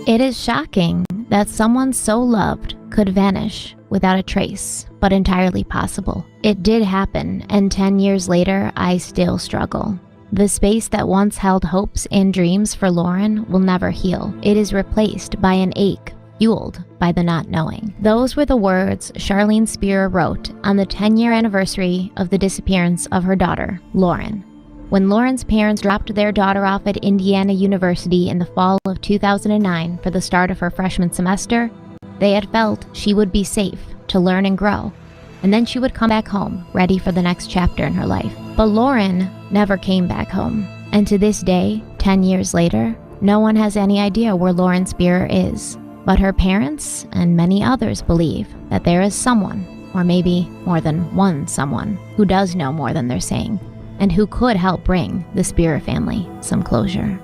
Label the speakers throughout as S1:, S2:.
S1: It is shocking that someone so loved could vanish without a trace, but entirely possible. It did happen, and 10 years later, I still struggle. The space that once held hopes and dreams for Lauren will never heal. It is replaced by an ache fueled by the not knowing. Those were the words Charlene Spierer wrote on the 10-year anniversary of the disappearance of her daughter, Lauren. When Lauren's parents dropped their daughter off at Indiana University in the fall of 2009 for the start of her freshman semester, they had felt she would be safe to learn and grow, and then she would come back home, ready for the next chapter in her life. But Lauren never came back home, and to this day, 10 years later, no one has any idea where Lauren Spierer is. But her parents and many others believe that there is someone, or maybe more than one someone, who does know more than they're saying, and who could help bring the Spierer family some closure.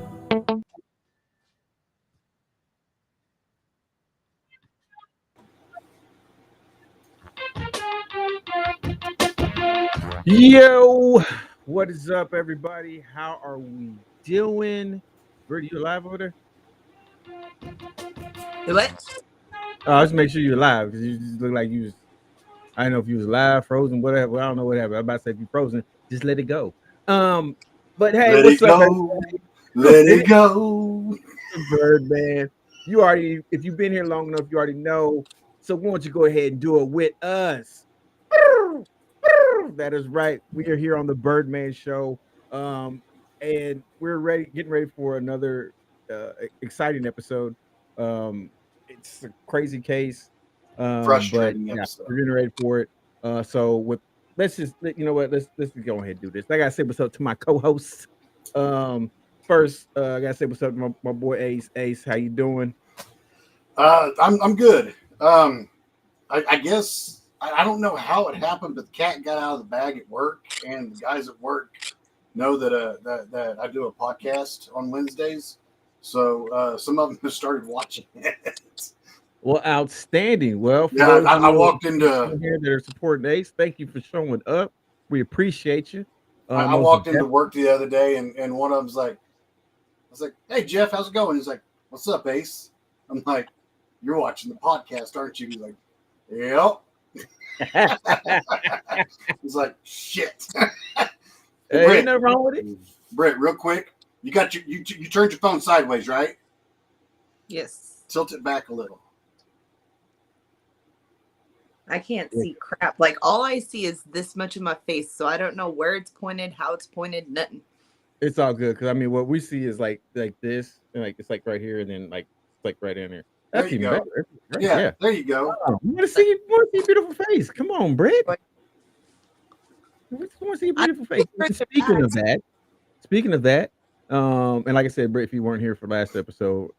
S2: Yo, what is up, everybody? How are we doing? Bert, you alive over there?
S3: What?
S2: Just make sure you're alive because you just look like you was. I don't know if you was alive, frozen, whatever. I don't know what happened. I'm about to say if you're frozen, just let it go. But hey,
S4: let
S2: what's
S4: it
S2: up,
S4: go.
S2: everybody?
S4: Let it go.
S2: Birdman. You already, if you've been here long enough, you already know. So why don't you go ahead and do it with us? That is right. We are here on the Birdman Show, and we're getting ready for another exciting episode. It's a crazy case, but
S4: Frustrating
S2: yeah,
S4: episode.
S2: we're getting ready for it. So let's just you know what, let's go ahead and do this. I gotta say what's up to my co-hosts. First, I gotta say what's up to my boy Ace. Ace, how you doing?
S4: I'm good. I guess I don't know how it happened, but the cat got out of the bag at work, and the guys at work know that I do a podcast on Wednesdays, so some of them have started watching it.
S2: Well, outstanding. Well, for
S4: Yeah,
S2: those
S4: I
S2: of
S4: walked
S2: you
S4: into
S2: here that are supporting Ace, thank you for showing up. We appreciate you.
S4: I walked into work the other day, and one of them's like, I was like, "Hey Jeff, how's it going?" He's like, "What's up, Ace?" I'm like, "You're watching the podcast, aren't you?" He's like, "Yep." He's like, "Shit."
S2: Hey,
S4: Britt,
S2: ain't nothing wrong with it.
S4: Britt, real quick, you got you turned your phone sideways, right?
S3: Yes.
S4: Tilt it back a little.
S3: I can't see crap. Like, all I see is this much of my face, so I don't know where it's pointed, how it's pointed, nothing.
S2: It's all good because I mean, what we see is like this, and like it's like right here, and then like it's like right in there. That's
S4: There you
S2: even
S4: go.
S2: better. Right?
S4: Yeah,
S2: Yeah.
S4: there you go.
S2: Oh, we want to see your beautiful face. Come on, Britt.
S3: What?
S2: We want to see your
S3: I
S2: beautiful face.
S3: think
S2: Speaking of that, and like I said, Britt, if you weren't here for last episode,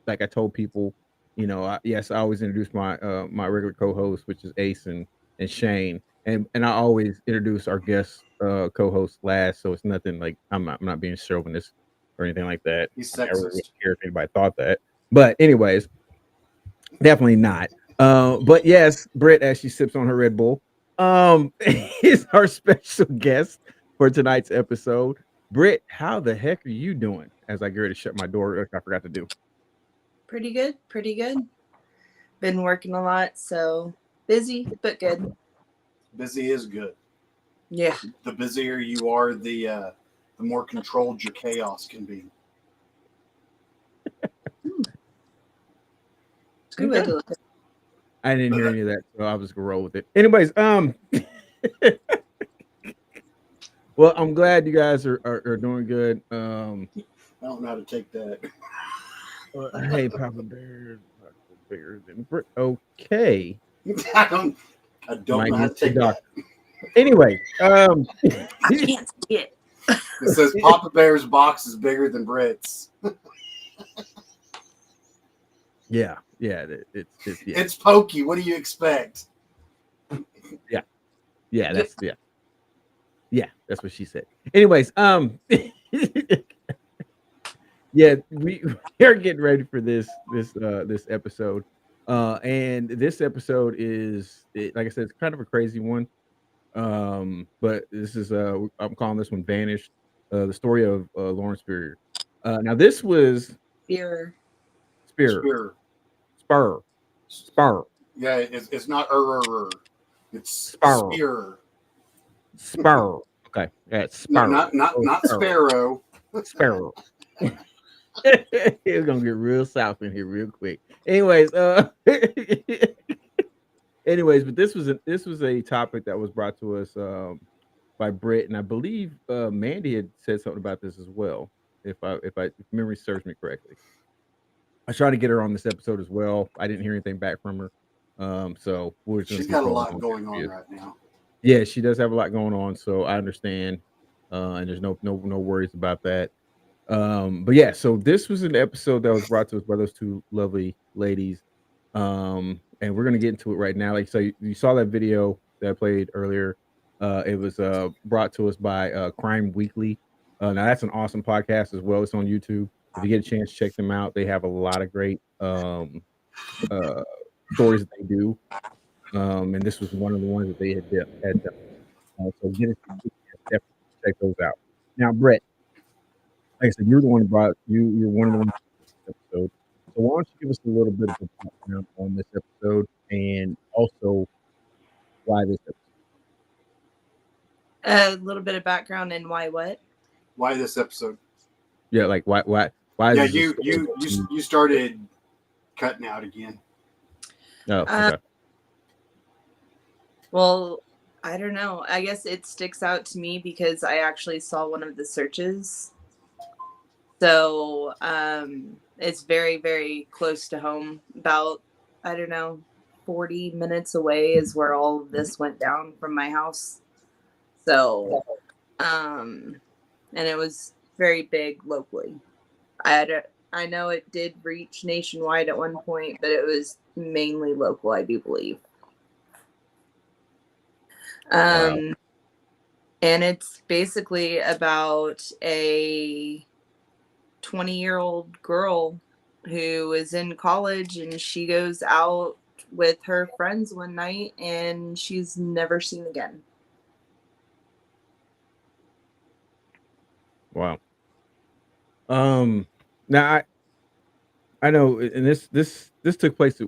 S2: like I told people, you know, yes, I always introduce my my regular co-host, which is Ace and Shane, and I always introduce our guest co-host last, so it's nothing like I'm not being chauvinist or anything like that.
S4: He's
S2: I never really
S4: sexist.
S2: care if anybody thought that, but anyways, definitely not. But yes, Britt, as she sips on her Red Bull, is our special guest for tonight's episode. Britt, how the heck are you doing? As I get ready to shut my door, like I forgot to do.
S3: Pretty good. Pretty good. Been working a lot, so busy, but good.
S4: Busy is good.
S3: Yeah.
S4: The busier you are, the more controlled your chaos can be.
S3: It's a good way to look at it.
S2: I didn't hear any of that, so I was gonna roll with it. Anyways, well, I'm glad you guys are doing good.
S4: I don't know how to take that.
S2: Hey, Papa Bear, bigger than Britt. Okay.
S4: I don't
S2: Might
S4: know how
S2: need
S4: to
S2: to
S4: take
S2: see a
S4: that.
S2: doctor. Anyway,
S3: I can't see it.
S4: It says Papa Bear's box is bigger than Britt's.
S2: yeah, yeah,
S4: It's pokey. What do you expect?
S2: yeah, that's what she said. Anyways, yeah, we are getting ready for this episode. And this episode is like I said, it's kind of a crazy one. But this is I'm calling this one Vanished, the story of Lauren Spierer. Now this was
S3: Spierer.
S2: Spierer. Spur.
S4: Yeah, it's not It's
S2: Spur.
S4: Spierer.
S2: Spur. Okay. Yeah,
S4: No,
S2: Spur.
S4: not Sparrow.
S2: Sparrow. It's gonna get real south in here real quick. Anyways, but this was a topic that was brought to us by Britt, and I believe Mandy had said something about this as well, if memory serves me correctly. I tried to get her on this episode as well. I didn't hear anything back from her. So
S4: She's got a lot going on right now.
S2: Yeah, she does have a lot going on, so I understand. And there's no worries about that. But yeah, so this was an episode that was brought to us by those two lovely ladies. And we're gonna get into it right now. Like, so you saw that video that I played earlier. It was brought to us by Crime Weekly. Now that's an awesome podcast as well. It's on YouTube. If you get a chance, check them out. They have a lot of great stories that they do. And this was one of the ones that they had done. So get it, definitely check those out. Now, Brett, like I said, you're the one who brought you're one of the ones in this episode. So why don't you give us a little bit of a background on this episode and also why this episode?
S3: A little bit of background and why what?
S4: Why this episode?
S2: Yeah, like why
S4: Yeah,
S2: is this
S4: you started cutting out again.
S2: Oh, okay.
S3: Well, I don't know. I guess it sticks out to me because I actually saw one of the searches. So it's very, very close to home. About, I don't know, 40 minutes away is where all of this went down from my house. So, and it was very big locally. I know it did reach nationwide at one point, but it was mainly local, I do believe.
S2: Wow.
S3: And it's basically about a 20-year-old girl who is in college, and she goes out with her friends one night and she's never seen again.
S2: Wow. Now I know, and this took place.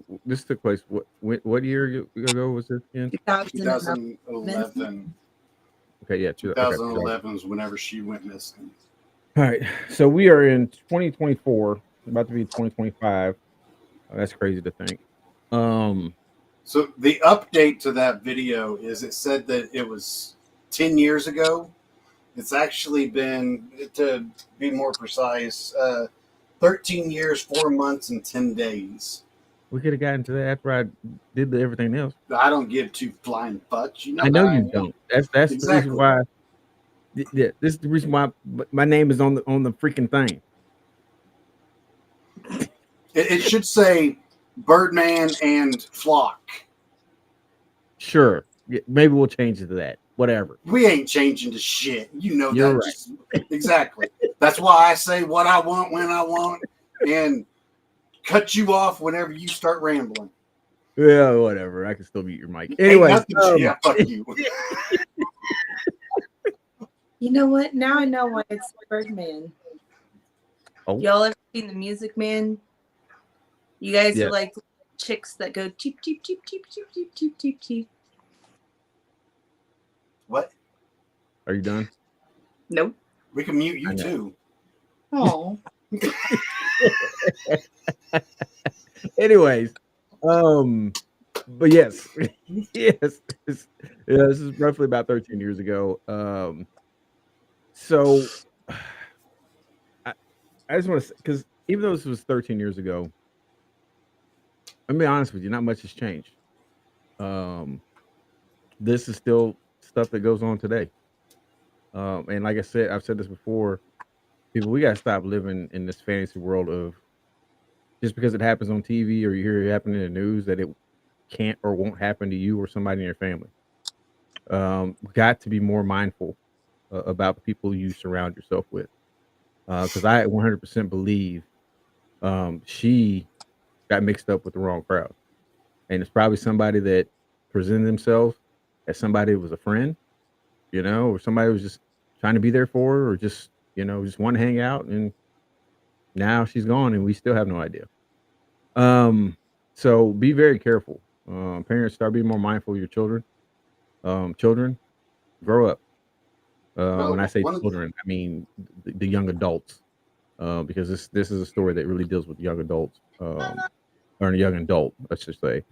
S2: What year ago was this again?
S4: 2011.
S2: Okay, yeah,
S4: 2011 is whenever she went missing.
S2: All right, so we are in 2024, about to be 2025. That's crazy to think.
S4: So the update to that video is it said that it was 10 years ago. It's actually been, to be more precise, 13 years, 4 months, and 10 days.
S2: We could have gotten to that after I did everything else.
S4: I don't give two flying fucks. You know
S2: I know you don't. That's exactly the reason why. Yeah, this is the reason why my name is on the freaking thing.
S4: It should say Birdman and Flock.
S2: Sure, yeah, maybe we'll change it to that. Whatever.
S4: We ain't changing the shit. You know
S2: You're
S4: that. Right. Exactly. That's why I say what I want when I want and cut you off whenever you start rambling.
S2: Yeah, whatever. I can still mute your mic. Anyway,
S4: yeah, fuck you.
S3: You know what? Now I know why it's Birdman.
S2: Oh.
S3: Y'all ever seen The Music Man? You guys are like chicks that go cheep, cheep, cheep, cheep, cheep, cheep, cheep, cheep, cheep.
S4: What?
S2: Are you done?
S3: Nope.
S4: We can mute you too.
S3: Oh.
S2: Anyways, but yes, yes, this is roughly about 13 years ago. So I just want to say, because even though this was 13 years ago, I'm be honest with you, not much has changed. This is still stuff that goes on today. And like I said, I've said this before, people, we gotta stop living in this fantasy world of just because it happens on TV or you hear it happen in the news that it can't or won't happen to you or somebody in your family. Got to be more mindful about the people you surround yourself with. Because I 100% believe she got mixed up with the wrong crowd. And it's probably somebody that presented themselves as somebody who was a friend, or somebody who was just trying to be there for her, or just, just want to hang out. And now she's gone and we still have no idea. So be very careful. Parents, start being more mindful of your children. Children, grow up. When I
S4: Well,
S2: say
S4: one of
S2: children, I mean the young adults. Because this is a story that really deals with young adults, or a young adult, let's just say.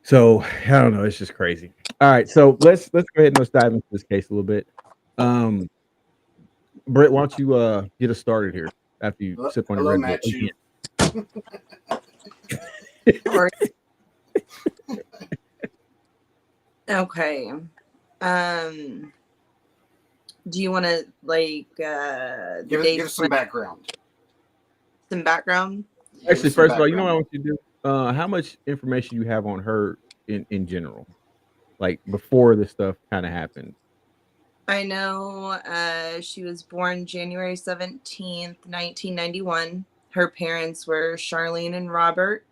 S2: So I don't know, it's just crazy. All right, so let's go ahead and let's dive into this case a little bit. Um, Britt, why don't you get us started here after you sip on your
S4: hello,
S2: Red Bull
S4: Matt. You.
S2: again?
S3: Or okay. Do you want to
S4: Give us some background.
S3: some background?
S2: Actually, first of all, you know what I want you to do? How much information you have on her in general, like before this stuff kind of happened?
S3: I know she was born January 17th, 1991. Her parents were Charlene and Robert.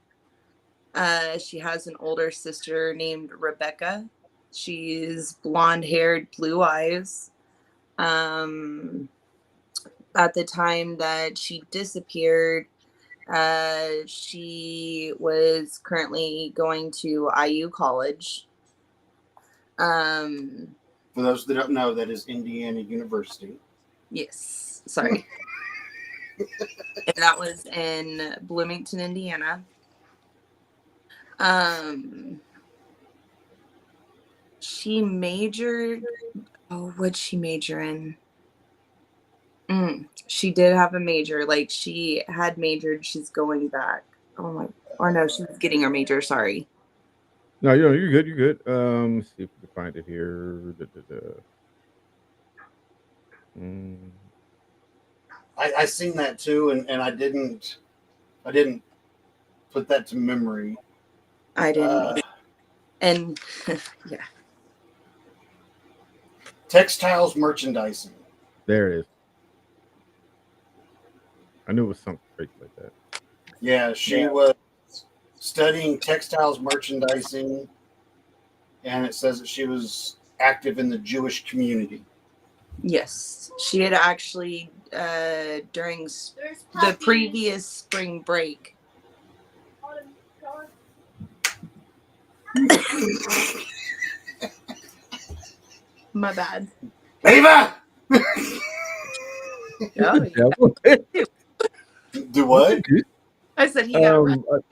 S3: She has an older sister named Rebecca. She's blonde haired, blue eyes. At the time that she disappeared, she was currently going to IU College.
S4: For those that don't know, that is Indiana University.
S3: Yes, sorry. And that was in Bloomington, Indiana. She majored. Oh, what'd she major in? She did have a major. Like she had majored. She's going back. Oh my. Or no, she was getting her major. Sorry.
S2: No, you're good. You're good. Let's see if we can find it here.
S4: I seen that too, and I didn't put that to memory.
S3: I didn't. And yeah.
S4: Textiles merchandising.
S2: There it is. I knew it was something crazy like that.
S4: Yeah, she was studying textiles merchandising, and it says that she was active in the Jewish community.
S3: Yes, she had actually during the previous spring break. My bad.
S4: Ava! Do what?
S3: I said he got right.
S2: All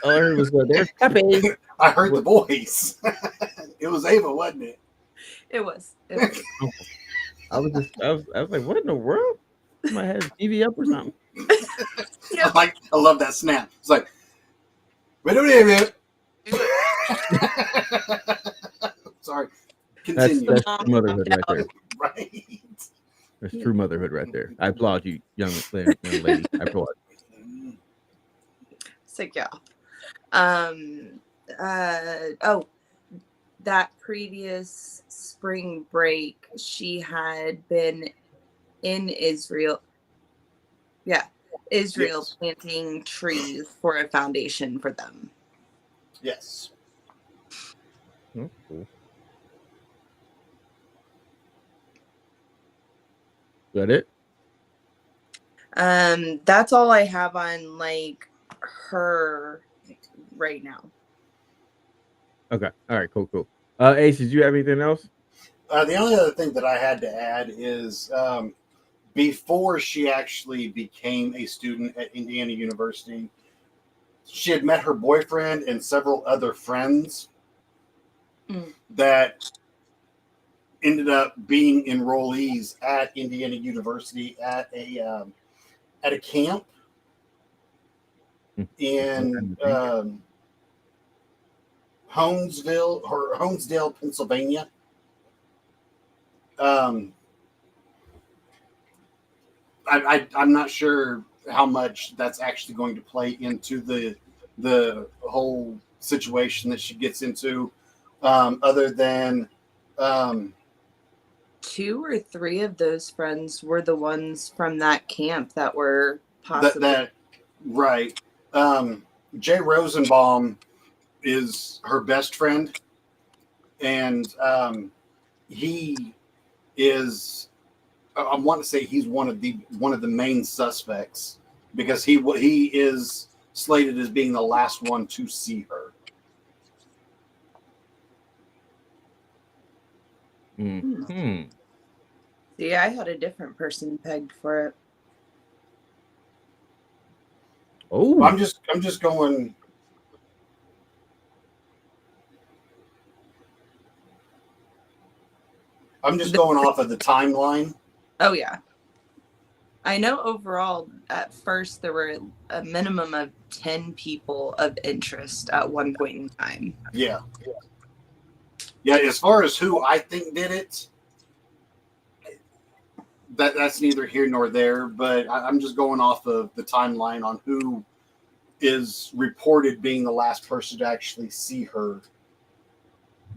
S2: I heard was there's Pepe.
S4: I heard the voice. It was Ava, wasn't it?
S3: It was.
S2: I was like, what in the world? My head TV up or something?
S3: Yep.
S4: I love that snap. It's like, wait a minute. Sorry. Continue.
S2: That's true motherhood right there.
S4: Right.
S2: That's true motherhood right there. I applaud you, young lady. I applaud.
S3: Sick, yeah. That previous spring break, she had been in Israel. Yeah, Israel, yes, planting trees for a foundation for them.
S4: Yes.
S2: Oh, cool. Is that it?
S3: That's all I have on her right now.
S2: Okay. All right. Cool. Ace, did you have anything else?
S4: The only other thing that I had to add is before she actually became a student at Indiana University, she had met her boyfriend and several other friends that ended up being enrollees at Indiana University at a camp in Honesdale, Pennsylvania. I'm not sure how much that's actually going to play into the whole situation that she gets into, other than
S3: 2 or 3 of those friends were the ones from that camp that were possibly
S4: right. Jay Rosenbaum is her best friend, and he is, I want to say he's one of the main suspects, because he is slated as being the last one to see her.
S2: Hmm.
S3: See, I had a different person pegged for it.
S2: Oh,
S4: I'm just going. I'm just going off of the timeline.
S3: Oh yeah. I know overall at first there were a minimum of 10 people of interest at one point in time.
S4: Yeah. As far as who I think did it, that's neither here nor there. But I'm just going off of the timeline on who is reported being the last person to actually see her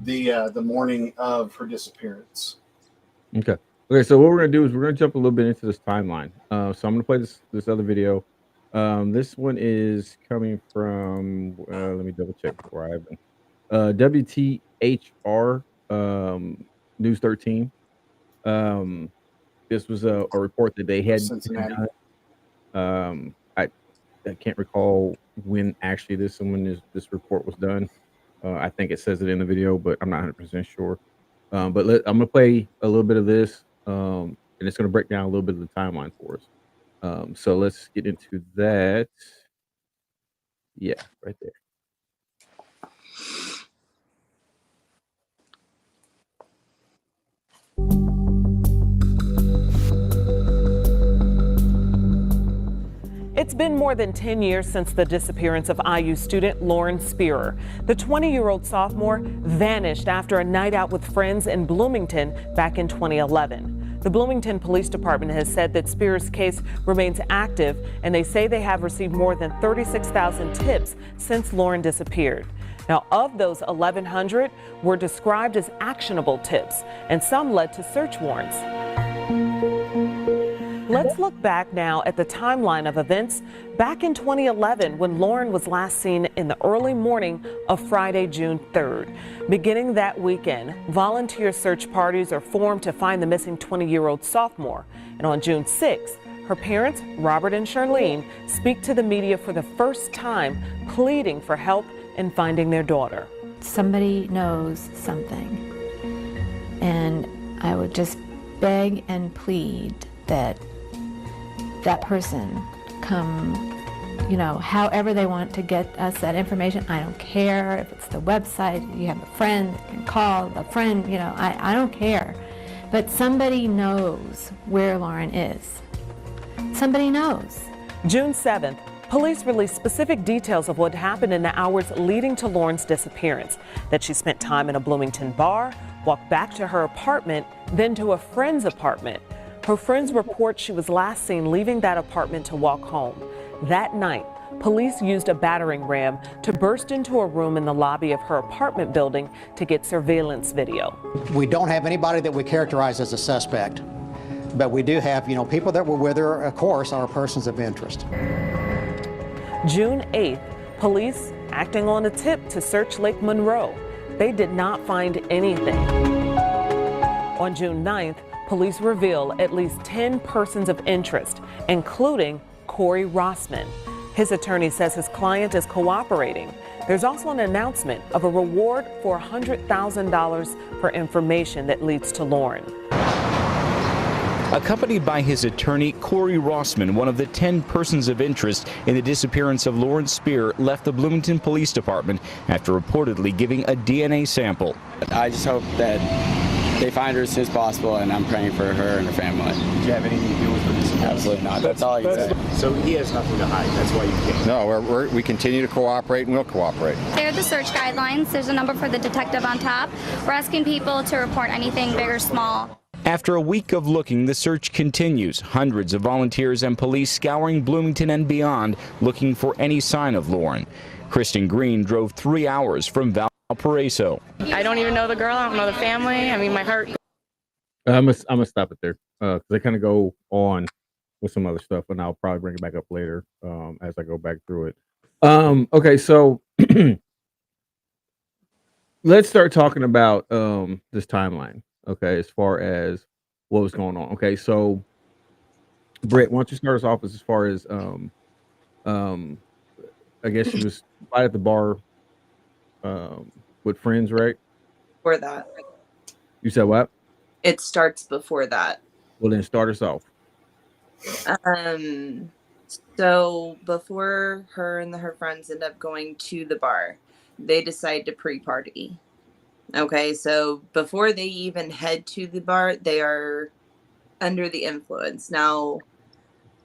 S4: the morning of her disappearance.
S2: okay. Okay, so what we're gonna do is we're gonna jump a little bit into this timeline. So I'm gonna play this other video. This one is coming from. Let me double check before I have WTHR News 13. This was a report that they had
S4: Cincinnati.
S2: done. I can't recall when actually this report was done. I think it says it in the video, but I'm not 100% sure. But I'm gonna play a little bit of this, and it's gonna break down a little bit of the timeline for us. So let's get into that. Yeah, right there.
S5: It's been more than 10 years since the disappearance of IU student Lauren Spierer. The 20-year-old sophomore vanished after a night out with friends in Bloomington back in 2011. The Bloomington Police Department has said that Spierer's case remains active, and they say they have received more than 36,000 tips since Lauren disappeared. Now, of those, 1,100 were described as actionable tips, and some led to search warrants. Let's look back now at the timeline of events back in 2011 when Lauren was last seen in the early morning of Friday, June 3rd. Beginning that weekend, volunteer search parties are formed to find the missing 20-year-old sophomore. And on June 6th, her parents, Robert and Charlene, speak to the media for the first time, pleading for help in finding their daughter.
S6: Somebody knows something, and I would just beg and plead that person come, however they want to get us that information. I don't care if it's the website, you have a friend, you can call a friend, I don't care. But somebody knows where Lauren is. Somebody knows.
S5: June 7th, police released specific details of what happened in the hours leading to Lauren's disappearance. That she spent time in a Bloomington bar, walked back to her apartment, then to a friend's apartment. Her friends report she was last seen leaving that apartment to walk home. That night, police used a battering ram to burst into a room in the lobby of her apartment building to get surveillance video.
S7: We don't have anybody that we characterize as a suspect, but we do have, people that were with her, of course, are persons of interest.
S5: June 8th, police acting on a tip to search Lake Monroe. They did not find anything. On June 9th, police reveal at least 10 persons of interest, including Corey Rossman. His attorney says his client is cooperating. There's also an announcement of a reward for $100,000 for information that leads to Lauren.
S8: Accompanied by his attorney, Corey Rossman, one of the 10 persons of interest in the disappearance of Lauren Spierer, left the Bloomington Police Department after reportedly giving a DNA sample.
S9: I just hope that they find her as soon as possible, and I'm praying for her and her family.
S10: Do you have anything to do with this?
S9: Absolutely not. That's all I can say.
S10: So he has nothing to hide. That's why you came.
S11: No, we continue to cooperate, and we'll cooperate.
S12: They're the search guidelines. There's a number for the detective on top. We're asking people to report anything big or small.
S8: After a week of looking, the search continues. Hundreds of volunteers and police scouring Bloomington and beyond, looking for any sign of Lauren. Kristen Green drove 3 hours from Valparaiso.
S13: I don't even know the girl. I don't know the family. I mean, my heart.
S2: I'm gonna stop it there because they kind of go on with some other stuff, and I'll probably bring it back up later as I go back through it. Okay, so let's start talking about this timeline. Okay, as far as what was going on. Okay, so Britt, why don't you start us off as far as I guess she was right at the bar with friends, right?
S3: For that,
S2: You said what?
S3: it starts before that.
S2: Well, then start us off.
S3: So before her and her friends end up going to the bar, they decide to pre-party. Okay, so before they even head to the bar, they are under the influence. Now,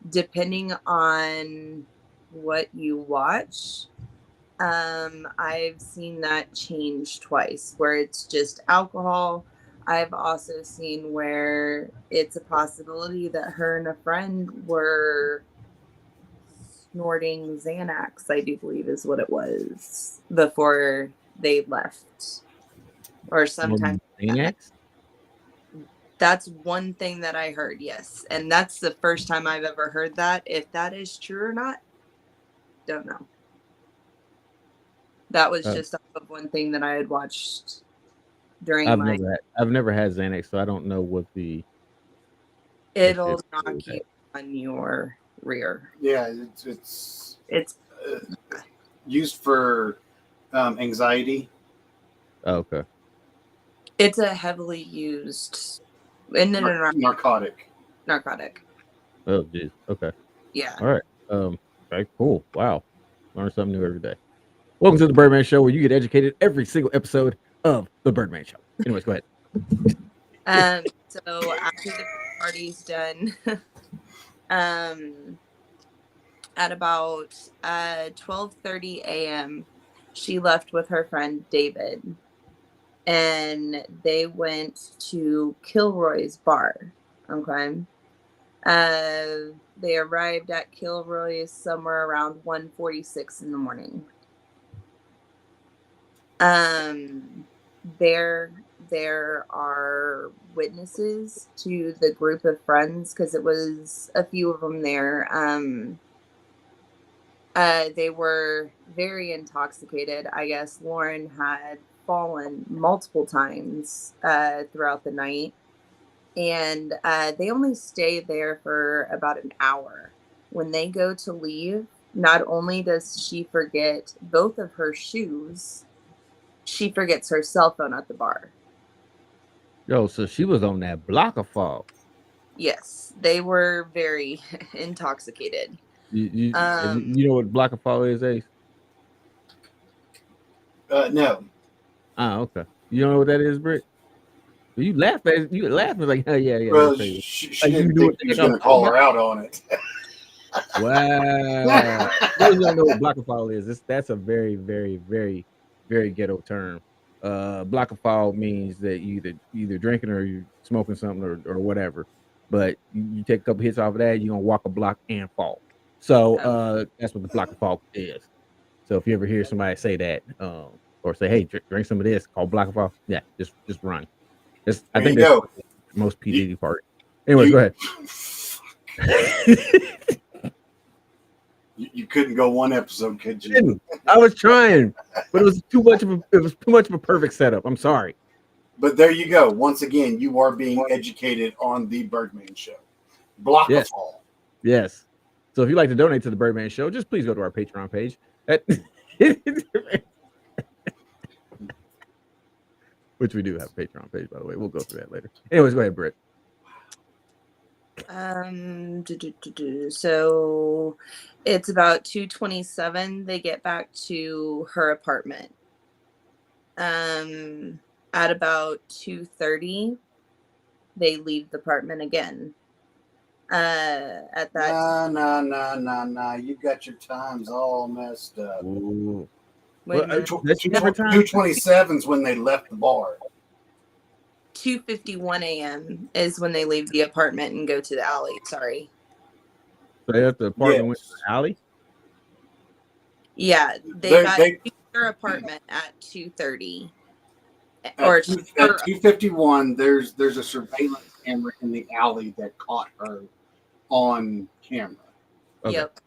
S3: depending on what you watch, I've seen that change twice, where it's just alcohol. I've also seen where it's a possibility that her and a friend were snorting Xanax, I do believe is what it was, before they left. Or sometime.
S2: Xanax?
S3: That's one thing that I heard, yes. And that's the first time I've ever heard that. If that is true or not, don't know. That was just off of one thing that I had watched during
S2: I've never had Xanax, so I don't know what
S3: it'll knock you on your rear.
S4: Yeah, it's used for anxiety.
S2: Oh, okay.
S3: It's a heavily used
S4: narcotic.
S2: Oh, geez. Okay.
S3: Yeah.
S2: All right. Okay, cool. Wow. Learn something new every day. Welcome to the Birdman Show, where you get educated every single episode of the Birdman Show. Anyways, go
S3: ahead. So after the party's done, at about 12:30 a.m., she left with her friend David, and they went to Kilroy's bar. Okay. They arrived at Kilroy's somewhere around 1:46 in the morning. There are witnesses to the group of friends, because it was a few of them there. They were very intoxicated. I guess Lauren had fallen multiple times throughout the night, and they only stay there for about an hour. When they go to leave, not only does she forget both of her shoes, she forgets her cell phone at the bar.
S2: Yo, so she was on that block of fog.
S3: Yes, they were very intoxicated.
S2: You know what block of fog is, Ace?
S4: No.
S2: Ah, okay. You don't know what that is, Britt? You laughing like, oh yeah.
S4: Well, she didn't think he was going to call her out on it.
S2: Wow. You don't know what block of fog is. That's a very, very, very, very ghetto term. Block of fog means that you either drinking or you smoking something or whatever. But you take a couple hits off of that, you're gonna walk a block and fall. So that's what the block of fog is. So if you ever hear somebody say that, or say, "Hey, drink some of this," called block of fog, yeah, just run. I think that's the most PDD part. Anyways, go ahead.
S4: You couldn't go one episode, could you?
S2: I was trying, but it was too much of a perfect setup. I'm sorry.
S4: But there you go. Once again, you are being educated on the Birdman Show. Block of fall.
S2: Yes. So if you'd like to donate to the Birdman Show, just please go to our Patreon page. Which we do have a Patreon page, by the way. We'll go through that later. Anyways, go ahead, Britt.
S3: So it's about 2:27. They get back to her apartment. At about 2:30, they leave the apartment again. At that.
S4: Nah. You got your times all messed up.
S2: Ooh.
S3: Well,
S4: 2:27 is when they left the bar.
S3: 2:51 a.m. is when they leave the apartment and go to the alley. Sorry.
S2: So they left the apartment, went to the alley?
S3: Yeah, they got to their apartment at 2:30. Or
S4: at 2:51, there's a surveillance camera in the alley that caught her on camera.
S3: Okay. Yep.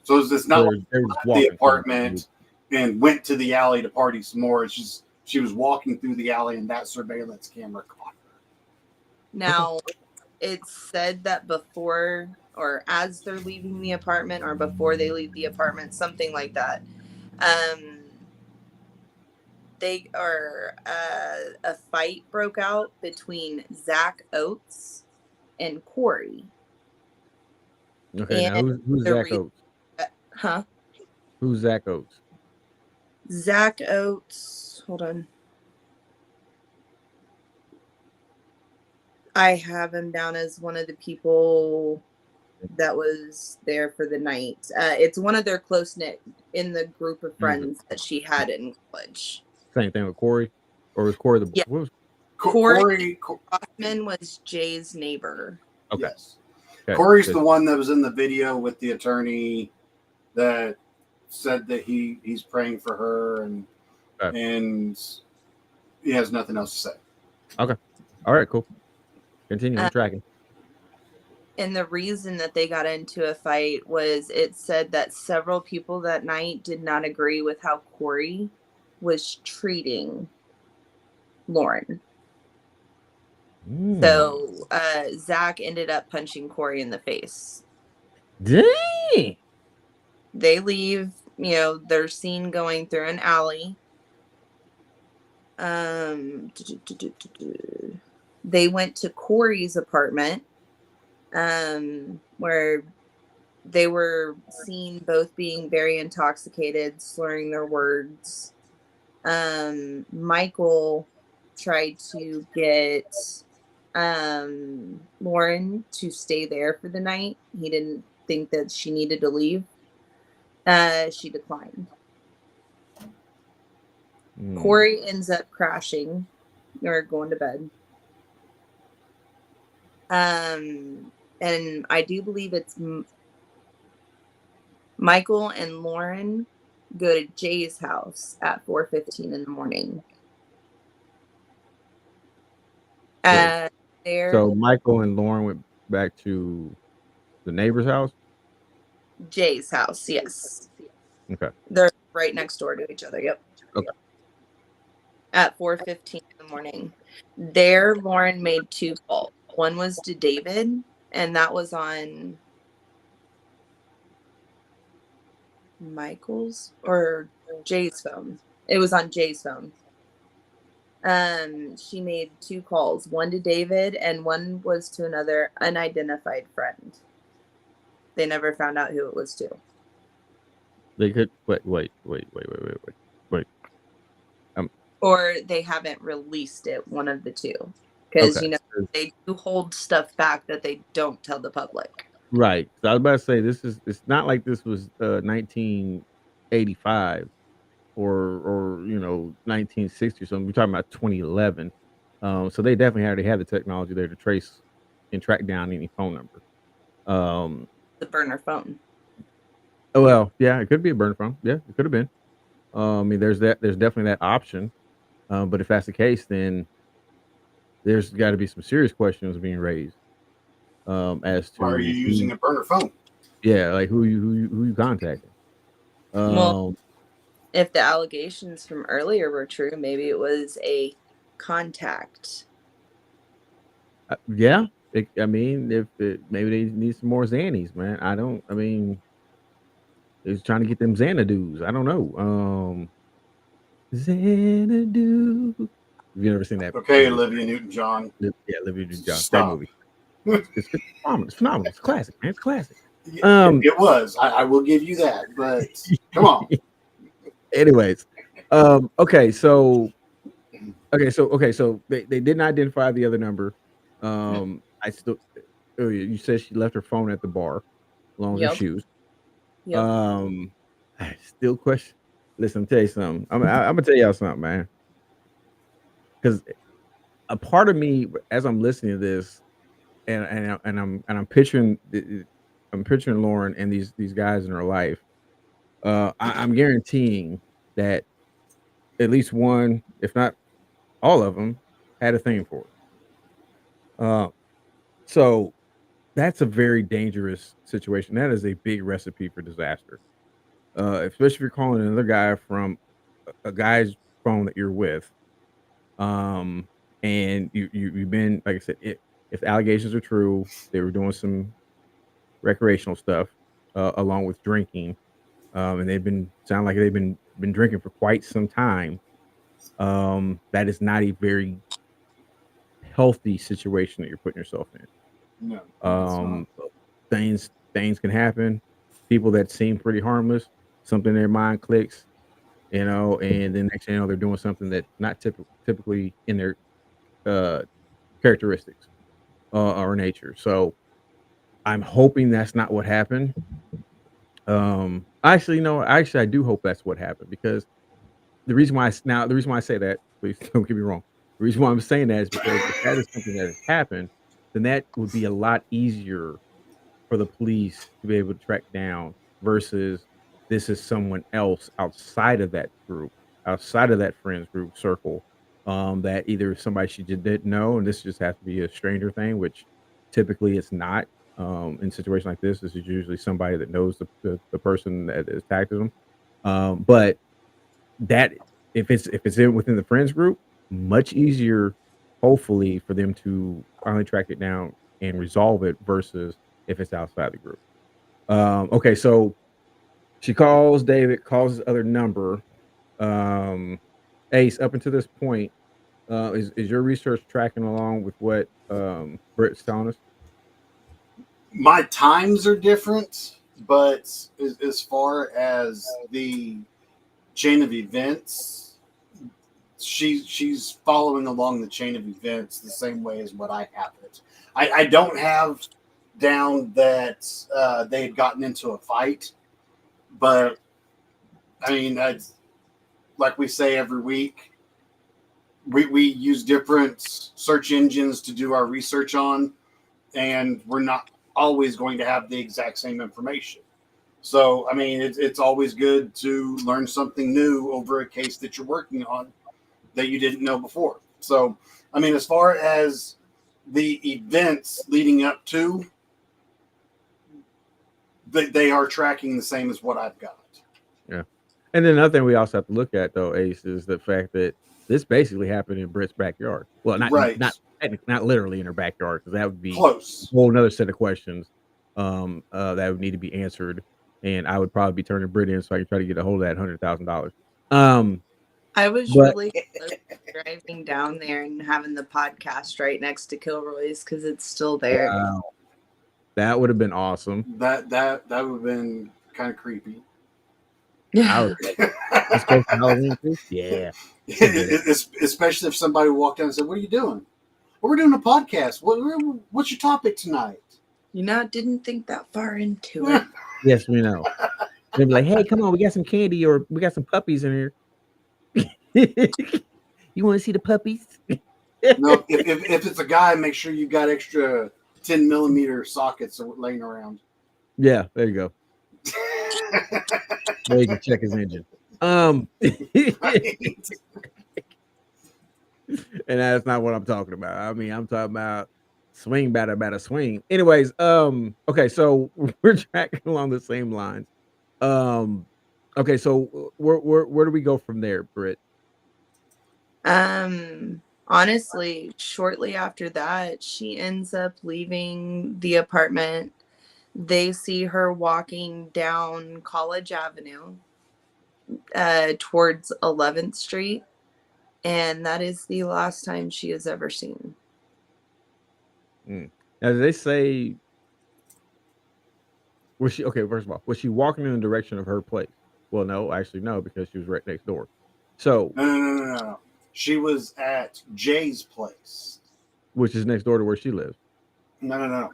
S4: So it's not like the apartment and went to the alley to party some more. It's just she was walking through the alley and that surveillance camera caught her.
S3: Now, it's said that before or as they're leaving the apartment or before they leave the apartment, something like that. A fight broke out between Zach Oates and Corey.
S2: Okay,
S3: And
S2: now who's Zach Oates?
S3: Huh?
S2: Who's Zach Oates?
S3: Zach Oates, hold on. I have him down as one of the people that was there for the night. It's one of their close-knit in the group of friends that she had in college.
S2: Same thing with Corey? Or was Corey the...
S3: Yeah.
S2: What was...
S3: Corey Hoffman was Jay's neighbor.
S2: Okay.
S4: Yes.
S2: Okay.
S4: Corey's the one that was in the video with the attorney that said that he's praying for her and he has nothing else to say.
S2: Okay. All right, cool. Continue on tracking.
S3: And the reason that they got into a fight was it said that several people that night did not agree with how Corey was treating Lauren. So Zach ended up punching Corey in the face.
S2: Dang!
S3: They leave, they're seen going through an alley. They went to Corey's apartment, where they were seen both being very intoxicated, slurring their words. Michael tried to get Lauren to stay there for the night. He didn't think that she needed to leave. She declined. Corey ends up crashing or going to bed. And I do believe it's Michael and Lauren go to Jay's house at 4:15 in the morning.
S2: So Michael and Lauren went back to the neighbor's house?
S3: Jay's house, yes.
S2: Okay.
S3: They're right next door to each other. Yep.
S2: Okay.
S3: At 4:15 in the morning. There, Lauren made 2 calls. One was to David, and that was on Michael's or Jay's phone. It was on Jay's phone. She made 2 calls, one to David and one was to another unidentified friend. They never found out who it was to.
S2: They could wait.
S3: Or they haven't released it, one of the two. Because they do hold stuff back that they don't tell the public.
S2: Right. So I was about to say it's not like this was 1985 or 1960 or something. We're talking about 2011. So they definitely already had the technology there to trace and track down any phone number.
S3: The burner phone.
S2: Oh well, yeah, it could be a burner phone. Yeah, it could have been. I mean, there's definitely that option. But if that's the case, then there's got to be some serious questions being raised. As to
S4: why are you using a burner phone?
S2: Yeah, like who you contacting?
S3: Well, if the allegations from earlier were true, maybe it was a contact.
S2: Yeah, maybe they need some more Xannies, man. I mean, they're trying to get them Xanadus. I don't know. Xanadu. Have you ever seen that?
S4: Okay, Olivia Newton-John.
S2: Yeah, Olivia Newton-John.
S4: Stop.
S2: That movie. It's phenomenal. It's phenomenal. It's classic, man. It's classic.
S4: It was. I will give you that, but come on.
S2: Anyways, okay, so they didn't identify the other number. You said she left her phone at the bar along with her shoes.
S3: Yep.
S2: I still question. Listen, I'll tell you something. I'm gonna tell y'all something, man. Because a part of me, as I'm listening to this, and I'm picturing Lauren and these guys in her life. I'm guaranteeing that at least one, if not all of them, had a thing for it. So that's a very dangerous situation. That is a big recipe for disaster. Especially if you're calling another guy from a guy's phone that you're with. And you've been, like I said, if the allegations are true, they were doing some recreational stuff, along with drinking, and they've been drinking for quite some time. That is not a very healthy situation that you're putting yourself in.
S4: No,
S2: Um, things can happen. People that seem pretty harmless, something in their mind clicks, and then next thing you know, they're doing something that not typically in their uh, characteristics or nature. So I'm hoping that's not what happened. Actually, no, actually, I do hope that's what happened because the reason why I say that, please don't get me wrong. The reason why I'm saying that is because if that is something that has happened, then that would be a lot easier for the police to be able to track down versus this is someone else outside of that group, outside of that friends group circle, that either somebody she just didn't know, and this just has to be a stranger thing, which typically it's not. In situations like this is usually somebody that knows the person that has attacked them. But that if it's within the friends group, much easier, hopefully, for them to finally track it down and resolve it versus if it's outside the group. Okay, so she calls David, calls his other number. Ace, up until this point, is your research tracking along with what Britt's telling us?
S4: My times are different, but as far as the chain of events, she's following along the chain of events the same way as what I have it. I don't have down that they had gotten into a fight, but I mean, like we say every week, we use different search engines to do our research on, and we're not always going to have the exact same information. So, I mean, it's always good to learn something new over a case that you're working on that you didn't know before. So, I mean, as far as the events leading up to, they are tracking the same as what I've got.
S2: Yeah. And then another thing we also have to look at, though, Ace, is the fact that this basically happened in Britt's backyard. Well, not technically, not literally in her backyard, because that would be
S4: close.
S2: A whole another set of questions that would need to be answered. And I would probably be turning Britt in so I can try to get a hold of that $100,000.
S3: I was really close to driving down there and having the podcast right next to Kilroy's because it's still there.
S2: Wow. That would have been awesome.
S4: That would have been kind of creepy.
S2: I was like, let's go for Halloween too? Yeah.
S4: Especially if somebody walked in and said, "What are you doing?" Well, we're doing a podcast. What's your topic tonight?
S3: Didn't think that far into it.
S2: Yes, we know. They'd be like, "Hey, come on, we got some candy or we got some puppies in here. You want to see the puppies?"
S4: No, if it's a guy, make sure you got extra 10mm sockets laying around.
S2: Yeah, there you go. There you can check his engine. And that's not what I'm talking about. I mean, I'm talking about swing batter swing. Anyways, okay, so we're tracking along the same lines. Okay, so where do we go from there, Britt?
S3: Honestly, shortly after that, she ends up leaving the apartment. They see her walking down College Avenue towards 11th Street, and that is the last time she is ever seen.
S2: As they say, was she okay? First of all, was she walking in the direction of her place? Well, no, actually, no, because she was right next door. So
S4: no. She was at Jay's place,
S2: which is next door to where she lives.
S4: No.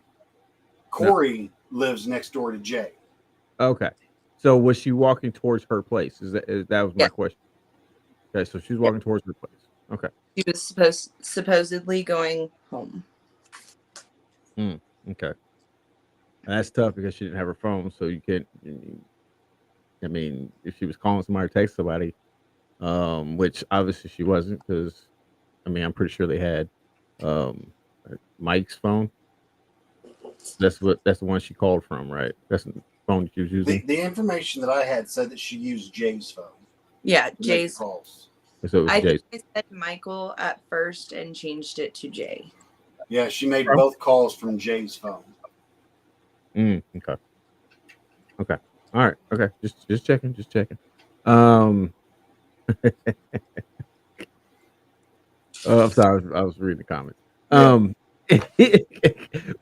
S4: Corey lives next door to Jay.
S2: Okay, so was she walking towards her place? That was my question? Okay, so she's walking towards her place. Okay,
S3: she was supposedly going home.
S2: Okay, and that's tough because she didn't have her phone, so you can't. I mean, if she was calling somebody or text somebody, which obviously she wasn't, because I mean, I'm pretty sure they had Mike's phone. That's the one she called from, right? That's the phone she was using.
S4: The information that I had said that she used Jay's phone.
S3: Yeah, Jay's
S2: calls. So
S3: I think I said Michael at first and changed it to Jay.
S4: Yeah, she made both calls from Jay's phone.
S2: Okay. Okay. All right. Okay. Just checking. Just checking. I'm sorry. I was reading the comments.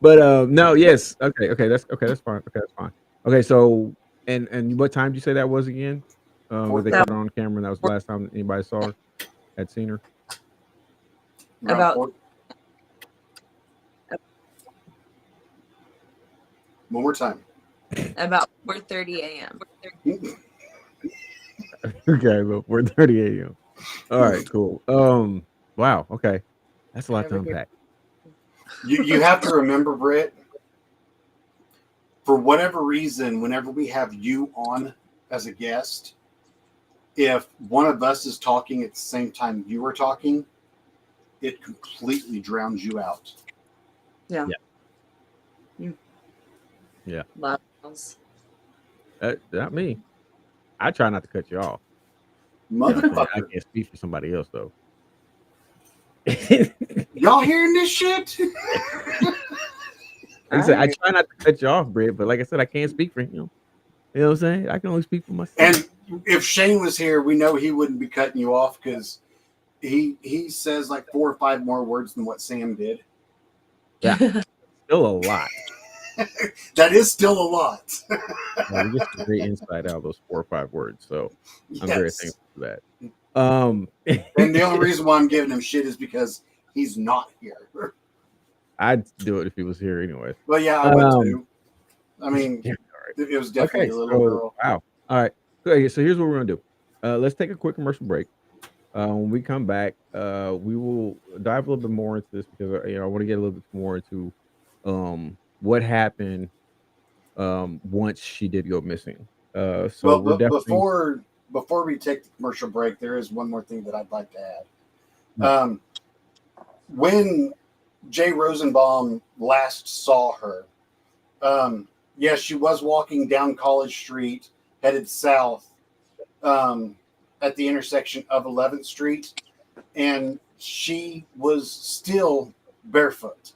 S2: But no. Yes. Okay. Okay. That's fine. Okay. That's fine. Okay. So and what time did you say that was again? Where they caught her on camera, and that was the last time anybody saw her, had seen her.
S3: About
S4: One more time.
S3: about 4:30 a.m.
S2: Okay. Well, 4:30 a.m. All right. Cool. Wow. Okay. That's a lot to unpack.
S4: You have to remember, Britt, for whatever reason, whenever we have you on as a guest, if one of us is talking at the same time you are talking, it completely drowns you out.
S3: Yeah.
S2: Yeah.
S3: Loud.
S2: Not me. I try not to cut you off.
S4: Motherfucker.
S2: I can't speak for somebody else though.
S4: Y'all hearing this shit?
S2: Like I said, I try not to cut you off, Britt, but like I said, I can't speak for him. You know what I'm saying? I can only speak for myself.
S4: And if Shane was here, we know he wouldn't be cutting you off because he says like 4 or 5 more words than what Sam did.
S2: Yeah. Still a lot.
S4: That is still a lot.
S2: We get some great insight out of those 4 or 5 words. So I'm very thankful for that.
S4: And the only reason why I'm giving him shit is because he's not here.
S2: I'd do it if he was here anyway.
S4: Well, yeah, I would too. I mean, it was definitely a little girl.
S2: Wow. All right. Okay, so here's what we're gonna do. Let's take a quick commercial break. When we come back, we will dive a little bit more into this because I want to get a little bit more into what happened once she did go missing. So
S4: well,
S2: we're definitely
S4: before we take the commercial break, there is one more thing that I'd like to add. When Jay Rosenbaum last saw her, yes, she was walking down College Street, headed south at the intersection of 11th Street, and she was still barefoot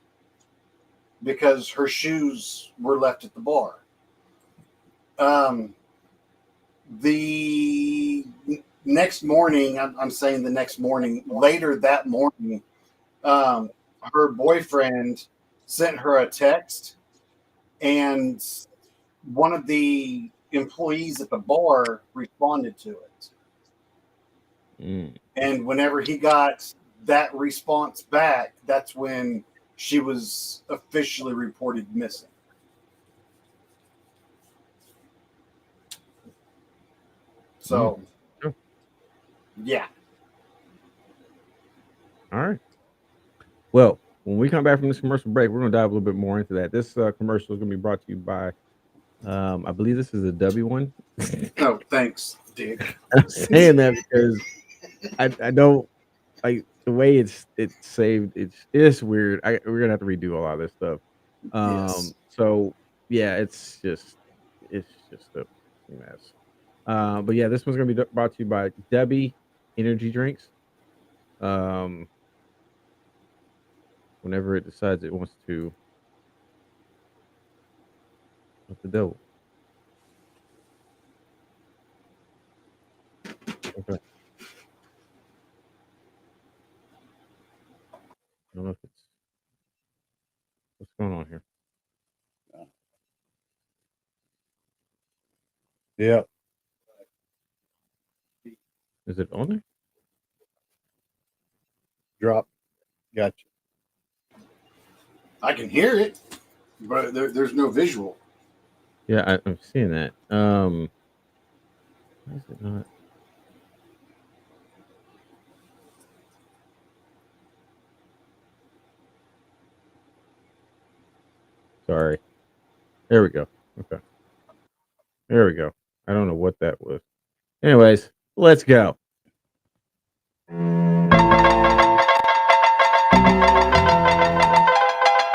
S4: because her shoes were left at the bar. The next morning, I'm saying the next morning, later that morning, her boyfriend sent her a text, and one of the employees at the bar responded to it. And whenever he got that response back, that's when she was officially reported missing. So, yeah.
S2: All right. Well, when we come back from this commercial break, we're going to dive a little bit more into that. This commercial is going to be brought to you by, I believe this is a W one.
S4: Oh, thanks, Dick.
S2: I'm saying that because I don't like the way it's saved. It's weird. We're going to have to redo a lot of this stuff.
S4: Yes.
S2: So yeah, it's just a mess. But yeah, this one's going to be brought to you by Debbie Energy Drinks. Whenever it decides it wants to, what the devil? Okay. I don't know if it's what's going on here.
S14: Yeah.
S2: Is it on there?
S14: Drop. Gotcha.
S4: I can hear it, but there's no visual.
S2: Yeah, I'm seeing that. Why is it not? Sorry. There we go. Okay. There we go. I don't know what that was. Anyways, let's go.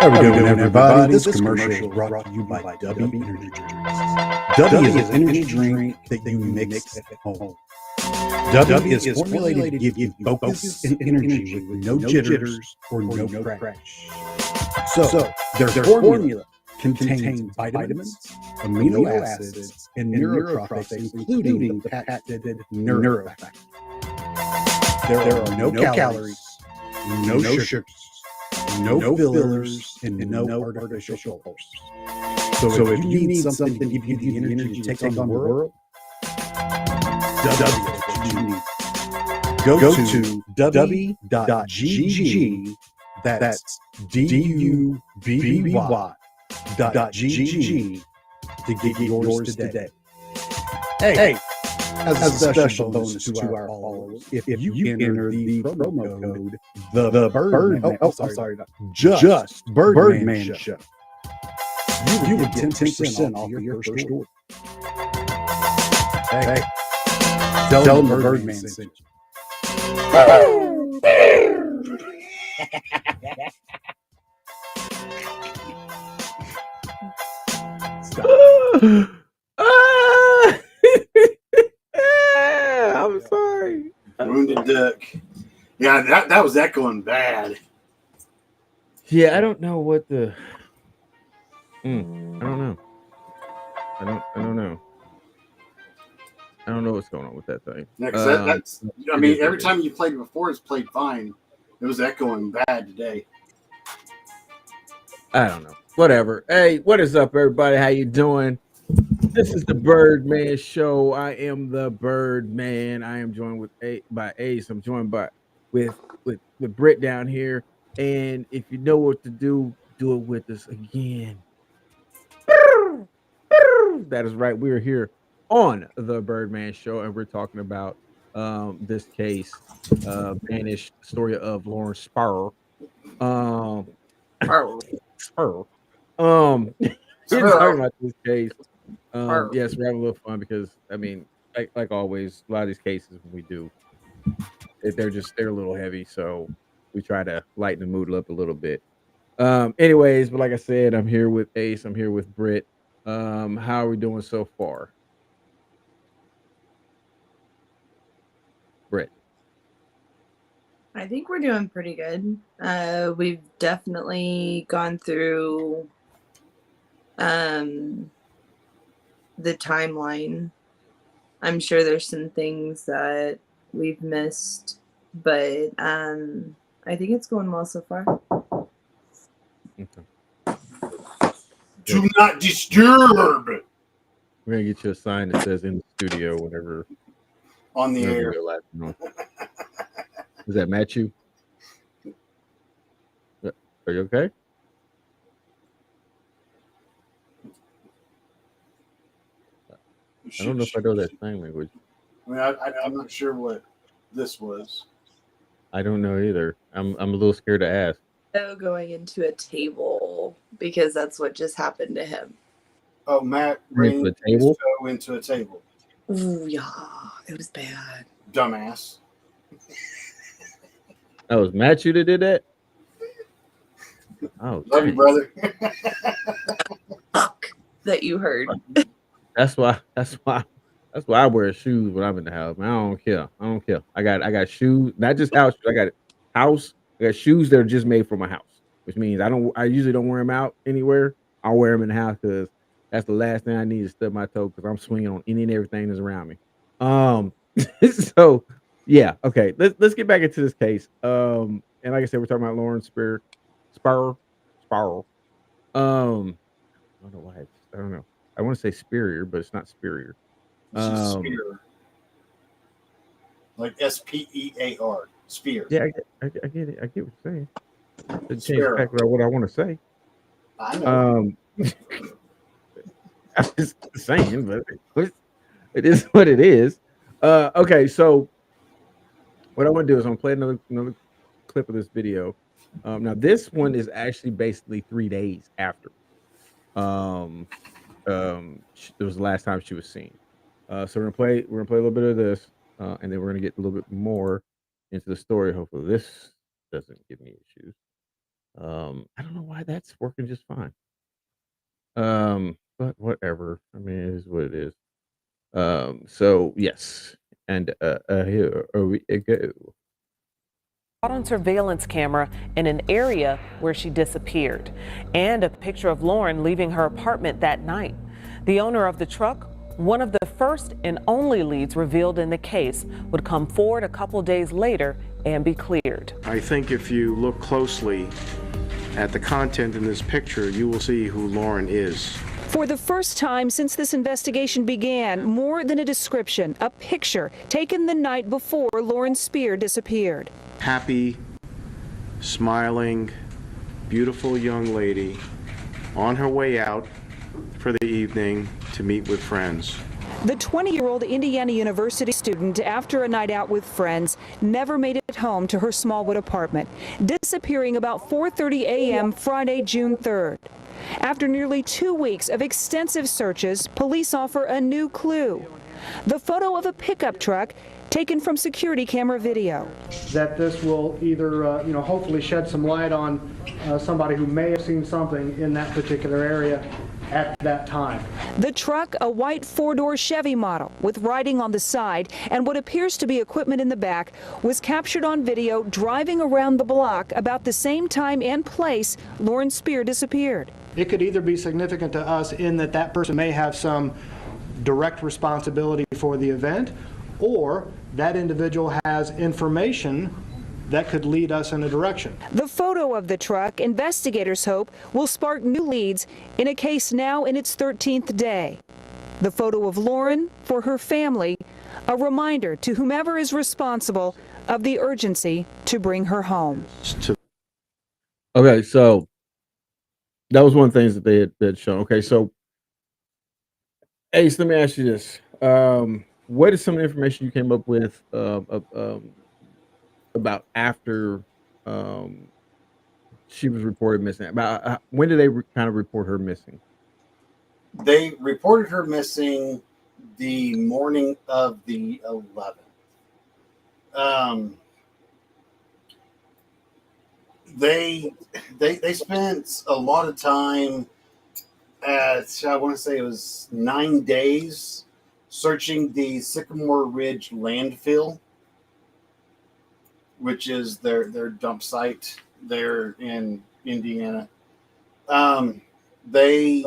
S14: How we doing, everybody? This commercial is brought to you by W Energy Drinks. W is an energy drink that you mix at home. W is formulated to give you focus and energy with no jitters or no crash. So, their formula contains vitamins, amino acids, and neurotropics, including patented neurofactors. There are no calories, no sugars, no fillers, and no artificial colors. So if you need something to give you the energy to take on the world, W is what you need. Go to w.gg, that's DUBBY.GG to get yours today. Hey, as a special bonus to our followers, if you enter the promo code the Birdman, just Birdman Show, you will get 10% off your first order. Hey, tell them the Birdman sent you.
S2: I'm sorry.
S4: Wounded duck. Yeah, that was echoing bad.
S2: Yeah, I don't know what the. I don't know. I don't know. I don't know what's going on with that thing.
S4: Yeah, that's. I mean, every time you played before, it's played fine. It was echoing bad today.
S2: I don't know. Whatever. Hey, what is up, everybody? How you doing? This is the Birdman Show. I am the Birdman. I am joined by Ace. I'm joined with Britt down here. And if you know what to do it with us again. That is right. We are here on the Birdman Show, and we're talking about this case, vanished story of Lauren Spierer. Spierer. We're talking about this case. Yes, we're having a little fun because I mean, like always, a lot of these cases when we do, they're a little heavy, so we try to lighten the mood up a little bit. Anyways, but like I said, I'm here with Ace. I'm here with Britt. How are we doing so far? Britt.
S3: I think we're doing pretty good. We've definitely gone through the timeline. I'm sure there's some things that we've missed, but I think it's going well so far.
S2: Okay.
S4: Do not disturb.
S2: We're gonna get you a sign that says "in the studio" whenever
S4: on the air.
S2: Does that match you? Are you okay? I don't know if I know that sign language.
S4: I mean, I'm not sure what this was.
S2: I don't know either. I'm a little scared to ask.
S3: So going into a table because that's what just happened to him.
S4: Oh, Matt ran into a table.
S3: Ooh, yeah, it was bad.
S4: Dumbass.
S2: Oh, was Matt you that did that? Oh,
S4: love you, brother.
S3: Fuck that you heard.
S2: That's why I wear shoes when I'm in the house. Man, I don't care. I got shoes, not just house shoes. I got shoes that are just made for my house, which means I usually don't wear them out anywhere. I'll wear them in the house because that's the last thing I need to stub my toe because I'm swinging on any and everything that's around me. So yeah, okay. Let's get back into this case. And like I said, we're talking about Lauren Spierer. I don't know why. I don't know. I want to say Spierer, but it's not Spierer.
S4: Spierer. Like Spear. Spear.
S2: Yeah, I get it. I get what you're saying. It change exactly what I want to say.
S4: I know.
S2: I'm just saying, but it is what it is. Okay, so what I want to do is I'm gonna play another clip of this video. Now this one is actually basically 3 days after. It was the last time she was seen. So we're gonna play a little bit of this, and then we're gonna get a little bit more into the story. Hopefully this doesn't give me issues. I don't know why that's working just fine. But whatever. I mean, it is what it is. So yes, and here we go.
S5: on surveillance camera in an area where she disappeared, and a picture of Lauren leaving her apartment that night. The owner of the truck, one of the first and only leads revealed in the case, would come forward a couple days later and be cleared.
S15: I think if you look closely at the content in this picture, you will see who Lauren is.
S16: For the first time since this investigation began, more than a description, a picture taken the night before Lauren Spierer disappeared.
S15: Happy, smiling, beautiful young lady on her way out for the evening to meet with friends.
S16: The 20-year-old Indiana University student, after a night out with friends, never made it home to her Smallwood apartment, disappearing about 4:30 a.m. Friday, June 3rd. After nearly 2 weeks of extensive searches, police offer a new clue. The photo of a pickup truck taken from security camera video.
S17: That this will either, hopefully shed some light on somebody who may have seen something in that particular area at that time.
S16: The truck, a white four-door Chevy model with writing on the side and what appears to be equipment in the back, was captured on video driving around the block about the same time and place Lauren Spierer disappeared.
S17: It could either be significant to us in that that person may have some direct responsibility for the event, or that individual has information that could lead us in a direction.
S16: The photo of the truck, investigators hope, will spark new leads in a case now in its 13th day. The photo of Lauren, for her family, a reminder to whomever is responsible of the urgency to bring her home.
S2: Okay, so that was one of the things that they had shown. Okay, so Ace, let me ask you this. What is some of the information you came up with about after she was reported missing? About when did they kind of report her missing?
S4: They reported her missing the morning of the 11th. They spent a lot of time at, I want to say it was 9 days, searching the Sycamore Ridge landfill, which is their dump site there in Indiana. They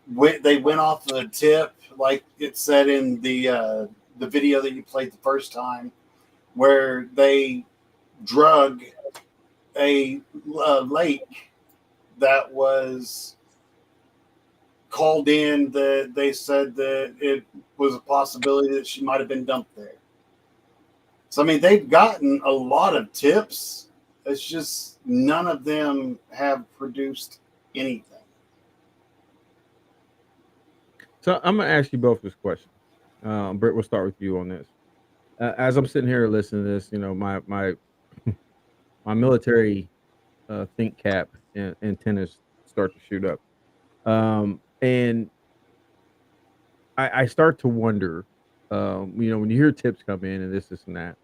S4: went off the tip, like it said in the video that you played the first time, where they drug a lake that was called in. That they said that it was a possibility that she might have been dumped there. So, I mean, they've gotten a lot of tips. It's just none of them have produced anything.
S2: So I'm going to ask you both this question. Britt, we'll start with you on this. As I'm sitting here listening to this, my military think cap and antennas start to shoot up. And I start to wonder, when you hear tips come in and this and that,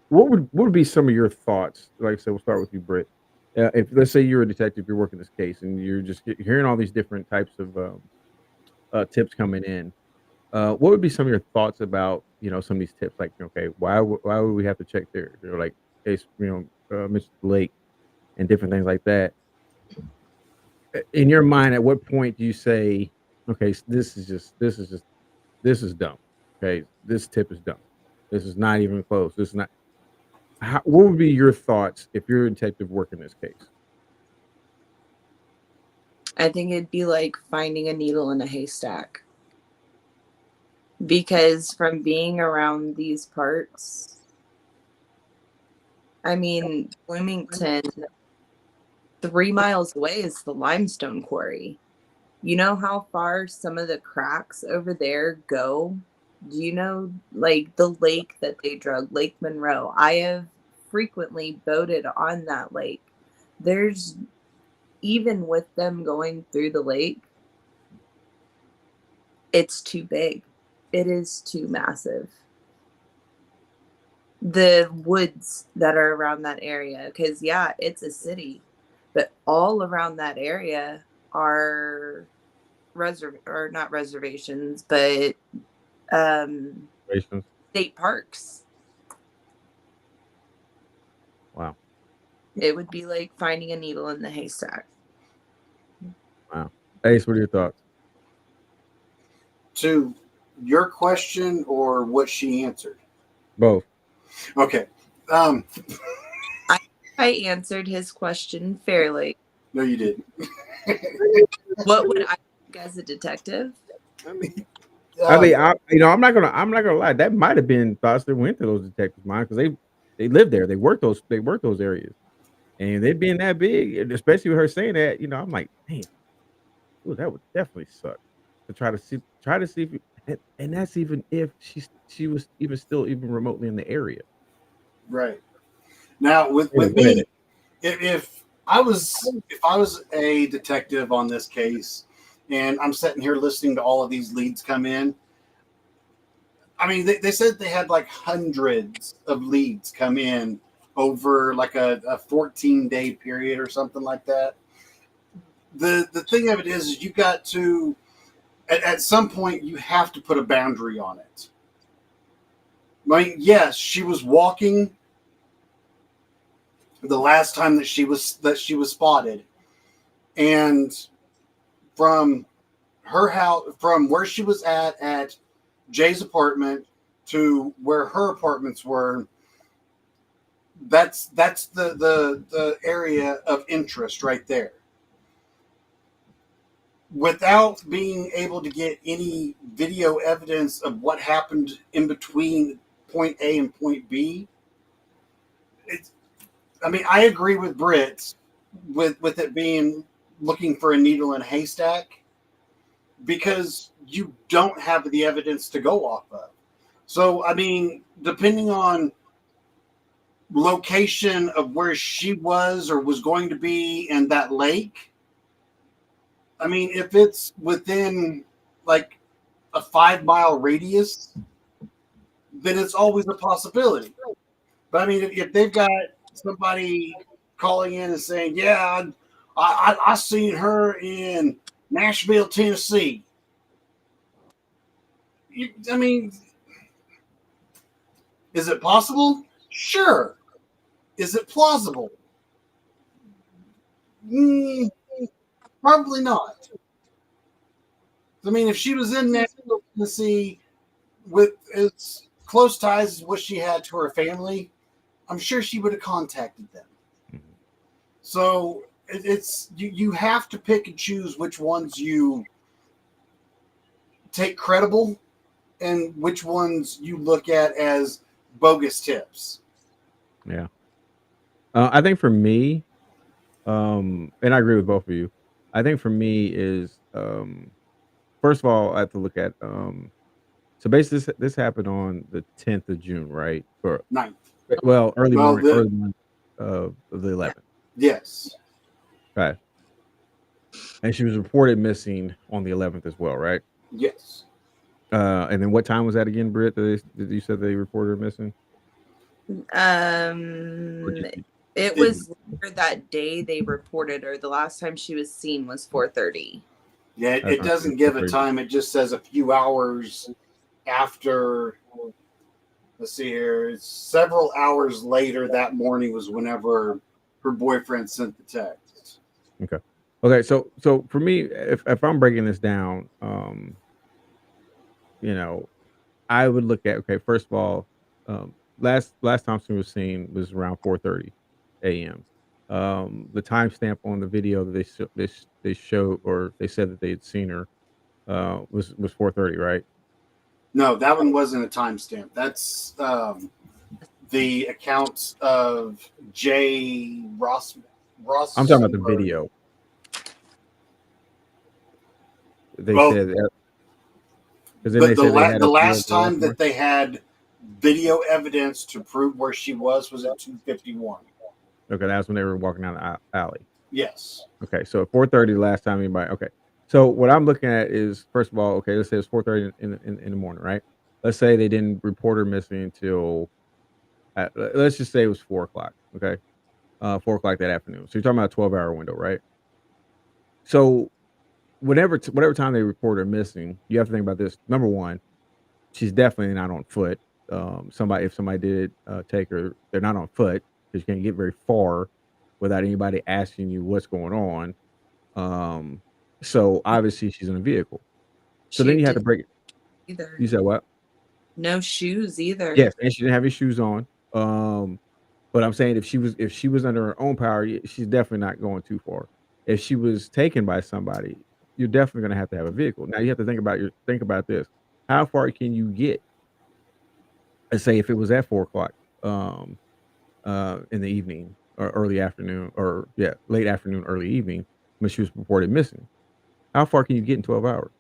S2: what would be some of your thoughts? Like I said, we'll start with you, Britt. If let's say you're a detective, you're working this case, and you're just hearing all these different types of tips coming in, what would be some of your thoughts about some of these tips? Like, okay, why would we have to check there? Like, Mr. Lake, and different things like that. In your mind, at what point do you say, okay, this is dumb. Okay, this tip is dumb. This is not even close. This is not. What would be your thoughts if you're a detective working this case?
S3: I think it'd be like finding a needle in a haystack. Because from being around these parts, I mean, Bloomington, 3 miles away is the limestone quarry. You know how far some of the cracks over there go? Do you know, like, the lake that they drug, Lake Monroe? I have frequently boated on that lake. There's, even with them going through the lake, it's too big. It is too massive. The woods that are around that area, because, yeah, it's a city, but all around that area are not reservations, but state parks.
S2: Wow.
S3: It would be like finding a needle in the haystack.
S2: Wow. Ace, what are your thoughts?
S4: To your question or what she answered?
S2: Both.
S4: Okay.
S3: I answered his question fairly.
S4: No, you didn't.
S3: What would I think as a detective?
S2: I'm not gonna lie. That might have been thoughts that went to those detectives' mind because they live there. They work those areas, and they being that big, and especially with her saying that, I'm like, man, ooh, that would definitely suck to try to see if and that's even if she was even still even remotely in the area.
S4: Right. Now with me, if I was a detective on this case and I'm sitting here listening to all of these leads come in, I mean, they said they had like hundreds of leads come in over like a 14-day period or something like that. The thing of it is you got to, at some point, you have to put a boundary on it. Like, yes, she was walking the last time that she was spotted, and from her house, from where she was at Jay's apartment to where her apartments were, that's the area of interest right there. Without being able to get any video evidence of what happened in between point A and point B, I agree with Britt with it being looking for a needle in a haystack, because you don't have the evidence to go off of. So, depending on location of where she was or was going to be in that lake, if it's within like a 5-mile radius, then it's always a possibility. But if they've got somebody calling in and saying, yeah, I seen her in Nashville, Tennessee. Is it possible? Sure. Is it plausible? Probably not. If she was in Nashville, Tennessee with as close ties as what she had to her family, I'm sure she would have contacted them. So it's you have to pick and choose which ones you take credible and which ones you look at as bogus tips.
S2: Yeah. I think for me, and I agree with both of you. I think for me is first of all, I have to look at so basically this happened on the 10th of June, right? Or
S4: 9th.
S2: Well, early morning of the 11th.
S4: Yes.
S2: Okay. And she was reported missing on the 11th as well, right?
S4: Yes.
S2: And then what time was that again, Britt? That you said they reported her missing?
S3: It was later that day they reported her. The last time she was seen was 4:30.
S4: Yeah, it doesn't give a time. It just says a few hours after. Let's see here. It's several hours later that morning was whenever her boyfriend sent the text.
S2: Okay. So for me, if I'm breaking this down, I would look at, okay, first of all, last time she was seen was around 4:30 a.m. The timestamp on the video that they showed, or they said that they had seen her, was 4:30, right?
S4: No, that one wasn't a timestamp. That's the accounts of Jay Ross.
S2: I'm talking about the video. They said that.
S4: The last time that they had video evidence to prove where she was at 2:51.
S2: Okay, that's when they were walking down the alley.
S4: Yes.
S2: Okay, so at 4:30 last time anybody. Okay, so what I'm looking at is, first of all, okay, let's say it's 4:30 in the morning, right? Let's say they didn't report her missing until, let's just say it was 4:00. Okay, 4:00 that afternoon. So you're talking about a 12-hour window, right? So whatever time they report her missing, you have to think about this. Number one, she's definitely not on foot. If somebody did take her, they're not on foot. because you can't get very far without anybody asking you what's going on. So obviously she's in a vehicle. So then you have to break it.
S3: Either.
S2: You said what?
S3: No shoes either.
S2: Yes, and she didn't have any shoes on. But I'm saying if she was under her own power, she's definitely not going too far. If she was taken by somebody, you're definitely going to have a vehicle. Now you have to think about this. How far can you get? Let's say if it was at 4 o'clock in the evening or early afternoon, or late afternoon, early evening, when she was reported missing. How far can you get in 12 hours?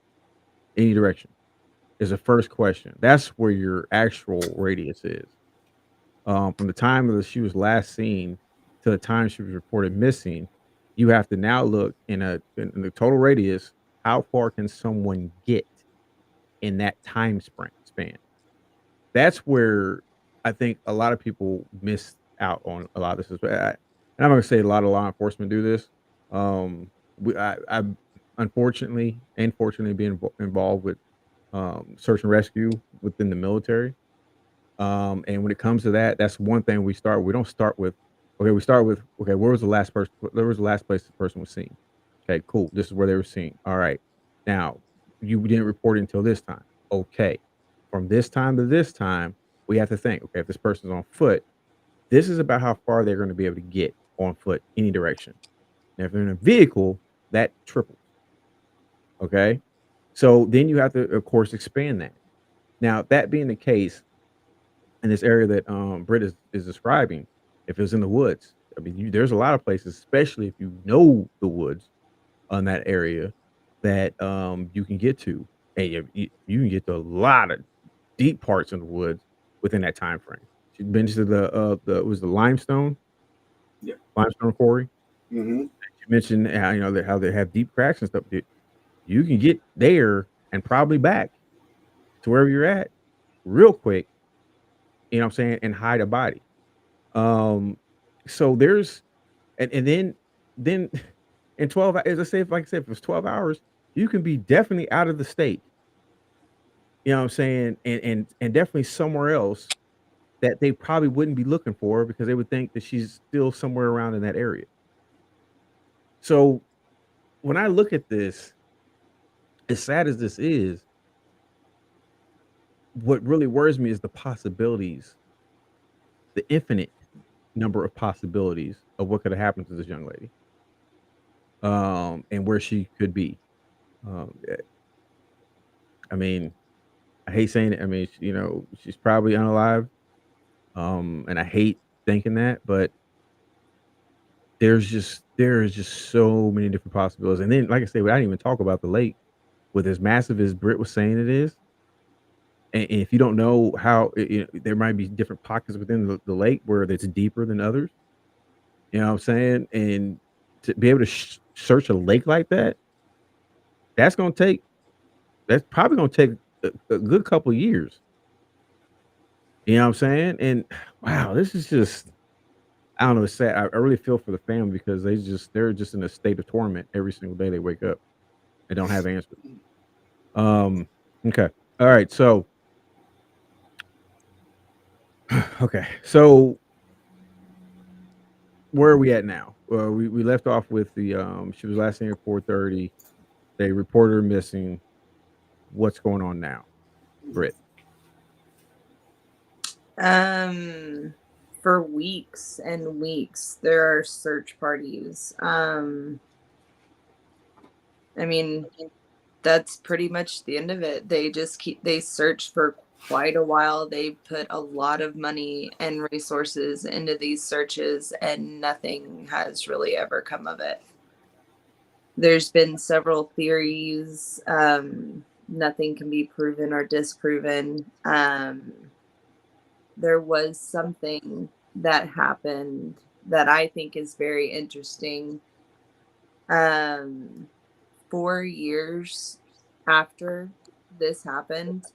S2: Any direction is the first question. That's where your actual radius is. From the time that she was last seen to the time she was reported missing, you have to now look in the total radius. How far can someone get in that time span? That's where I think a lot of people miss out on a lot of this. And I'm going to say a lot of law enforcement do this. I unfortunately and fortunately being involved with search and rescue within the military. And when it comes to that, that's one thing we don't start with, okay, we start with, okay, where was the last place the person was seen? Okay, cool. This is where they were seen. All right. Now, you didn't report it until this time. Okay. From this time to this time, we have to think, okay, if this person's on foot, this is about how far they're going to be able to get on foot, any direction. Now, if they're in a vehicle, that triples. Okay. So then you have to, of course, expand that. Now, that being the case, in this area that Britt is describing, if it was in the woods, I mean, there's a lot of places, especially if you know the woods on that area, that you can get to, and you can get to a lot of deep parts in the woods within that time frame. She's been to the limestone, limestone quarry.
S4: Mm-hmm.
S2: You mentioned how they have deep cracks and stuff. You can get there and probably back to wherever you're at real quick. You know what I'm saying? And hide a body. So there's, and then in 12 hours, let's say, like I said, if it's 12 hours, you can be definitely out of the state. You know what I'm saying? And definitely somewhere else that they probably wouldn't be looking for, because they would think that she's still somewhere around in that area. So when I look at this, as sad as this is, what really worries me is the possibilities, the infinite number of possibilities of what could have happened to this young lady, and where she could be. I mean, I hate saying it. I mean, she's probably unalive, and I hate thinking that, but there is just so many different possibilities. And then, like I said, we didn't even talk about the lake, with as massive as Britt was saying it is. And if you don't know how, there might be different pockets within the lake where it's deeper than others. You know what I'm saying? And to be able to search a lake like that, that's probably going to take a good couple of years. You know what I'm saying? And wow, this is just, I don't know, it's sad. I really feel for the family, because they're just in a state of torment every single day they wake up and don't have answers. Okay. All right. So, okay. So where are we at now? We left off with the, she was last seen at 4:30. They reported her missing. What's going on now, Britt?
S3: For weeks and weeks, there are search parties. I mean, that's pretty much the end of it. They search for quite a while. They put a lot of money and resources into these searches, and nothing has really ever come of it. There's been several theories. Nothing can be proven or disproven. There was something that happened that I think is very interesting. 4 years after this happened,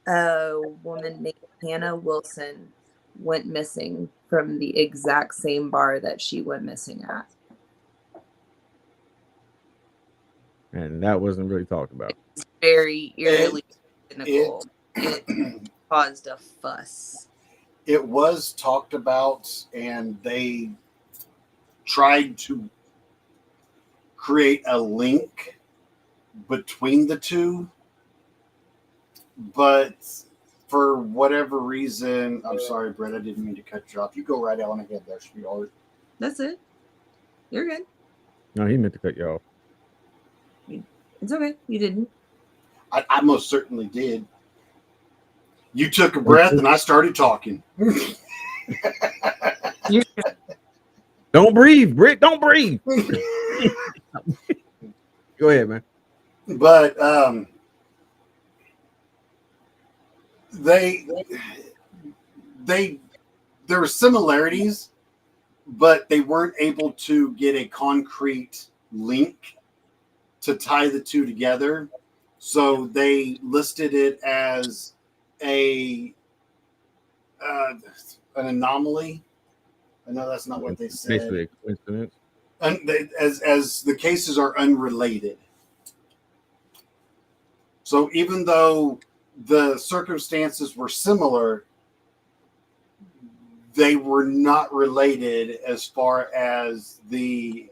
S3: a woman named Hannah Wilson went missing from the exact same bar that she went missing at.
S2: And that wasn't really talked about.
S3: It's very eerily cynical. It caused a fuss.
S4: it was talked about, and they tried to create a link between the two, but for whatever reason, I'm sorry, Brett, I didn't mean to cut you off. You go right on ahead there, sweetheart.
S3: That's it. You're good.
S2: No, he meant to cut you off.
S3: It's okay. You didn't.
S4: I most certainly did. You took a breath and I started talking.
S2: Don't breathe, Britt. Don't breathe. Go ahead, man.
S4: But there were similarities, but they weren't able to get a concrete link to tie the two together. So they listed it as an anomaly. I know that's not what they said.
S2: Basically a coincidence.
S4: As the cases are unrelated. So even though the circumstances were similar, they were not related as far as the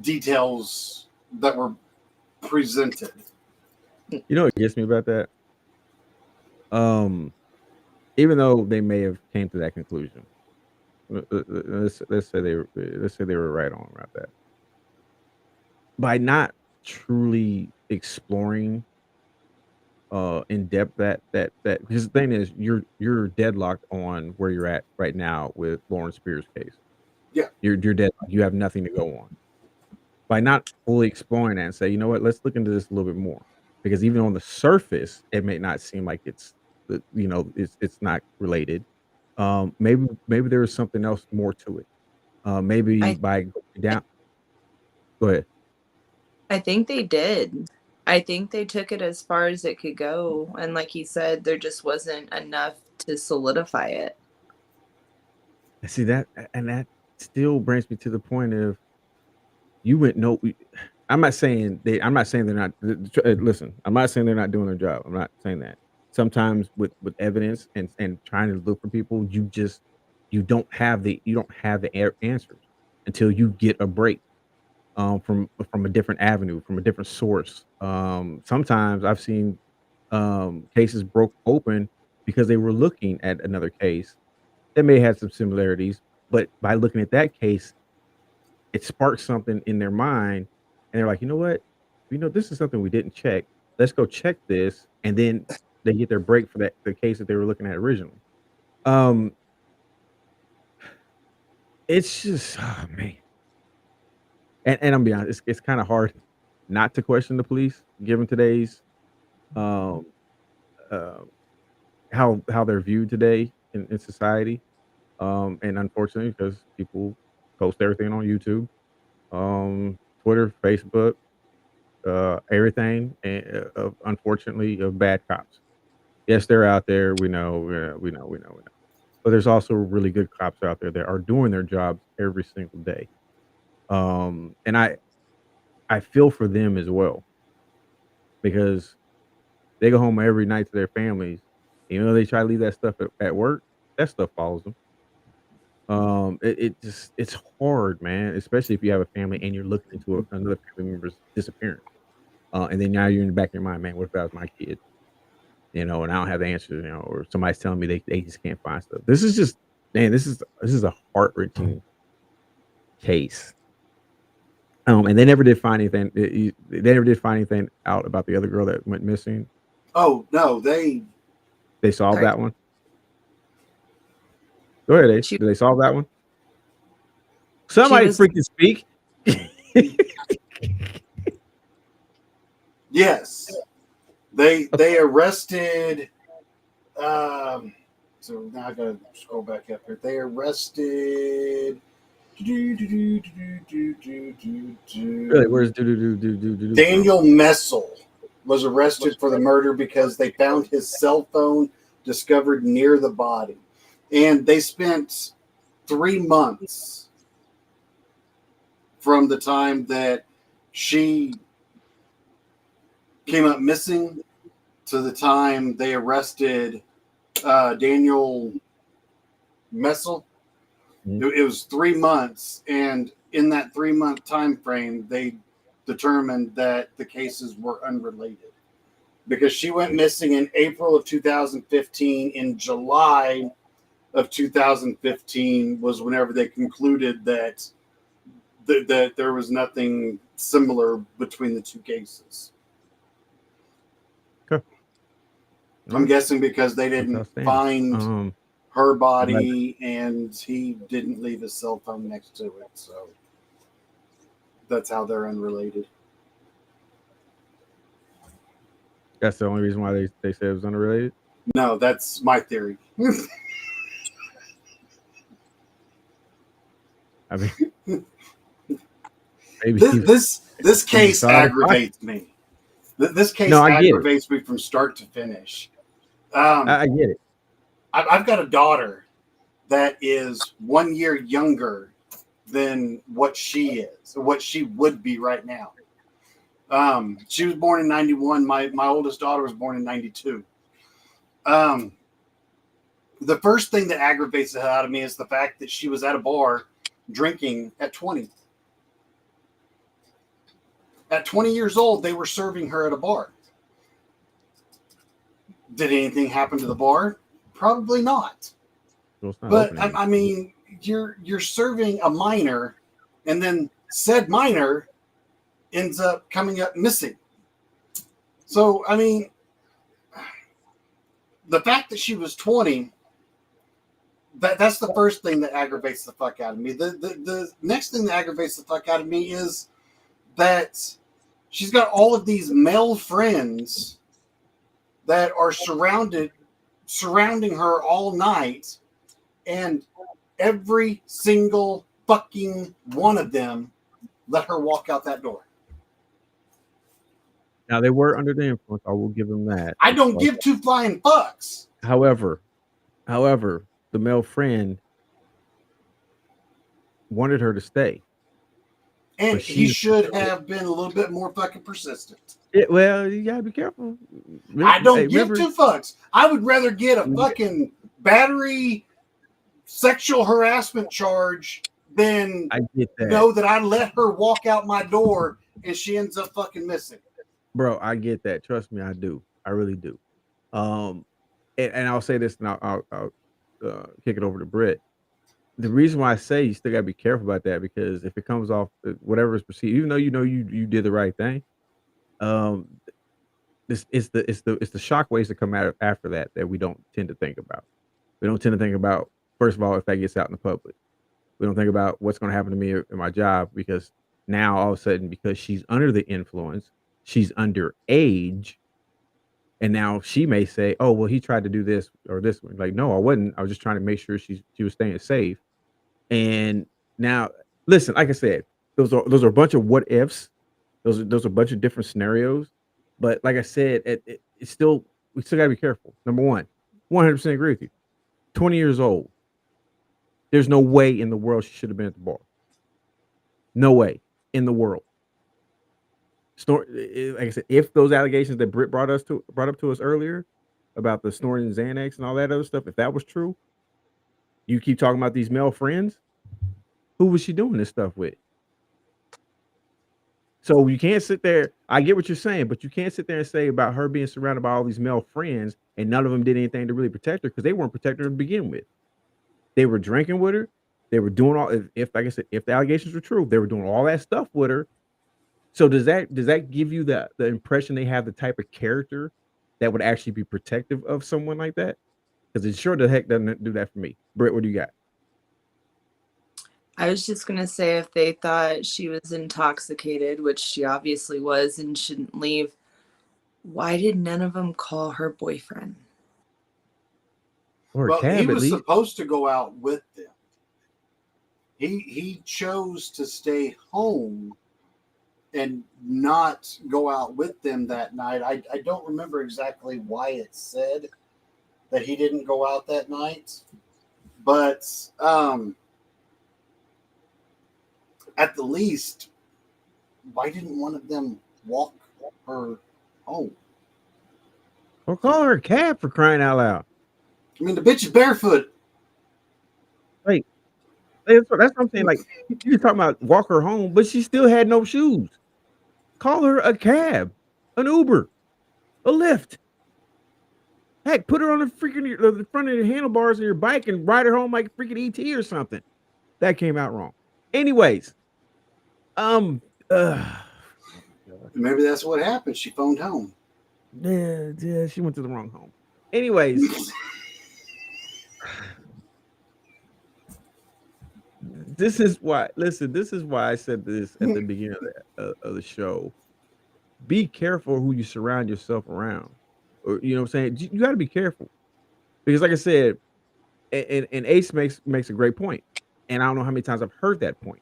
S4: details that were presented.
S2: You know what gets me about that? Even though they may have came to that conclusion, let's say they were right on about that. By not truly exploring in depth that because the thing is you're deadlocked on where you're at right now with Lauren Spiere's case.
S4: Yeah.
S2: You're deadlocked. You have nothing to go on. By not fully exploring that and say, you know what, let's look into this a little bit more. Because even on the surface, it may not seem like it's not related. Maybe there is something else more to it. Maybe by going down. Go ahead.
S3: I think they did. I think they took it as far as it could go. And like he said, there just wasn't enough to solidify it.
S2: See that, and that still brings me to the point of you went no. I'm not saying they're not. Listen, I'm not saying they're not doing their job. I'm not saying that. Sometimes with evidence and trying to look for people, you don't have the answers until you get a break from a different avenue, from a different source. Sometimes I've seen cases broke open because they were looking at another case that may have some similarities, but by looking at that case, it sparks something in their mind, and they're like, you know what? This is something we didn't check. Let's go check this, and then they get their break for the case that they were looking at originally. It's just, oh man. And I'm being honest, it's kind of hard not to question the police given today's how they're viewed today in society. And unfortunately, because people post everything on YouTube, Twitter, Facebook, everything, and unfortunately, of bad cops. Yes, they're out there. We know. But there's also really good cops out there that are doing their jobs every single day. And I feel for them as well, because they go home every night to their families. They try to leave that stuff at work. That stuff follows them. It's hard, man, especially if you have a family and you're looking into another family member's disappearance. And then now you're in the back of your mind, man, what if that was my kid? And I don't have the answers, or somebody's telling me they just can't find stuff. This is just, man, this is a heart-wrenching case. And they never did find anything. They never did find anything out about the other girl that went missing.
S4: Oh no, they
S2: solved that one. Go ahead, Ace. Did they solve that one? Somebody freaking speak.
S4: Yes, they arrested. So now I gotta scroll back up here. They arrested.
S2: Really? Where's
S4: Daniel Messel was arrested for the murder because they found his cell phone discovered near the body, and they spent 3 months from the time that she came up missing to the time they arrested Daniel Messel. It was 3 months, and in that 3-month time frame, they determined that the cases were unrelated because she went missing in April of 2015. In July of 2015 was whenever they concluded that that there was nothing similar between the two cases.
S2: Okay.
S4: I'm guessing because they didn't find her body and he didn't leave his cell phone next to it. So that's how they're unrelated.
S2: That's the only reason why they said it was unrelated?
S4: No, that's my theory.
S2: I mean, maybe
S4: this case aggravates me. This case aggravates me from start to finish.
S2: I get it.
S4: I've got a daughter that is 1 year younger than what she is, or what she would be right now. She was born in 91. My oldest daughter was born in 92. The first thing that aggravates the hell out of me is the fact that she was at a bar drinking at 20. At 20 years old, they were serving her at a bar. Did anything happen to the bar? Probably not. But I mean, you're serving a minor, and then said minor ends up coming up missing. So I mean, the fact that she was 20, that's the first thing that aggravates the fuck out of me. The next thing that aggravates the fuck out of me is that she's got all of these male friends that are surrounding her all night, and every single fucking one of them let her walk out that door.
S2: Now, they were under the influence. I will give them that.
S4: I don't give two flying fucks.
S2: However, the male friend wanted her to stay.
S4: And he should have been a little bit more fucking persistent.
S2: Well, you gotta be careful.
S4: I don't give two fucks. I would rather get a fucking battery sexual harassment charge than know that I let her walk out my door and she ends up fucking missing.
S2: Bro, I get that. Trust me, I do. I really do. And I'll say this, and I'll kick it over to Britt. The reason why I say you still gotta be careful about that, because if it comes off whatever is perceived, even though you know you did the right thing, it's the shockwaves that come out after that we don't tend to think about. We don't tend to think about, first of all, if that gets out in the public. We don't think about what's going to happen to me in my job, because now all of a sudden, because she's under the influence, she's underage, and now she may say, "Oh, well, he tried to do this or this one." Like, no, I wasn't. I was just trying to make sure she was staying safe. And now, listen, like I said, those are a bunch of what ifs. Those are a bunch of different scenarios. But like I said, we still gotta be careful. Number one, 100% agree with you. 20 years old. There's no way in the world she should have been at the bar. No way in the world. Like I said, if those allegations that Britt brought up to us earlier about the snorting Xanax and all that other stuff, if that was true, you keep talking about these male friends. Who was she doing this stuff with? So you can't sit there. I get what you're saying, but you can't sit there and say about her being surrounded by all these male friends and none of them did anything to really protect her, because they weren't protecting her to begin with. They were drinking with her. They were doing all, if like I said, if the allegations were true, they were doing all that stuff with her. So does that give you the impression they have the type of character that would actually be protective of someone like that? Because it sure the heck doesn't do that for me. Britt, what do you got?
S3: I was just going to say, if they thought she was intoxicated, which she obviously was and shouldn't leave, why did none of them call her boyfriend?
S2: Or
S4: well, he was supposed to go out with them. He chose to stay home and not go out with them that night. I don't remember exactly why it said that he didn't go out that night, but at the least, why didn't one of them walk her home?
S2: Or call her a cab, for crying out loud.
S4: I mean, the bitch is barefoot.
S2: Like, that's what I'm saying. Like, you're talking about walk her home, but she still had no shoes. Call her a cab, an Uber, a Lyft. Heck, put her on the front of the handlebars of your bike and ride her home like freaking ET or something. That came out wrong. Anyways,
S4: maybe that's what happened. She phoned home.
S2: Yeah, she went to the wrong home. Anyways, this is why I said this at the beginning of the show. Be careful who you surround yourself around. Or, you know what I'm saying? You got to be careful. Because like I said, and Ace makes a great point. And I don't know how many times I've heard that point.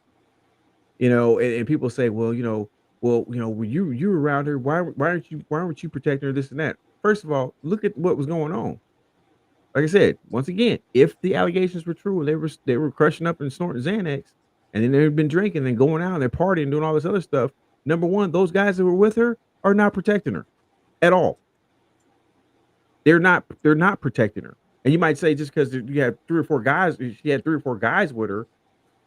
S2: You know, and people say, well, when you were around her, why weren't you protecting her, this and that? First of all, look at what was going on. Like I said, once again, if the allegations were true and they were crushing up and snorting Xanax, and then they've been drinking and going out and they're partying and doing all this other stuff, number one, those guys that were with her are not protecting her at all. They're not protecting her. And you might say just because you have she had 3 or 4 guys with her,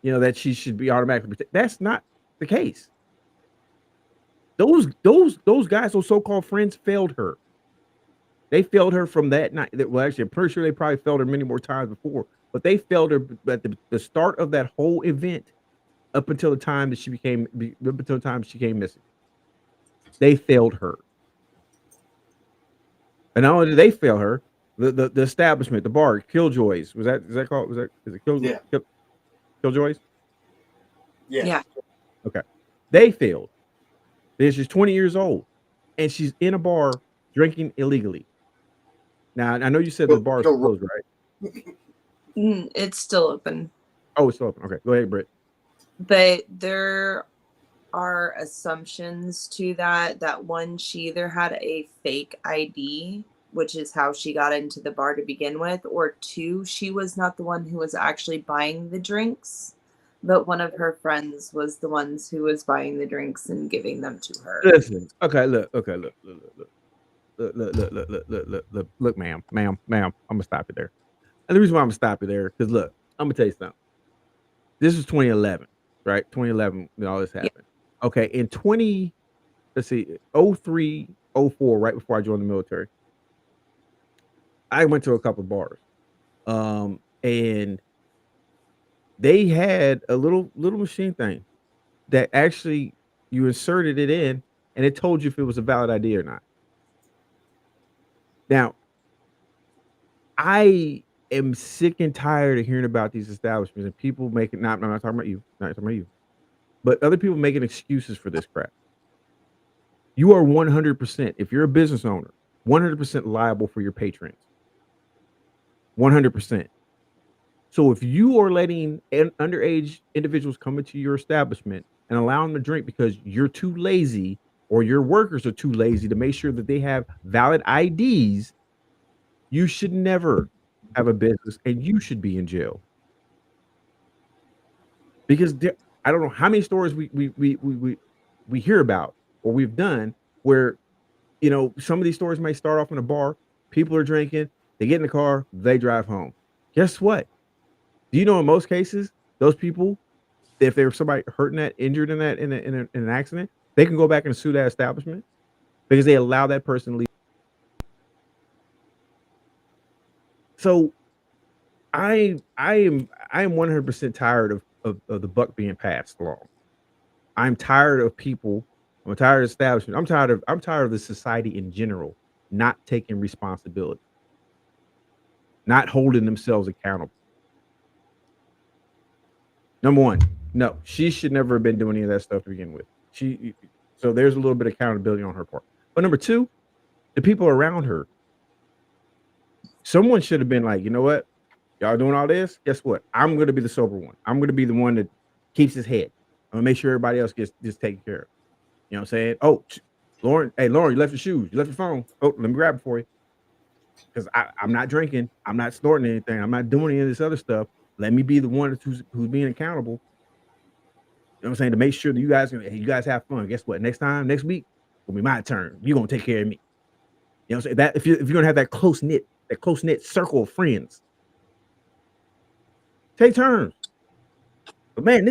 S2: that she should be automatically protected. That's not the case. Those guys, those so-called friends, failed her. They failed her from that night. Well, actually, I'm pretty sure they probably failed her many more times before, but they failed her at the start of that whole event up until the time that she came missing. They failed her. And not only did they fail her, the establishment, the bar, Killjoys, is it Killjoys?
S4: Yeah.
S2: Killjoys?
S4: Yeah.
S2: Okay. They failed. Because she's 20 years old and she's in a bar drinking illegally. Now, I know you said the bar is closed, right?
S3: It's still open.
S2: Oh, it's still open. Okay. Go ahead, Britt.
S3: But there are assumptions to that one, she either had a fake ID, which is how she got into the bar to begin with, or 2, she was not the one who was actually buying the drinks, but one of her friends was the ones who was buying the drinks and giving them to her.
S2: Listen. Okay, look, ma'am. I'm gonna stop you there. And the reason why I'm gonna stop you there, because look, I'm gonna tell you something. This was 2011, right? 2011 when all this happened. Yeah. Okay, in 03, 04, right before I joined the military, I went to a couple of bars. And they had a little machine thing that actually you inserted it in and it told you if it was a valid ID or not. Now, I am sick and tired of hearing about these establishments and people making, I'm not talking about you, but other people making excuses for this crap. You are 100%, if you're a business owner, 100% liable for your patrons. 100%. So if you are letting underage individuals come into your establishment and allow them to drink because you're too lazy or your workers are too lazy to make sure that they have valid IDs, you should never have a business and you should be in jail. Because I don't know how many stories we hear about or we've done where, some of these stories may start off in a bar, people are drinking, they get in the car, they drive home. Guess what? Do you know in most cases, those people, if there was somebody injured in an accident, they can go back and sue that establishment because they allow that person to leave. So I am 100% tired of the buck being passed along. I'm tired of people. I'm tired of establishment. I'm tired of the society in general not taking responsibility, not holding themselves accountable. Number one, no, she should never have been doing any of that stuff to begin with. So there's a little bit of accountability on her part. But number two, the people around her, someone should have been like, you know what? Y'all doing all this? Guess what? I'm going to be the sober one. I'm going to be the one that keeps his head. I'm going to make sure everybody else gets just taken care of. You know what I'm saying? Oh, Lauren, you left your shoes. You left your phone. Oh, let me grab it for you. Because I'm not drinking. I'm not snorting anything. I'm not doing any of this other stuff. Let me be the one who's being accountable. You know what I'm saying? To make sure that you guys have fun. Guess what? Next week, will be my turn. You're going to take care of me. You know what I'm saying? That if you're going to have that close-knit a close-knit circle of friends. Take turns. But man,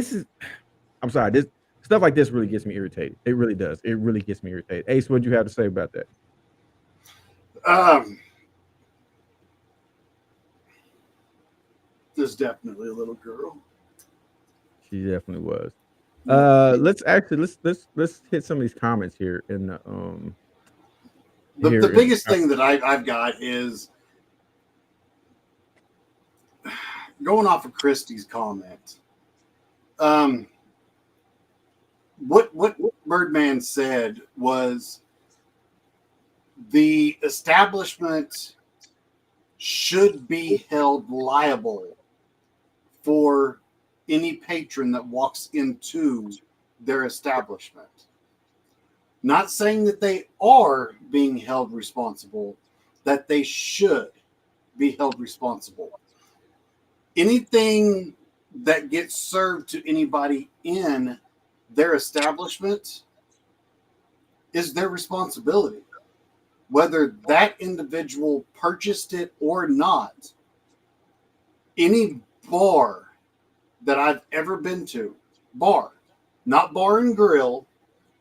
S2: I'm sorry, this stuff like this really gets me irritated. It really does. It really gets me irritated. Ace, what do you have to say about that?
S4: There's definitely a little girl.
S2: She definitely was. Let's hit some of these comments here in
S4: the biggest thing that I've got is going off of Christie's comment. What Birdman said was the establishment should be held liable for any patron that walks into their establishment. Not saying that they are being held responsible, that they should be held responsible. Anything that gets served to anybody in their establishment is their responsibility. Whether that individual purchased it or not, any bar that I've ever been to, bar, not bar and grill,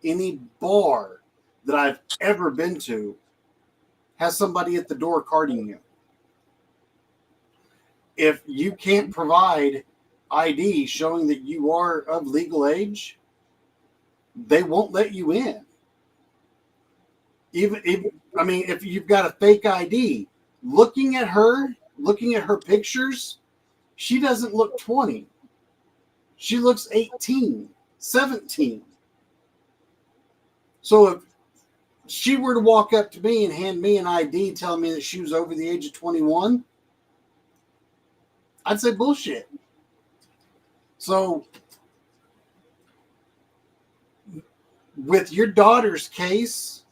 S4: any bar that I've ever been to has somebody at the door carding you. If you can't provide ID showing that you are of legal age, they won't let you in. If you've got a fake ID, looking at her pictures, she doesn't look 20. She looks 18, 17. So if she were to walk up to me and hand me an ID telling me that she was over the age of 21, I'd say bullshit. So with your daughter's case,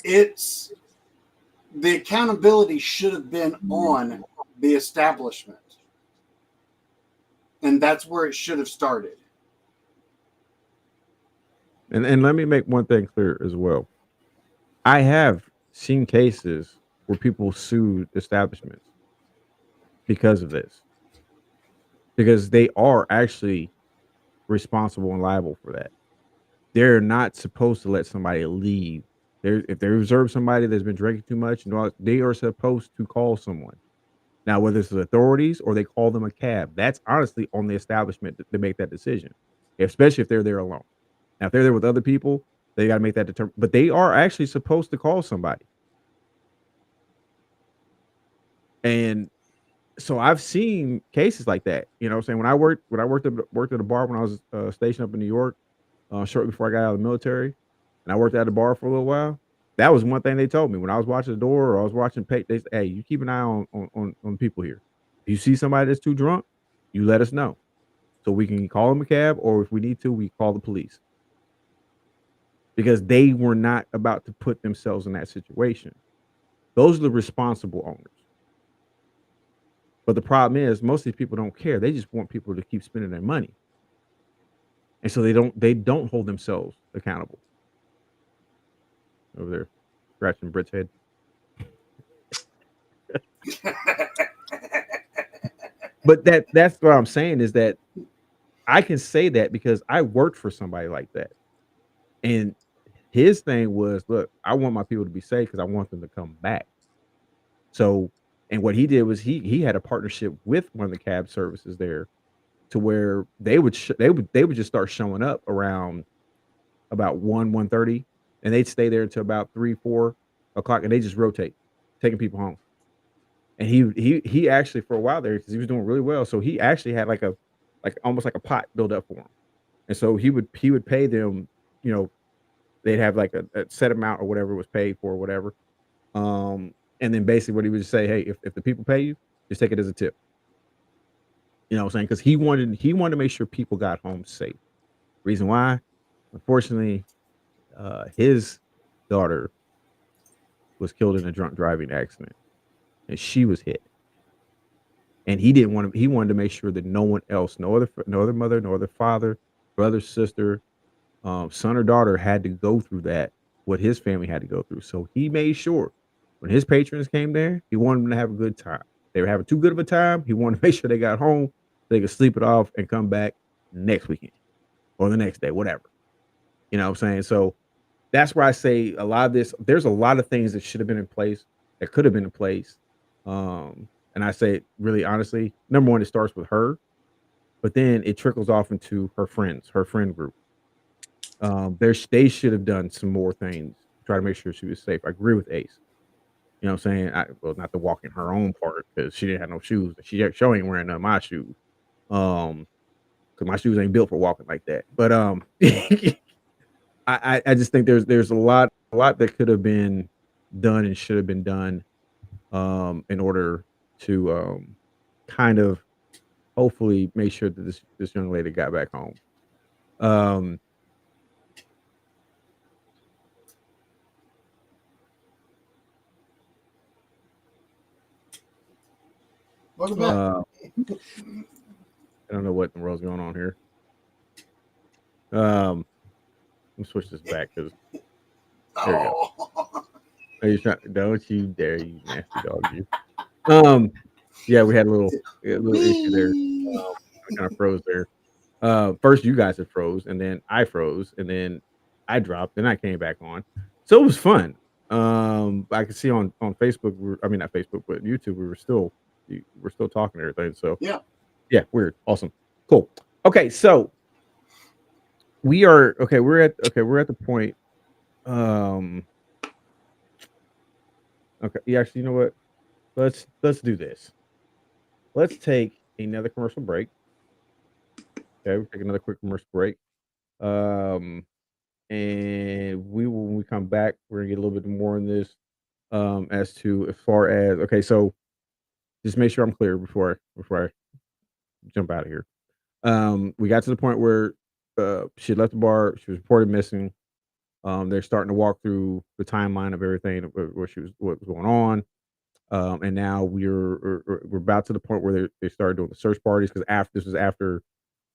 S4: the accountability should have been on the establishment. And that's where it should have started.
S2: And let me make one thing clear as well. I have seen cases where people sued establishments because of this. Because they are actually responsible and liable for that. They're not supposed to let somebody leave. If they observe somebody that's been drinking too much, they are supposed to call someone. Now, whether it's the authorities or they call them a cab, that's honestly on the establishment to make that decision, especially if they're there alone. Now, if they're there with other people, they got to make that determination. But they are actually supposed to call somebody. And so I've seen cases like that. You know what I'm saying? When I worked at a bar when I was stationed up in New York, shortly before I got out of the military, and I worked at a bar for a little while. That was one thing they told me when I was watching the door or I was watching they said, hey, you keep an eye on people here. If you see somebody that's too drunk, you let us know. So we can call them a cab, or if we need to, we call the police. Because they were not about to put themselves in that situation. Those are the responsible owners. But the problem is most of these people don't care. They just want people to keep spending their money. And so they don't hold themselves accountable. Over there, scratching Britt's head. But that's what I'm saying is that I can say that because I worked for somebody like that. And his thing was, look, I want my people to be safe because I want them to come back. So, and what he did was he had a partnership with one of the cab services there to where they would just start showing up around about 1:30. And they'd stay there until about 3-4 o'clock, and they just rotate, taking people home. And he actually for a while there, because he was doing really well, so he actually had almost like a pot built up for him. And so he would pay them, they'd have like a set amount or whatever was paid for or whatever. And then basically what he would just say, hey, if the people pay you, just take it as a tip. You know what I'm saying? Because he wanted to make sure people got home safe. Reason why, unfortunately, his daughter was killed in a drunk driving accident, and she was hit. And he wanted to make sure that no one else, no other mother, no other father, brother, sister, son or daughter had to go through that what his family had to go through. So he made sure when his patrons came there, he wanted them to have a good time. They were having too good of a time. He wanted to make sure they got home, they could sleep it off and come back next weekend or the next day, whatever. You know what I'm saying? So that's why I say a lot of this, there's a lot of things that should have been in place, that could have been in place. And I say it really honestly, number one, it starts with her, but then it trickles off into her friends, her friend group. They should have done some more things to try to make sure she was safe. I agree with Ace. You know what I'm saying? Well, not to walk in her own part because she didn't have no shoes. She ain't wearing none of my shoes. Because my shoes ain't built for walking like that. But I just think there's a lot that could have been done and should have been done in order to kind of hopefully make sure that this young lady got back home.
S4: Welcome back.
S2: I don't know what in the world's going on here. Let me switch this back because there we go. Are you trying? Don't you dare, you nasty dog! You. Yeah, we had a little issue there. I kind of froze there. First, you guys had froze, and then I froze, and then I dropped, and I came back on. So it was fun. I could see on Facebook, not Facebook, but YouTube, we're still talking and everything. So yeah, weird, awesome, cool. Okay, so we're at the point. Okay, yeah, actually, you know what? Let's do this. Let's take another commercial break. Okay, we'll take another quick commercial break. And when we come back, we're gonna get a little bit more on this. As far as okay, so just make sure I'm clear before I jump out of here. We got to the point where she had left the bar, she was reported missing. They're starting to walk through the timeline of everything, what was going on. And now we're about to the point where they started doing the search parties because after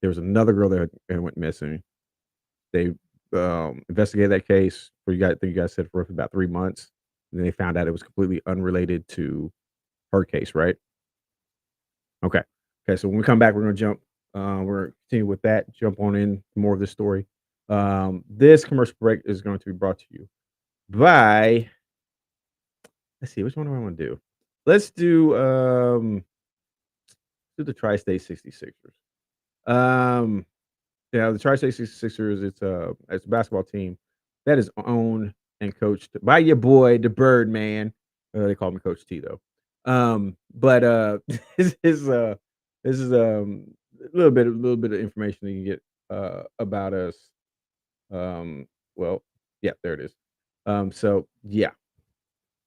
S2: there was another girl that went missing. They investigated that case for I think you guys said for about 3 months. And then they found out it was completely unrelated to her case, right? Okay. So when we come back, we're gonna jump. We're gonna continue with that. Jump on in more of this story. This commercial break is going to be brought to you by. Let's see, which one do I want to do? Let's do the Tri-State 66ers. Yeah, the Tri-State 66ers, it's a basketball team that is owned and coached by your boy, the Birdman. They call me Coach T though. But this is a little bit of information you can get about us. Well, yeah, there it is. So yeah.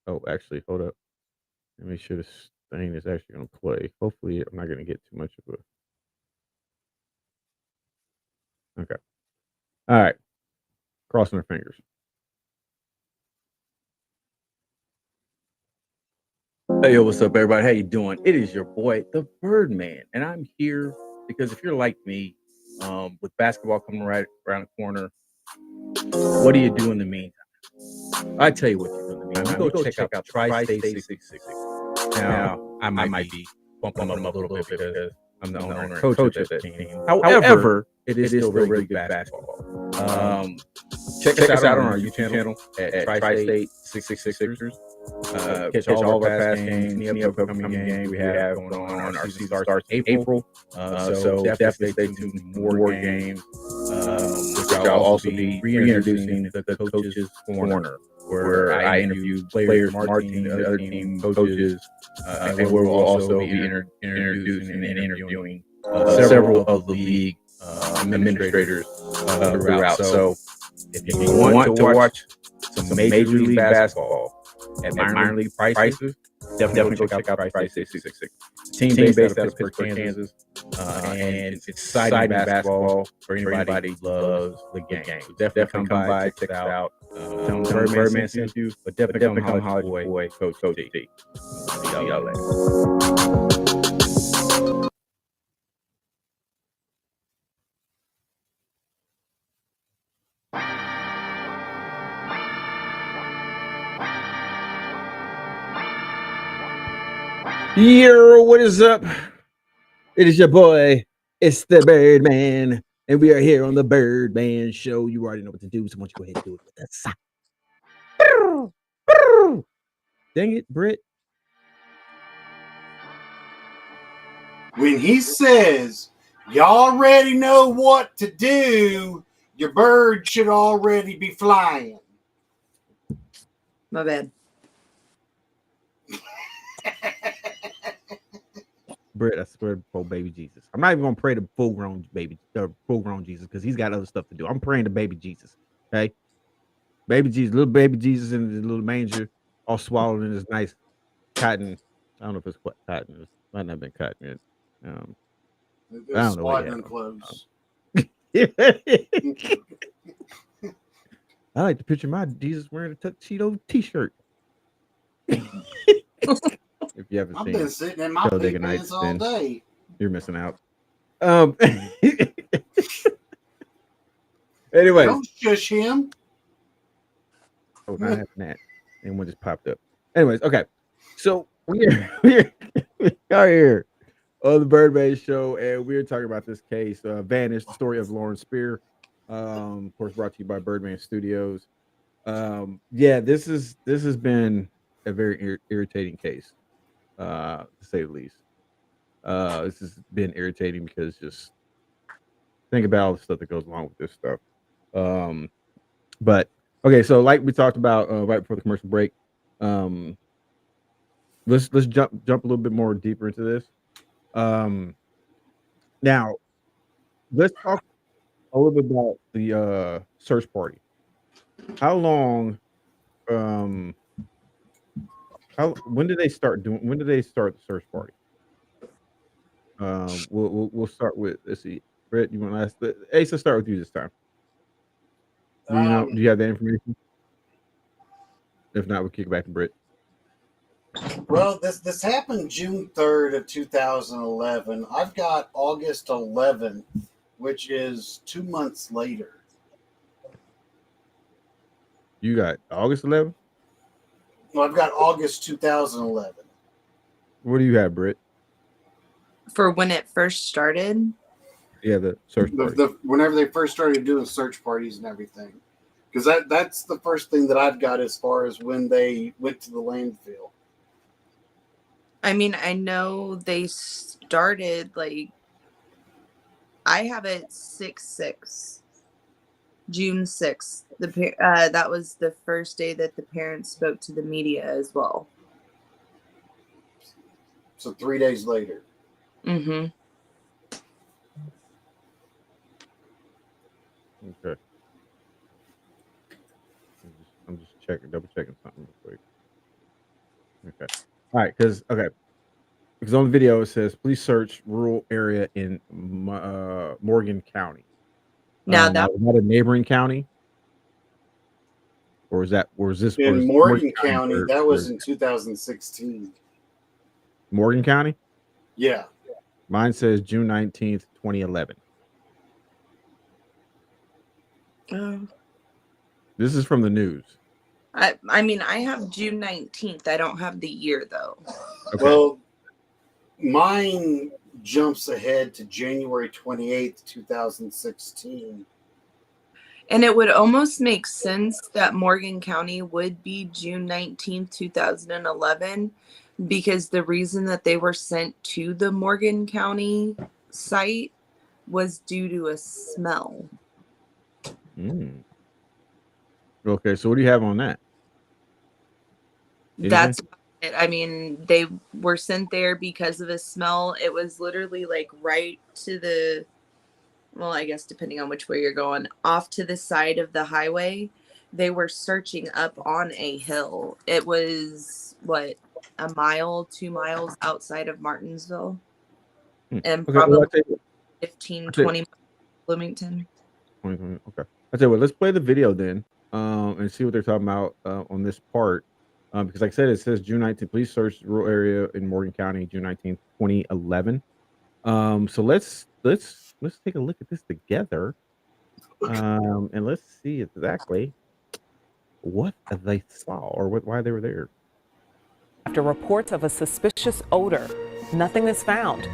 S2: Oh, actually, hold up. Let me make sure this thing is actually going to play. Hopefully, I'm not going to get too much of a. Okay. All right. Crossing our fingers. Hey, yo, what's up, everybody? How you doing? It is your boy, the Birdman, and I'm here because if you're like me, with basketball coming right around the corner, what do you do in the meantime? I tell you what you do in the meantime. You go check out Tri-State 66. Now, I might be bumping them up a little bit because I'm the owner and coach of that team. However, it is still really good basketball. Check us out on our YouTube channel at Tri-State 66ers. Catch all of our past games, any upcoming game we have going on. Our season starts April. So definitely stay tuned for more games. Which I'll also be reintroducing the Coaches Corner, where I interview players from our team, the other team coaches, and where we'll also be introducing and interviewing several of the league administrators throughout. So if you want to watch some Major League Basketball at minor league prices, definitely go check out Tri-State 66. Team based out of Pittsburgh, Kansas, and it's exciting basketball for anybody who loves the game. So definitely come by, check it out. Tell them Birdman sent you, but definitely come holler at your boy, Coach T. See y'all later. Yo, what is up? It is your boy. It's the Birdman, and we are here on the Birdman Show. You already know what to do, so why don't you go ahead and do it with us? Dang it, Britt.
S4: When he says, you already know what to do, your bird should already be flying.
S3: My bad.
S2: Britt, I swear for baby Jesus. I'm not even gonna pray to full-grown Jesus, because he's got other stuff to do. I'm praying to baby Jesus. Okay. Baby Jesus, little baby Jesus in his little manger, all swallowed in his nice cotton. I don't know if it's what cotton. It might not have been cotton yet. I don't know what
S4: clothes.
S2: I like to picture my Jesus wearing a tuxedo T-shirt. If you haven't
S4: I've
S2: seen
S4: been sitting in my pants all day.
S2: You're missing out. Anyway,
S4: don't shush him.
S2: Oh, not having that. And one just popped up. Anyways, okay. So we are here on the Birdman Show, and we're talking about this case, Vanished, the story of Lauren Spierer. Of course, brought to you by Birdman Studios. Yeah, this has been a very irritating case, to say the least. This has been irritating because just think about all the stuff that goes along with this stuff. But okay, so like we talked about right before the commercial break, let's jump a little bit more deeper into this. Now let's talk a little bit about the search party. How long? When did they start the search party? We'll start with, let's see, Brett. You want to ask Ace? Let's start with you this time. Do you know? Do you have that information? If not, we'll kick it back to Britt.
S4: Well, this happened June 3rd of 2011. I've got August 11th, which is 2 months later.
S2: You got August 11th?
S4: Well, I've got August 2011.
S2: What do you have, Britt?
S3: For when it first started?
S2: Yeah, the search party.
S4: Whenever they first started doing search parties and everything. Because that's the first thing that I've got as far as when they went to the landfill.
S3: I mean, I know they started, like, I have it 6/6, June 6th. That was the first day that the parents spoke to the media as well.
S4: So 3 days later.
S3: Mm-hmm.
S2: Okay. I'm just double checking something real quick. Okay. All right, because on the video it says police search rural area in Morgan County.
S3: Now
S2: that was that a neighboring county, or was this
S4: in Morgan County? That was in 2016.
S2: Morgan County.
S4: Yeah.
S2: Mine says June 19th, 2011. This is from the news.
S3: I mean, I have June 19th. I don't have the year, though.
S2: Okay.
S4: Well, mine jumps ahead to January 28th, 2016.
S3: And it would almost make sense that Morgan County would be June 19th, 2011, because the reason that they were sent to the Morgan County site was due to a smell.
S2: Okay, so what do you have on that?
S3: That's it. I mean, they were sent there because of a smell. It was literally like right to the, well, I guess depending on which way you're going, off to the side of the highway. They were searching up on a hill. It was, what, a mile, 2 miles outside of Martinsville? And probably 15, 20 miles Bloomington.
S2: 20. Okay. I tell you what, let's play the video then, and see what they're talking about on this part. Because like I said, it says June 19th, police search rural area in Morgan County, June 19th, 2011. So let's take a look at this together, and let's see exactly what they saw or why they were there.
S5: after reports of a suspicious odor. Nothing is found.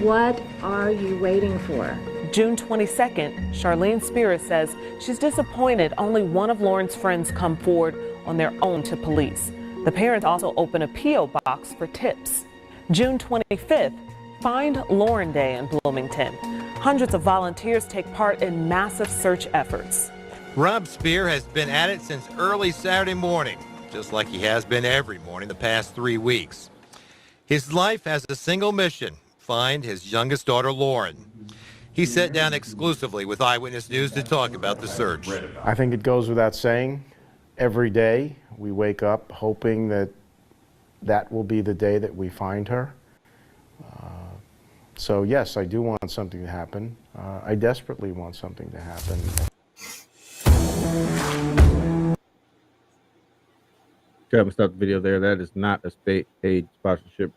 S6: What are you waiting for?
S5: June 22nd, Charlene Spierer says she's disappointed only one of Lauren's friends come forward on their own to police. The parents also open a P.O. box for tips. June 25th, Find Lauren Day in Bloomington. Hundreds of volunteers take part in massive search efforts.
S18: Rob Spear has been at it since early Saturday morning, just like he has been every morning the past 3 weeks. His life has a single mission: find his youngest daughter, Lauren. He sat down exclusively with Eyewitness News to talk about the search.
S15: I think it goes without saying, every day we wake up hoping that that will be the day that we find her. So yes, I do want something to happen. I desperately want something to happen.
S2: Go ahead and stop the video there. That is not a paid sponsorship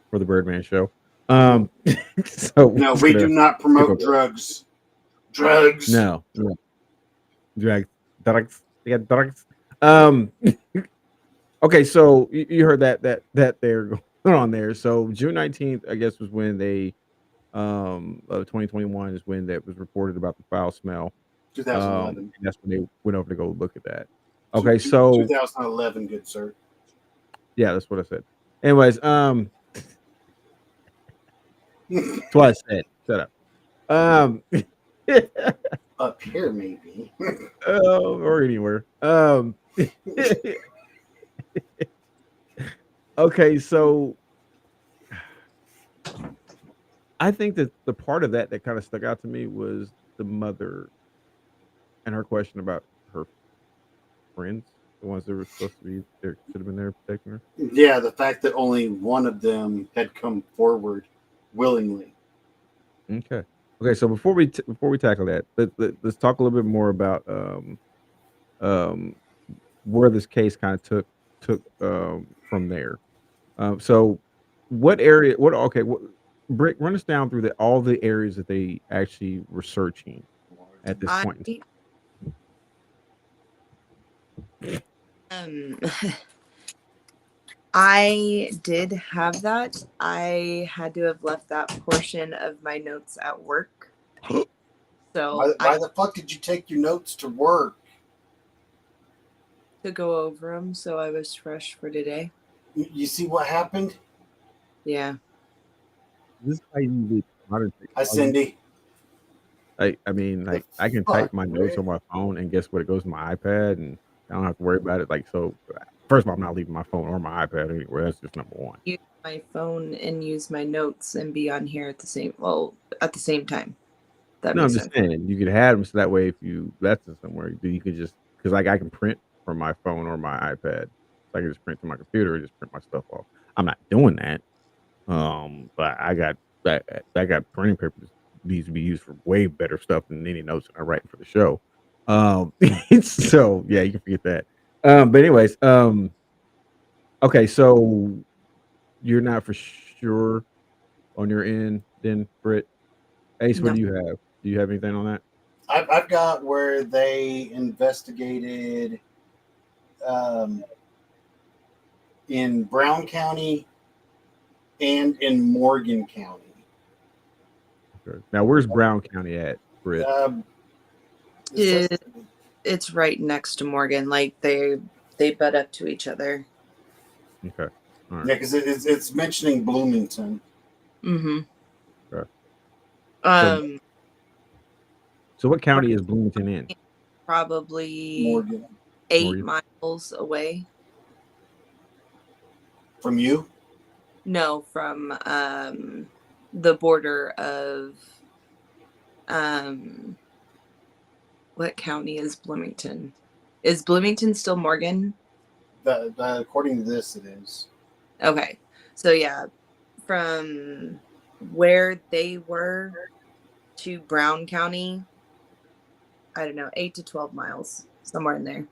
S2: for the Birdman show. So
S4: no, we do not promote drugs. Drugs.
S2: No. Drugs. They got drugs. Okay, so you heard that they're going on there. So June 19th, I guess, was when they of 2021 is when that was reported about the foul smell.
S4: 2011.
S2: That's when they went over to go look at that. Okay, so
S4: 2011, good sir.
S2: Yeah, that's what I said. Anyways, that's what I said. Shut up.
S4: Up here, maybe.
S2: Or anywhere. Okay, so I think that the part of that kind of stuck out to me was the mother and her question about her friends, the ones that were supposed to be there, should have been there protecting her.
S4: Yeah, the fact that only one of them had come forward willingly.
S2: Okay. So before we tackle that, let's talk a little bit more about where this case kind of took from there. So what area? Britt, run us down through all the areas that they actually were searching at this point.
S3: I did have that. I had to have left that portion of my notes at work. So
S4: why the fuck did you take your notes to work?
S3: To go over them, so I was fresh for today.
S4: You see what happened?
S3: Yeah.
S2: This is how you need modern technology.
S4: Hi, Cindy.
S2: I mean, like, I can type my notes on my phone, and guess what? It goes to my iPad, and I don't have to worry about it. Like, so first of all, I'm not leaving my phone or my iPad anywhere. That's just number one.
S3: Use my phone and use my notes and be on here at the same time.
S2: I'm just saying you could have them so that way if you left it somewhere, you could just, because like I can print from my phone or my iPad, so I can just print to my computer and just print my stuff off. I'm not doing that. But I got printing papers needs to be used for way better stuff than any notes that I write for the show. So yeah, you can forget that. But anyways, okay, so you're not for sure on your end then, Britt? Ace, what do you have? Do you have anything on that?
S4: I've got where they investigated in Brown County and in Morgan County.
S2: Okay. Now, where's Brown County at, Britt?
S3: It's right next to Morgan. Like they butt up to each other.
S2: Okay. All right.
S4: Yeah, because it's mentioning Bloomington.
S3: Mm-hmm.
S2: Okay. So what county is Bloomington in?
S3: Probably
S4: Morgan.
S3: 8 miles away.
S4: From you?
S3: No, from the border of what county is Bloomington? Is Bloomington still Morgan?
S4: According to this, it is.
S3: Okay. So yeah, from where they were to Brown County, I don't know, 8 to 12 miles, somewhere in there.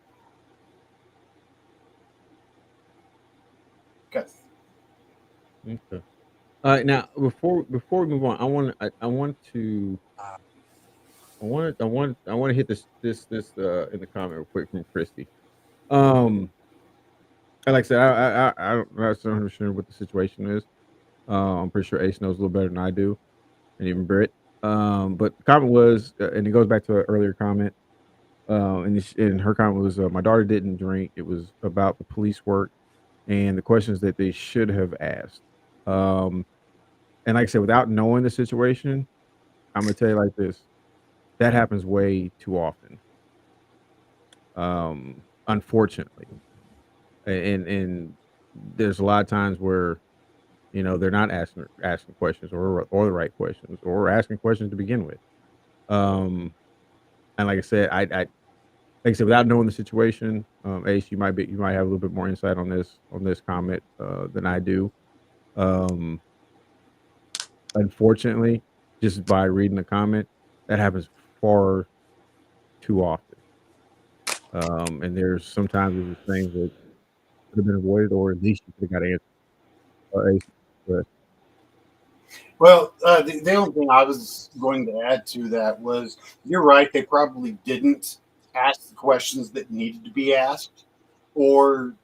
S4: Okay.
S2: Okay. All right. Now, before we move on, I want to hit this in the comment real quick from Christy. And like I said, I'm not 100 sure what the situation is. I'm pretty sure Ace knows a little better than I do, and even Britt. But the comment was, and it goes back to an earlier comment. And her comment was, my daughter didn't drink. It was about the police work and the questions that they should have asked. Um, and like I said, without knowing the situation, I'm gonna tell you like this: that happens way too often. Unfortunately, and there's a lot of times where they're not asking questions or the right questions or asking questions to begin with. Um, and like I said, like I said, without knowing the situation, Ace, you might have a little bit more insight on this comment than I do. Um, Unfortunately, just by reading the comment, that happens far too often. And there's sometimes there's things that could have been avoided, or at least you could have got answered. Ace, but
S4: Well, the only thing I was going to add to that was you're right. They probably didn't ask the questions that needed to be asked or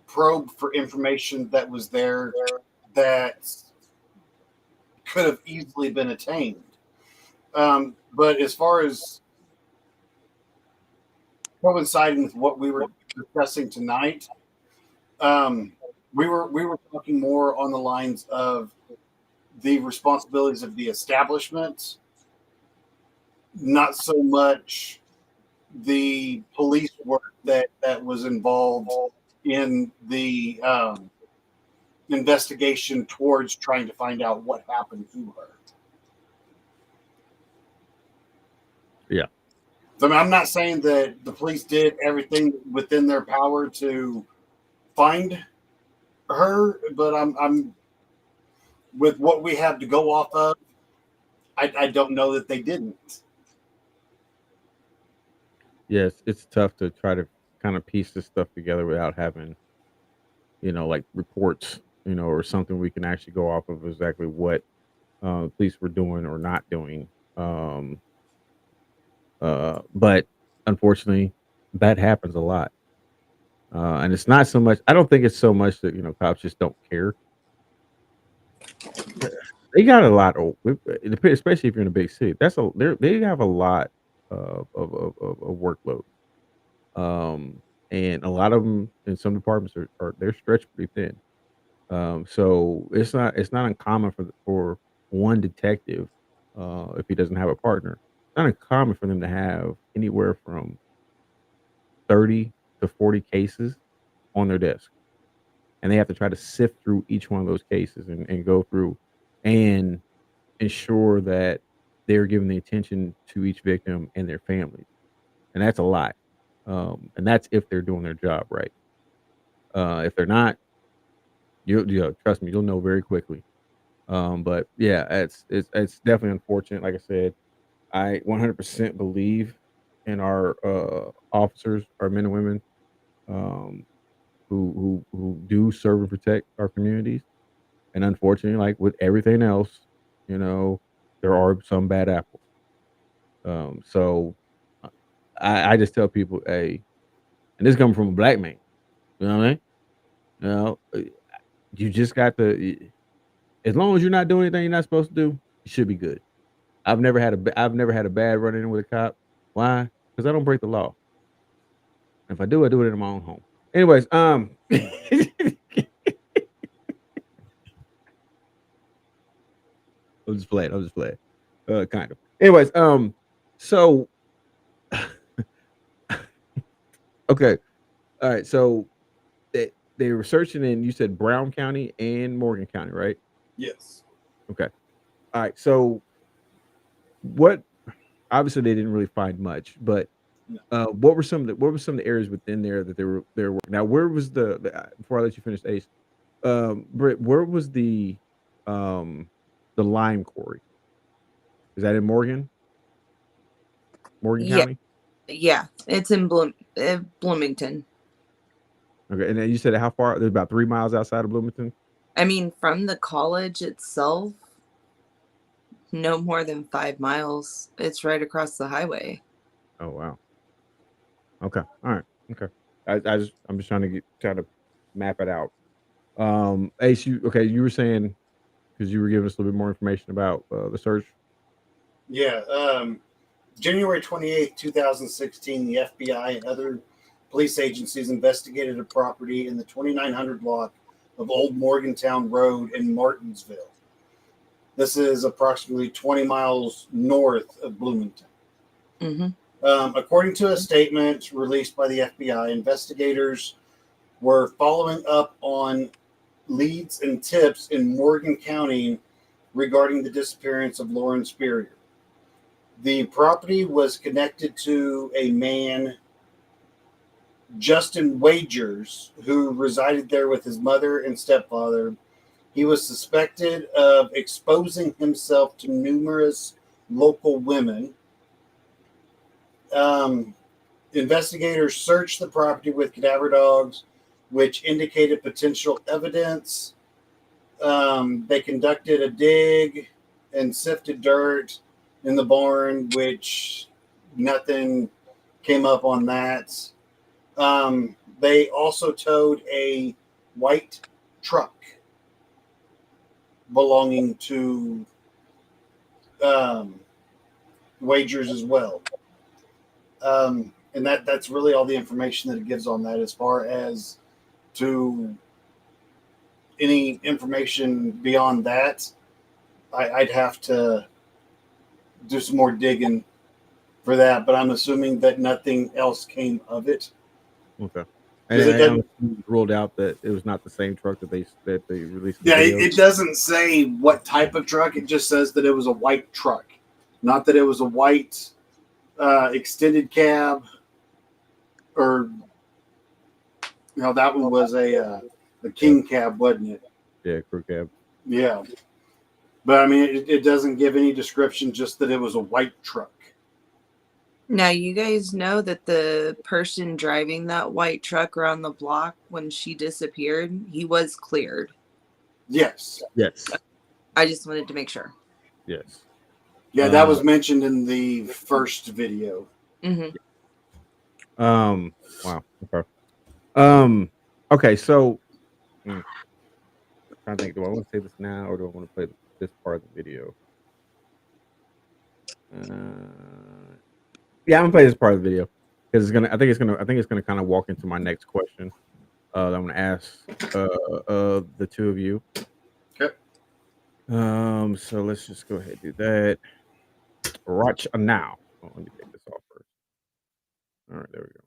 S4: probe for information that was there that could have easily been attained. But as far as coinciding with what we were discussing tonight, we were talking more on the lines of the responsibilities of the establishment, not so much the police work that was involved in the investigation towards trying to find out what happened to her.
S2: yeah,
S4: So, I mean, I'm not saying that the police did everything within their power to find her, but I'm with what we have to go off of. I don't know that they didn't.
S2: yes, it's tough to try to kind of piece this stuff together without having like reports, or something we can actually go off of exactly what police were doing or not doing. Um, but unfortunately, that happens a lot. And it's not so much. I don't think it's so much that cops just don't care. They got a lot of, especially if you're in a big city. They have a lot of workload. And a lot of them in some departments are they're stretched pretty thin. So it's not uncommon for one detective, if he doesn't have a partner, it's not uncommon for them to have anywhere from 30 to 40 cases on their desk, and they have to try to sift through each one of those cases and go through and ensure that they're giving the attention to each victim and their families, and that's a lot. And that's if they're doing their job right. If they're not, trust me, you'll know very quickly. But yeah, it's definitely unfortunate. Like I said, I 100% believe in our officers, our men and women, um, who do serve and protect our communities. And unfortunately, like with everything else, you know, there are some bad apples. So I just tell people, hey, and this coming from a black man, you know what I mean? You know, you just got to, as long as you're not doing anything you're not supposed to do, you should be good. I've never had a bad run in with a cop. Why? Because I don't break the law. If I do, I do it in my own home. Anyways, I'm just playing. I'm just playing. Kind of. Anyways, so okay, all right. So they were searching in. You said Brown County and Morgan County, right?
S4: Yes.
S2: Okay. All right. So what? Obviously, they didn't really find much, but what were some of the areas within there that they were working? Now, where was before I let you finish, Ace? Britt, where was um the lime quarry? Is that in Morgan
S3: Yeah,
S2: County?
S3: yeah, it's in Bloomington.
S2: Okay, and then you said how far? There's about 3 miles outside of Bloomington.
S3: I mean, from the college itself, no more than 5 miles. It's right across the highway.
S2: Oh wow. Okay. All right. Okay. I'm just trying to map it out. Ace, you were saying, because you were giving us a little bit more information about the search.
S4: Yeah. January 28th, 2016, the FBI and other police agencies investigated a property in the 2900 block of Old Morgantown Road in Martinsville. This is approximately 20 miles north of Bloomington. According to a statement released by the FBI, investigators were following up on leads and tips in Morgan County regarding the disappearance of Lauren Spierer. The property was connected to a man, Justin Wagers, who resided there with his mother and stepfather. He was suspected of exposing himself to numerous local women. Investigators searched the property with cadaver dogs, which indicated potential evidence. They conducted a dig and sifted dirt in the barn, which nothing came up on that. They also towed a white truck belonging to Wagers as well. And that's really all the information that it gives on that. As far as to any information beyond that, I'd have to do some more digging for that, but I'm assuming that nothing else came of it.
S2: Okay. And it ruled out that it was not the same truck that they released.
S4: Yeah, it doesn't say what type of truck. It just says that it was a white truck, not that it was a white extended cab, or that one was a king cab, wasn't it?
S2: Yeah, crew cab.
S4: Yeah, but I mean, it doesn't give any description, just that it was a white truck.
S3: Now, you guys know that the person driving that white truck around the block when she disappeared, he was cleared.
S4: Yes.
S2: Yes.
S3: I just wanted to make sure.
S2: Yes.
S4: Yeah, that was mentioned in the first video.
S2: Wow. Okay. Okay. So, I'm trying to think. Do I want to say this now, or do I want to play this part of the video? Yeah, I'm gonna play this part of the video because I think it's gonna kind of walk into my next question that I'm gonna ask the two of you.
S4: Okay.
S2: So let's just go ahead and do that. Watch now. Oh, let me take this off first. All right, there we go.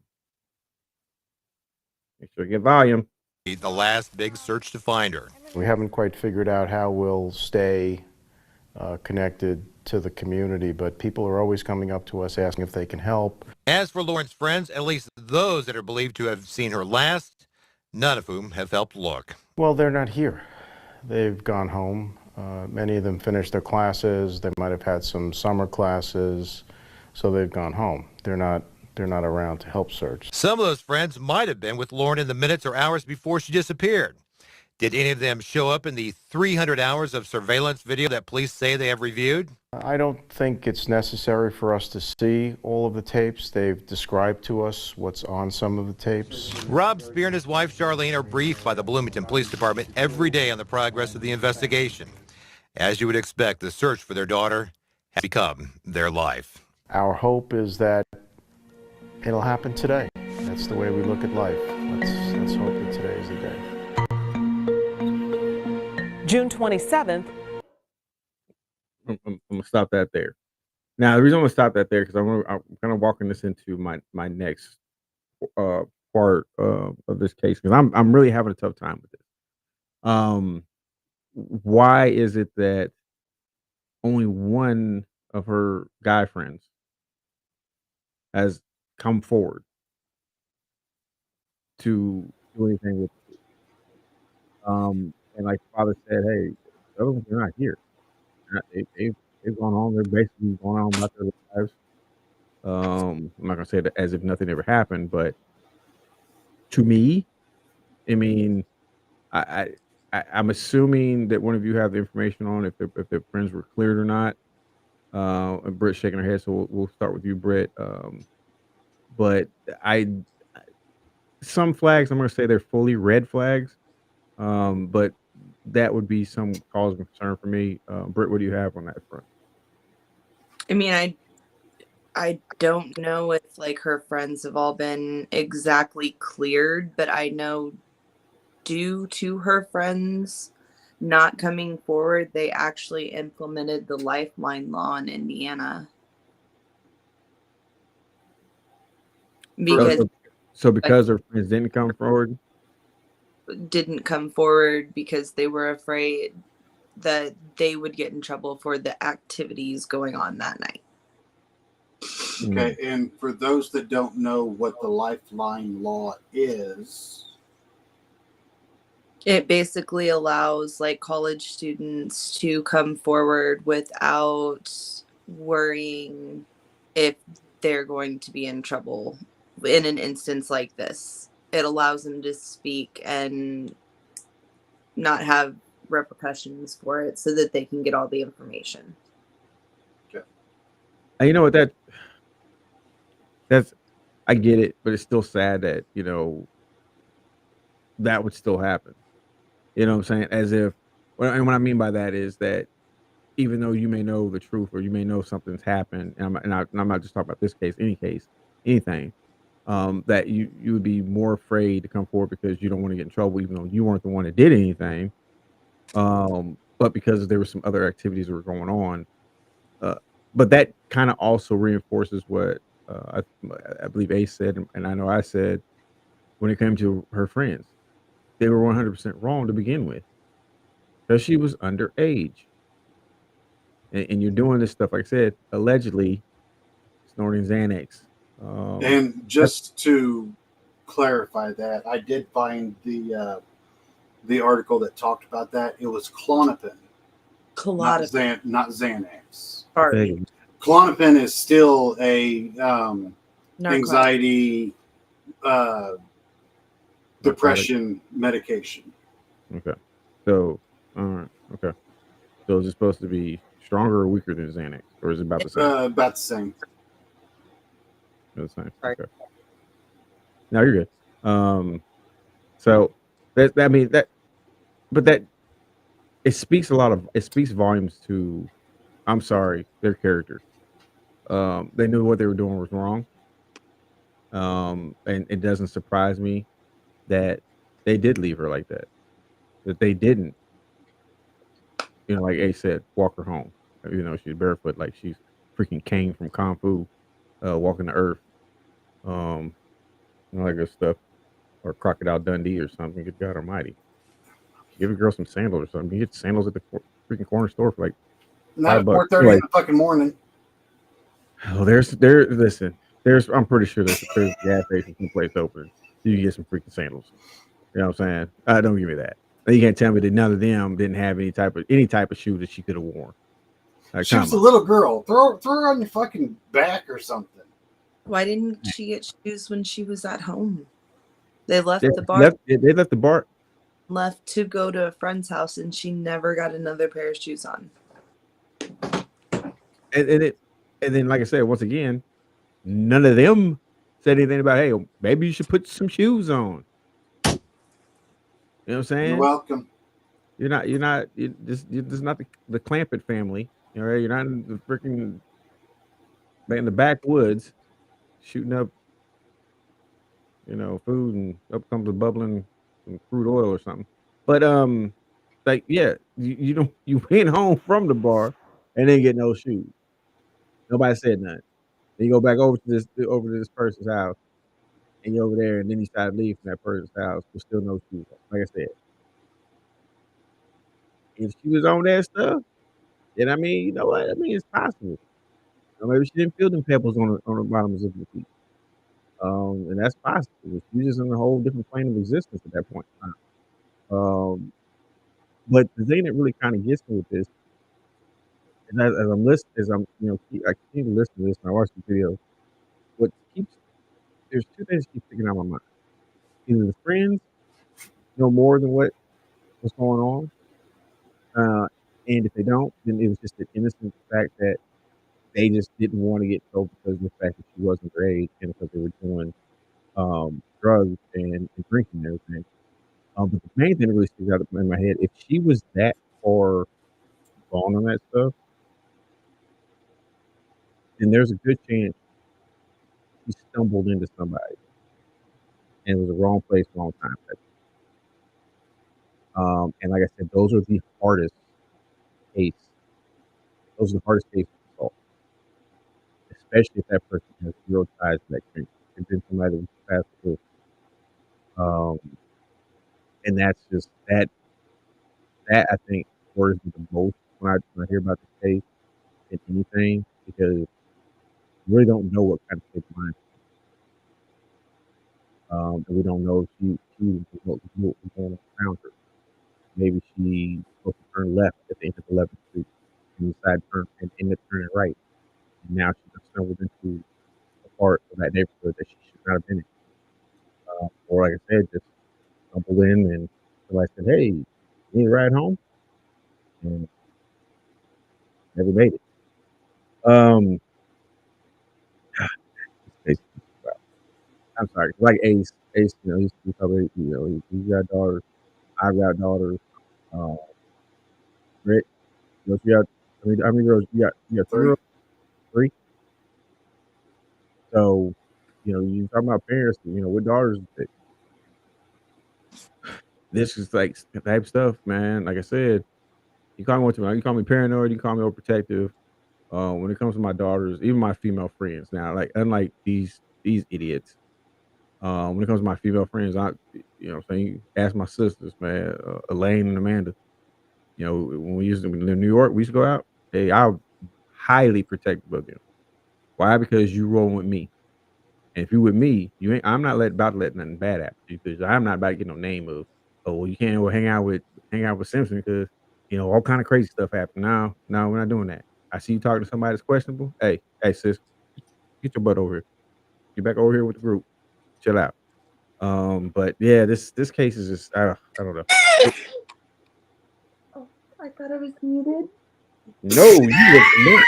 S2: Make sure you get volume.
S18: The last big search to find her.
S15: We haven't quite figured out how we'll stay connected to the community, but people are always coming up to us asking if they can help.
S18: As for Lauren's friends, at least those that are believed to have seen her last, none of whom have helped look.
S15: Well, they're not here. They've gone home. Many of them finished their classes. They might have had some summer classes, so they've gone home. They're not around to help search.
S18: Some of those friends might have been with Lauren in the minutes or hours before she disappeared. Did any of them show up in the 300 hours of surveillance video that police say they have reviewed?
S15: I don't think it's necessary for us to see all of the tapes. They've described to us what's on some of the tapes.
S18: Rob Spierer and his wife Charlene are briefed by the Bloomington Police Department every day on the progress of the investigation. As you would expect, the search for their daughter has become their life.
S15: Our hope is that it'll happen today. That's the way we look at life. Let's hope that today is the day.
S5: June 27th.
S2: I'm gonna stop that there. Now, the reason I'm gonna stop that there because I'm kind of walking this into my next part of this case because I'm really having a tough time with this. Why is it that only one of her guy friends has come forward to do anything with it? And like father said, hey, the other ones are not here. They've gone on. They're basically going on about their lives. I'm not gonna say that as if nothing ever happened, but to me, I mean, I'm assuming that one of you have the information on if their friends were cleared or not. And Britt's shaking her head, so we'll start with you, Britt. But some flags, I'm gonna say they're fully red flags. But that would be some cause of concern for me. Britt, what do you have on that front?
S3: I mean, I don't know if like her friends have all been exactly cleared, but I know due to her friends not coming forward, they actually implemented the lifeline law in Indiana. Because
S2: So because her friends didn't come forward,
S3: didn't come forward because they were afraid that they would get in trouble for the activities going on that night.
S4: Okay, and for those that don't know what the lifeline law is,
S3: it basically allows like college students to come forward without worrying if they're going to be in trouble in an instance like this. It allows them to speak and not have repercussions for it so that they can get all the information.
S2: you know what, that's I get it, but it's still sad that, that would still happen. You know what I'm saying? As if, and what I mean by that is that even though you may know the truth or you may know something's happened, and I'm not just talking about this case, any case, anything, that you would be more afraid to come forward because you don't want to get in trouble, even though you weren't the one that did anything. But because there were some other activities that were going on. But that kind of also reinforces what I believe Ace said, and I know I said when it came to her friends. They were 100% wrong to begin with because she was underage. And you're doing this stuff, like I said, allegedly snorting Xanax.
S4: and just to clarify that, I did find the article that talked about that. It was Klonopin, not Xanax.
S3: Sorry.
S4: Klonopin is still a anxiety, depression medication.
S2: Okay. So, all right. Okay. So is it supposed to be stronger or weaker than Xanax, or is it about the same?
S4: About the same.
S2: The same. Okay. No, you're good. So that means that, but that it speaks volumes to, I'm sorry, their character. They knew what they were doing was wrong. And it doesn't surprise me that they did leave her like that. That they didn't, like Ace said, walk her home. She's barefoot, like she's freaking Kane from Kung Fu, walking the earth. All that good stuff. Or Crocodile Dundee or something. Good God Almighty. Give a girl some sandals or something. You get sandals at the freaking corner store for like
S4: not at
S2: $5.
S4: 4:30 in the fucking morning.
S2: Oh, there's I'm pretty sure there's gas station someplace open. You can get some freaking sandals. You know what I'm saying? Don't give me that. You can't tell me that none of them didn't have any type of shoe that she could have worn. Like,
S4: She was a little girl. Throw her on your fucking back or something.
S3: Why didn't she get shoes when she was at home? They left the bar.
S2: They left the bar.
S3: Left to go to a friend's house, and she never got another pair of shoes on.
S2: And then, like I said, once again, none of them said anything about, hey, maybe you should put some shoes on. You know what I'm saying?
S4: You're welcome.
S2: You're just not the Clampett family. All right, you're not in the freaking in the backwoods shooting up, food, and up comes a bubbling some crude oil or something. But like, yeah, you went home from the bar and didn't get no shoes. Nobody said nothing. Then you go back over to this person's house, and you're over there, and then you decide to leave from that person's house with still no shoes. Like I said, if she was on that stuff, then you know what? It's possible. Maybe she didn't feel them pebbles on the bottoms of her feet. And that's possible. She's just in a whole different plane of existence at that point in time. But the thing that really kind of gets me with this, is as I'm listening, I continue to listen to this and I watch the video. There's two things that keep sticking out of my mind. Either the friends know more than what's going on, and if they don't, then it was just the innocent fact that they just didn't want to get told because of the fact that she wasn't their age and because they were doing drugs and drinking and everything. But the main thing that really sticks out in my head, if she was that far gone on that stuff, then there's a good chance she stumbled into somebody and it was the wrong place, wrong time. And like I said, those are the hardest case. Those are the hardest cases to solve, especially if that person has zero ties to that community. It's been somebody that was passed through. And that's just that I think worries me the most when I hear about the case in anything, because you really don't know what kind of state of mind. And we don't know if she what was going around her. Maybe she supposed to turn left at the end of 11th Street and decided to turn and end up turning right. And now she just stumbled into a part of that neighborhood that she should not have been in. Or like I said, just stumbled in and somebody said, "Hey, you need a ride home?" And never made it. I'm sorry, like Ace, he's probably, he's got daughters. I've got daughters. Rick, you got, how many girls you got? You got three. Three. So, you talking about parents, with daughters. This is like the type of stuff, man. Like I said, you call me paranoid, you call me overprotective. When it comes to my daughters, even my female friends now, like unlike these idiots. When it comes to my female friends, saying, ask my sisters, man, Elaine and Amanda. When we used to live in New York, we used to go out. Hey, I'm highly protective of them. Why? Because you roll with me. And if you with me, I'm not about to let nothing bad happen to you, because I'm not about to get no name of, oh, well, you can't hang out with Simpson because all kind of crazy stuff happen. No, we're not doing that. I see you talking to somebody that's questionable. Hey, sis, get your butt over here. Get back over here with the group. Chill out. But yeah, this case is just I don't know.
S3: Oh, I thought I was muted.
S2: No, you look mute.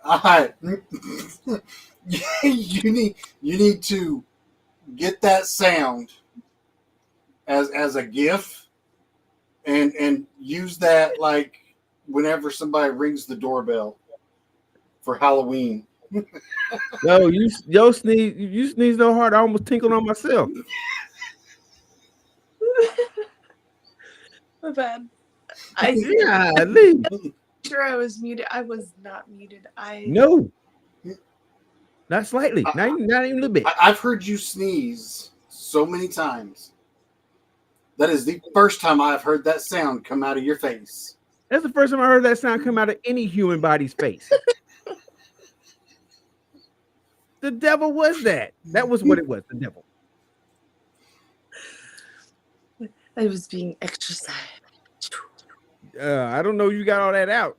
S4: All right. you need to get that sound as a GIF and use that like whenever somebody rings the doorbell for Halloween.
S2: No, you sneeze so hard I almost tinkled on myself.
S3: My bad. Sure I was muted. I was not muted.
S2: No. Not slightly. Not even a little bit.
S4: I've heard you sneeze so many times. That is the first time I've heard that sound come out of your face.
S2: That's the first time I heard that sound come out of any human body's face. The devil was that. That was what it was. The devil.
S3: I was being exercised.
S2: I don't know. You got all that out.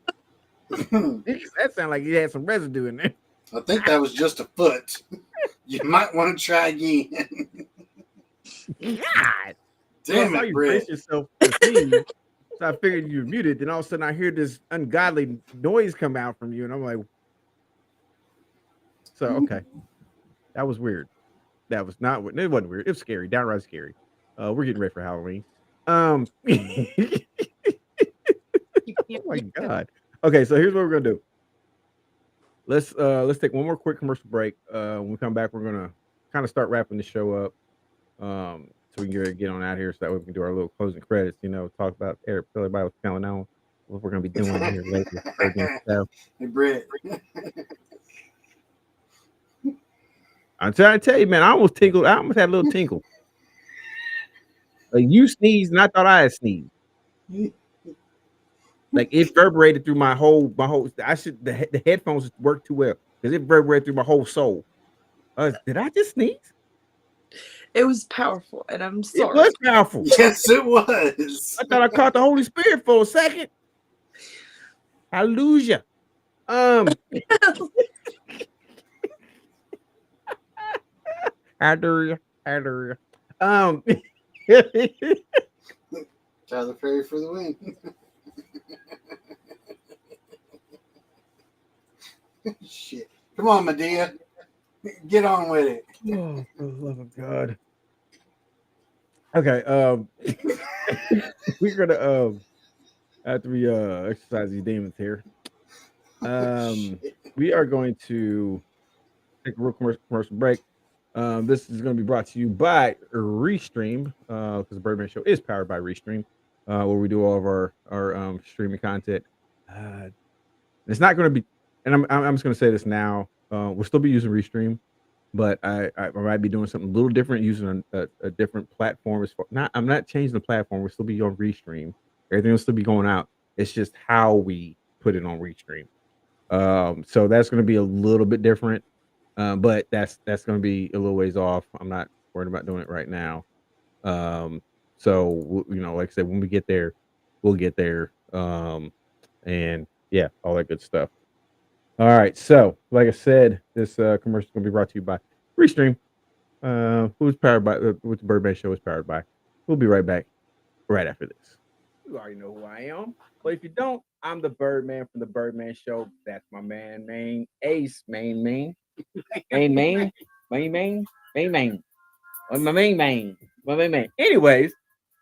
S2: That sounded like you had some residue in there.
S4: I think that was just a foot. You might want to try again.
S2: God.
S4: Damn it, Brett.
S2: Yourself to sneeze, so I figured you were muted. Then all of a sudden I hear this ungodly noise come out from you. And I'm like, so, okay. That was weird. That was not, it wasn't weird. It was scary. Downright scary. We're getting ready for Halloween. Oh my God. Okay, so here's what we're gonna do. Let's take one more quick commercial break. When we come back, we're gonna kind of start wrapping the show up. So we can get on out here so that way we can do our little closing credits, talk about everybody what's going on, what we're gonna be doing here later.
S4: Hey Brett.
S2: I'm trying to tell you, man, I almost had a little tinkle. Like you sneezed and I thought I had sneezed. Like it reverberated through my whole the headphones work too well because it reverberated through my whole soul. Did I just sneeze?
S3: It was powerful, and I'm sorry.
S2: It was powerful.
S4: Yes, it was.
S2: I thought I caught the Holy Spirit for a second. Hallelujah. Hallelujah. Hallelujah.
S4: Tyler Perry for the win. Shit. Come on, Medea. Get on with it.
S2: Oh, for the love of God. Okay, we're gonna after we exercise these demons here. We are going to take a real commercial break. This is going to be brought to you by Restream, because the Birdman Show is powered by Restream, where we do all of our streaming content. It's not going to be, and I'm just going to say this now. We'll still be using Restream, but I might be doing something a little different, using a different platform. I'm not changing the platform. We'll still be on Restream. Everything will still be going out. It's just how we put it on Restream. So that's going to be a little bit different. But that's going to be a little ways off. I'm not worried about doing it right now. So like I said, when we get there, we'll get there. And yeah, all that good stuff. All right. So, like I said, this commercial is going to be brought to you by Restream, who's powered by which the Birdman Show is powered by. We'll be right back right after this. You already know who I am. But if you don't, I'm the Birdman from the Birdman Show. That's my man, Ace, main. Anyways,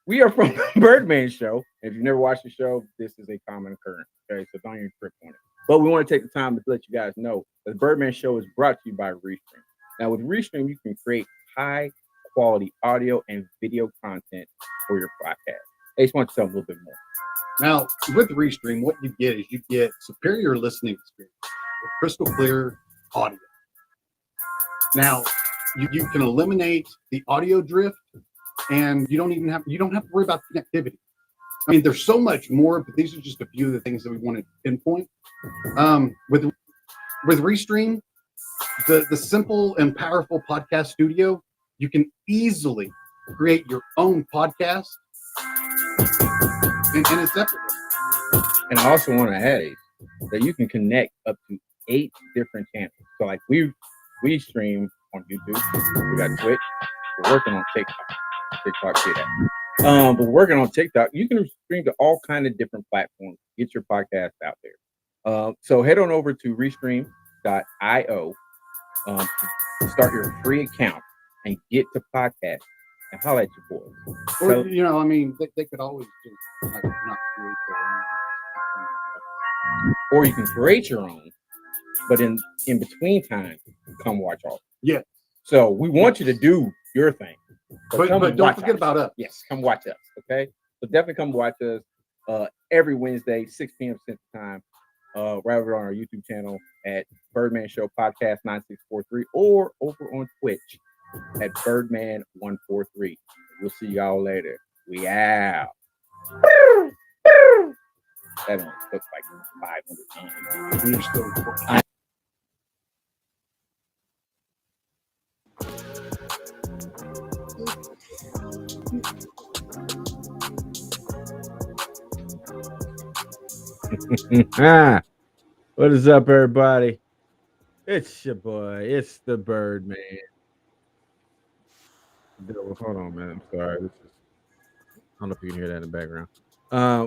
S2: we are from the Birdman Show. If you've never watched the show, this is a common occurrence. Okay, so don't even trip on it. But we want to take the time to let you guys know that the Birdman Show is brought to you by Restream. Now, with Restream, you can create high quality audio and video content for your podcast. Ace, why don't you tell them a little bit more?
S14: Now, with Restream, what you get is you get superior listening experience with crystal clear audio. Now, you can eliminate the audio drift, and you don't have to worry about connectivity. I mean, there's so much more, but these are just a few of the things that we want to pinpoint. With Restream, the simple and powerful podcast studio, you can easily create your own podcast, and it's effortless.
S2: And I also want to add that you can connect up to 8 different channels. So like we stream on YouTube, we got Twitch, we're working on TikTok, see that. But we're working on TikTok. You can stream to all kind of different platforms. Get your podcast out there. So head on over to restream.io to start your free account and get to podcast and holla at your boys.
S14: Or, I mean, they could always do like not create their own.
S2: Or you can create your own, but in between time, come watch all.
S14: Yeah.
S2: So we want you to do your thing.
S14: But don't forget about us.
S2: Yes, come watch us, okay? So definitely come watch us every Wednesday, 6 p.m. Central Time, right over on our YouTube channel at Birdman Show Podcast 9643 or over on Twitch at Birdman143. We'll see y'all later. We out. That only took like 500 times. You're still recording. What is up, everybody? It's your boy. It's the Birdman. Hold on, man. I'm sorry. I don't know if you can hear that in the background.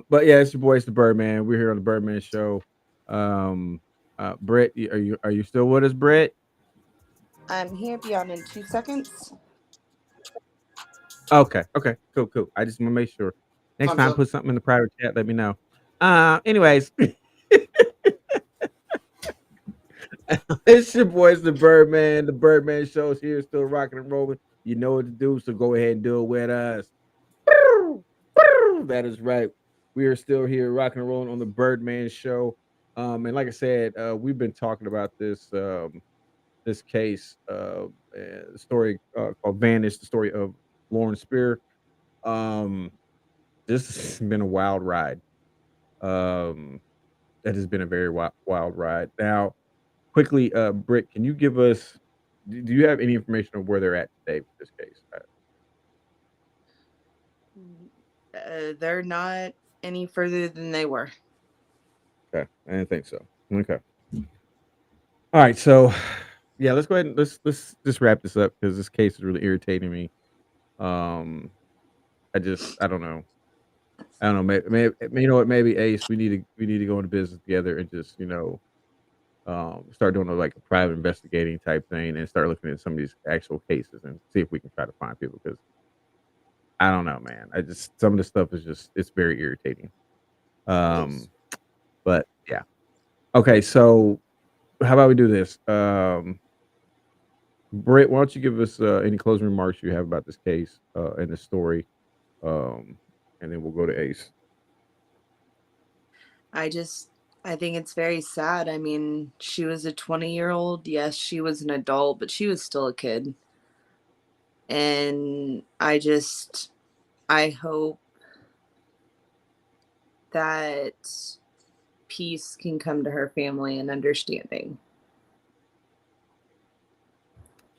S2: But yeah, it's your boy. It's the Birdman. We're here on the Birdman Show. Brett, are you still with us, Brett?
S3: I'm here beyond in 2 seconds.
S2: Okay. Cool. I just want to make sure. Next time, put something in the private chat. Let me know. Anyways, it's your boys, the Birdman. The Birdman Show is here, still rocking and rolling. You know what to do, so go ahead and do it with us. That is right. We are still here, rocking and rolling on the Birdman Show. And like I said, we've been talking about this this case, the story called Vanish, the story of Lauren Spierer. This has been a wild ride. That has been a very wild ride. Now, quickly, Britt, can you give us? Do you have any information on where they're at today with this case?
S3: They're not any further than they were.
S2: Okay, I didn't think so. Okay. All right, so yeah, let's go ahead and let's just wrap this up because this case is really irritating me. Um, I don't know. I don't know. Maybe you know what? Maybe Ace, we need to go into business together and just start doing like a private investigating type thing and start looking at some of these actual cases and see if we can try to find people because I don't know, man. I just some of the stuff is just it's very irritating.
S4: Yes.
S2: But yeah. Okay, so how about we do this? Britt, why don't you give us any closing remarks you have about this case and the story, um, and then we'll go to Ace.
S3: I think it's very sad. I mean, she was a 20-year-old. Yes, she was an adult, but she was still a kid. And I hope that peace can come to her family and understanding.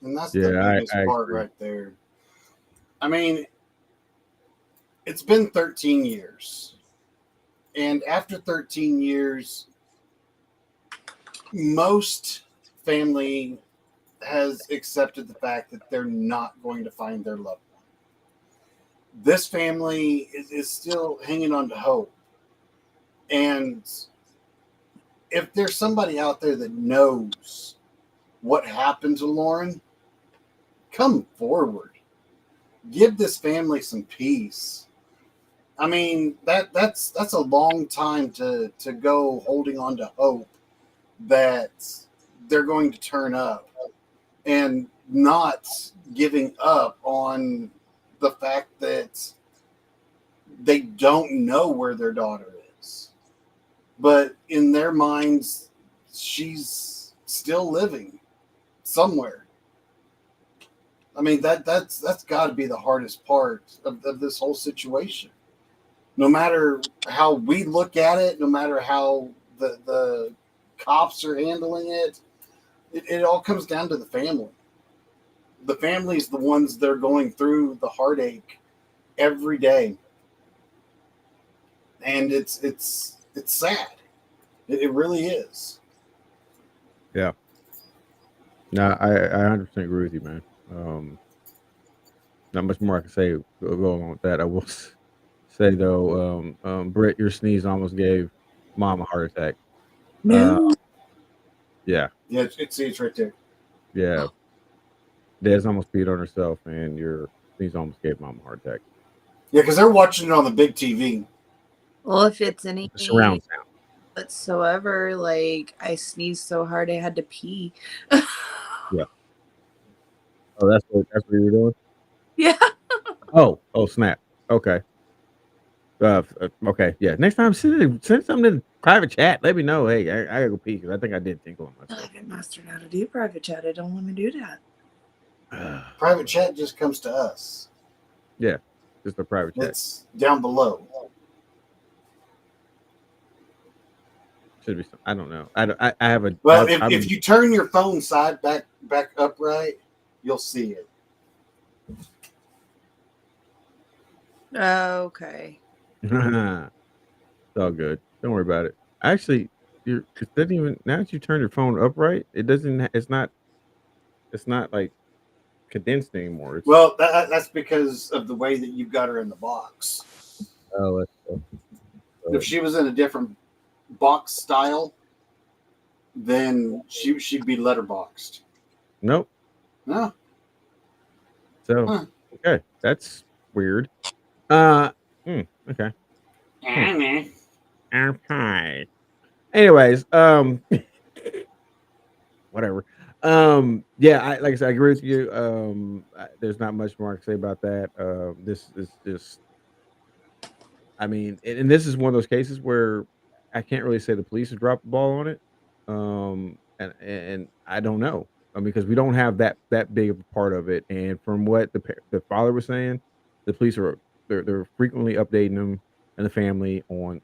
S4: And that's the
S2: Yeah,
S4: biggest
S2: I
S4: part
S2: agree.
S4: right there. I mean, it's been 13 years. And after 13 years, most family has accepted the fact that they're not going to find their loved one. This family is still hanging on to hope. And if there's somebody out there that knows what happened to Lauren, come forward. Give this family some peace. I mean, that's a long time to go holding on to hope that they're going to turn up and not giving up on the fact that they don't know where their daughter is. But in their minds, she's still living somewhere. I mean, that's got to be the hardest part of this whole situation. No matter how we look at it, no matter how the cops are handling it, it all comes down to the family. The family's the ones that are going through the heartache every day, and it's sad. It really is.
S2: Yeah. No, I 100% agree with you, man. Not much more I can say go along with that. I will say though, Britt, your sneeze almost gave mom a heart attack.
S3: No.
S2: Yeah,
S4: Yeah, it's right there.
S2: yeah. Des almost peed on herself, and your sneeze almost gave mom a heart attack.
S4: Yeah, because they're watching it on the big TV.
S3: Well, if it's any
S2: The surround sound.
S3: whatsoever, like I sneezed so hard I had to pee.
S2: Yeah. Oh, that's what you were doing.
S3: Yeah.
S2: Oh, snap. Okay. Okay. Yeah. Next time, send something in private chat. Let me know. Hey, I gotta go pee because I think I did tinkle on myself.
S3: I get mastered how to do private chat. I don't want to do that.
S4: Private chat just comes to us.
S2: Yeah, just a private chat.
S4: It's down below.
S2: Should be. I don't know. I have a.
S4: Well, if you turn your phone side back upright, you'll see it.
S3: Okay.
S2: It's all good. Don't worry about it. Actually, it doesn't even now that you turn your phone upright. It doesn't. It's not. It's not like condensed anymore. It's,
S4: Well, that's because of the way that you've got her in the box.
S2: oh,
S4: If she was in a different box style, then she'd be letterboxed.
S2: nope.
S4: No.
S2: So okay, that's weird. Okay. Okay. Anyways, whatever. Yeah, like I said, I agree with you. There's not much more I can say about that. This is just, I mean, and this is one of those cases where I can't really say the police have dropped the ball on it. And I don't know, because we don't have that big of a part of it. And from what the father was saying, the police are they're frequently updating them and the family on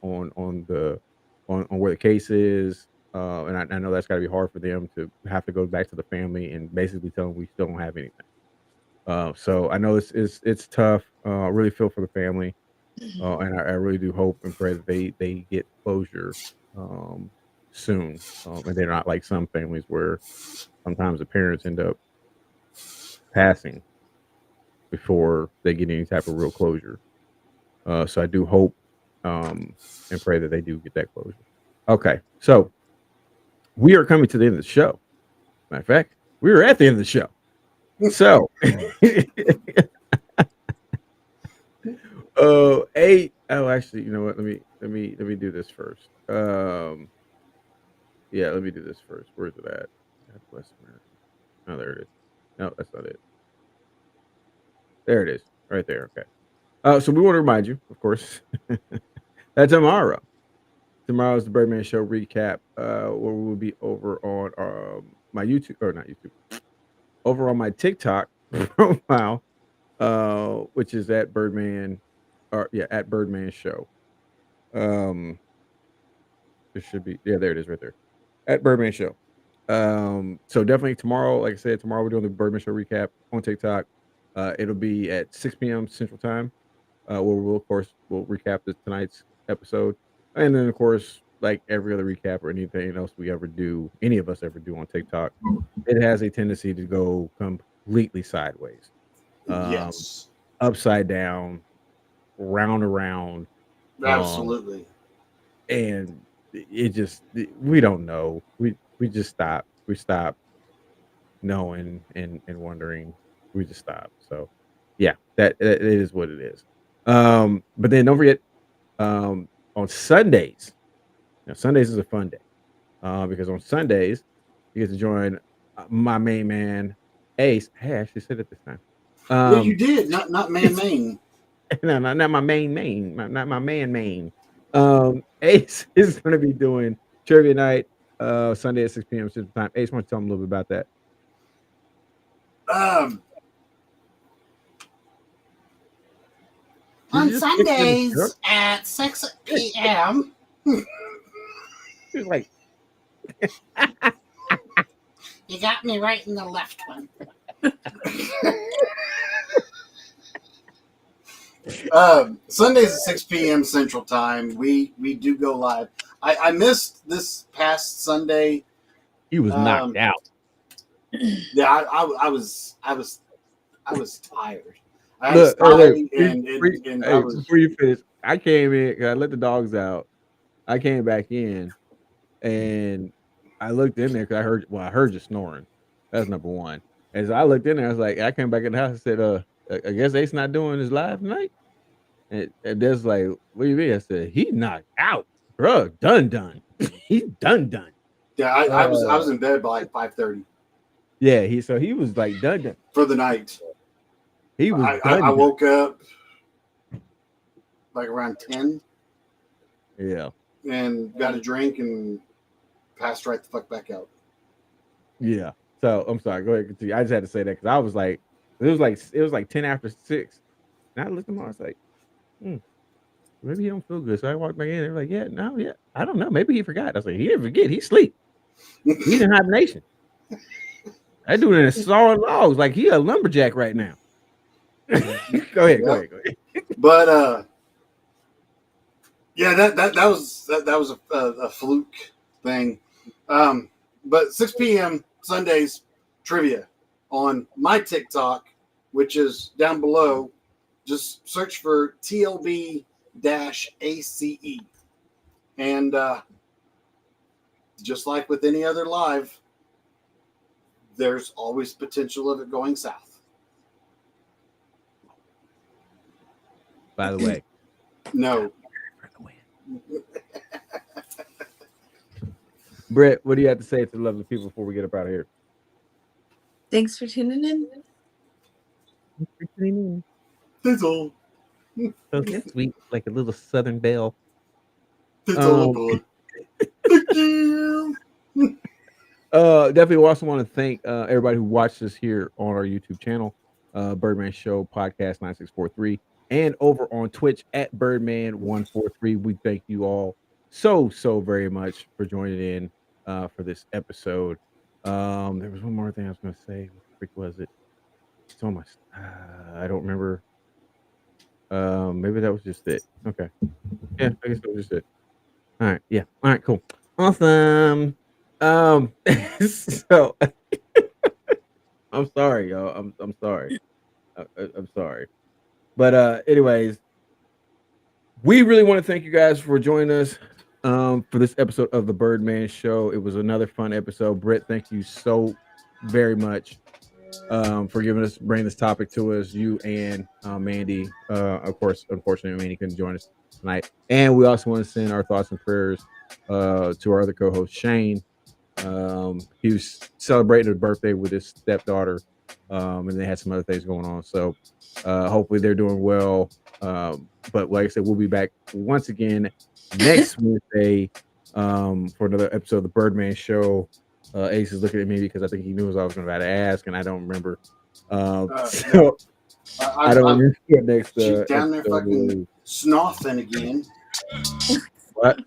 S2: where the case is. And I know that's got to be hard for them to have to go back to the family and basically tell them we still don't have anything. So I know it's tough. I really feel for the family, and I really do hope and pray that they get closure soon. And they're not like some families where sometimes the parents end up passing before they get any type of real closure. So I do hope and pray that they do get that closure. Okay, so we are coming to the end of the show. Matter of fact, we are at the end of the show. So, actually, you know what? Let me do this first. Yeah, let me do this first. Where's it at? God bless America. Oh, there it is. No, that's not it. There it is, right there. Okay. So we want to remind you, of course, that tomorrow is the Birdman Show recap, where we will be over on my YouTube, or not YouTube, over on my TikTok profile, which is at Birdman, or yeah, at Birdman Show. There should be, yeah, there it is, right there, at Birdman Show. So definitely tomorrow, like I said, tomorrow we're doing the Birdman Show recap on TikTok. It'll be at 6 p.m. Central Time. Where we'll recap tonight's episode, and then of course, like every other recap or anything else we ever do, any of us ever do on TikTok, it has a tendency to go completely sideways,
S4: Yes,
S2: upside down, round around,
S4: absolutely.
S2: And it just, we don't know. We just stop. We stop knowing and wondering. We just stop. So yeah, that it is what it is. But then don't forget, on Sundays. Now Sundays is a fun day, because on Sundays you get to join my main man Ace. Hey, I actually said it this time.
S4: Yeah, you did. Not main.
S2: No, not my main. Not my main. Ace is going to be doing trivia night Sunday at 6 p.m. Central Time. Ace, why don't you tell them a little bit about that?
S4: On Sundays at 6 p.m.
S2: She's like,
S4: You got me right in the left one. Sundays at 6 p.m. Central Time. We do go live. I missed this past Sunday.
S2: He was knocked out.
S4: Yeah, I was tired. I was tired, and I was.
S2: Before you finish, I came in. I let the dogs out. I came back in, and I looked in there because I heard you snoring. That's number one. As I looked in there, I was like, I came back in the house and said, I guess Ace not doing his live tonight. And Des like, what do you mean? I said, he knocked out, bro. Done. He's done.
S4: Yeah, I was in bed by like 5:30.
S2: Yeah, he was like done
S4: for the night.
S2: He was.
S4: I woke up like around 10.
S2: Yeah.
S4: And got a drink and passed right the fuck back out.
S2: Yeah. So I'm sorry. Go ahead, continue. I just had to say that because I was like, it was like 10 after 6. And I looked at him, I was like, maybe he don't feel good. So I walked back in. They're like, yeah, I don't know. Maybe he forgot. I was like, he didn't forget. He sleep. He's in hibernation. That dude in a sawing logs like he a lumberjack right now. Go ahead.
S4: But yeah, that was a fluke thing. But 6 p.m. Sundays trivia on my TikTok, which is down below. Just search for TLB-ACE. And just like with any other live, there's always potential of it going south.
S2: By the way.
S4: No.
S2: Britt, what do you have to say to the lovely people before we get up out of here?
S3: Thanks for tuning in.
S4: That's all.
S2: So sweet, like a little Southern belle.
S4: That's all, boy. Thank you.
S2: Definitely also want to thank everybody who watched us here on our YouTube channel, Birdman Show Podcast 9643, and over on Twitch at Birdman143. We thank you all so very much for joining in for this episode. There was one more thing I was going to say. What the frick was it? It's on my. I don't remember. Maybe that was just it. Okay. Yeah, I guess that was just it. All right. Yeah. All right. Cool. Awesome. So I'm sorry, y'all. I'm sorry. I'm sorry. But anyways, we really want to thank you guys for joining us for this episode of the Birdman Show. It was another fun episode. Britt, thank you so very much for bringing this topic to us. You and Mandy, of course. Unfortunately, Mandy couldn't join us tonight. And we also want to send our thoughts and prayers to our other co-host Shane. He was celebrating his birthday with his stepdaughter, and they had some other things going on. So hopefully they're doing well. But like I said, we'll be back once again next Wednesday for another episode of the Birdman Show. Ace is looking at me because I think he knew what I was going to ask, and I don't remember. So I don't remember what next.
S4: She's down there fucking snoffing again.
S2: What?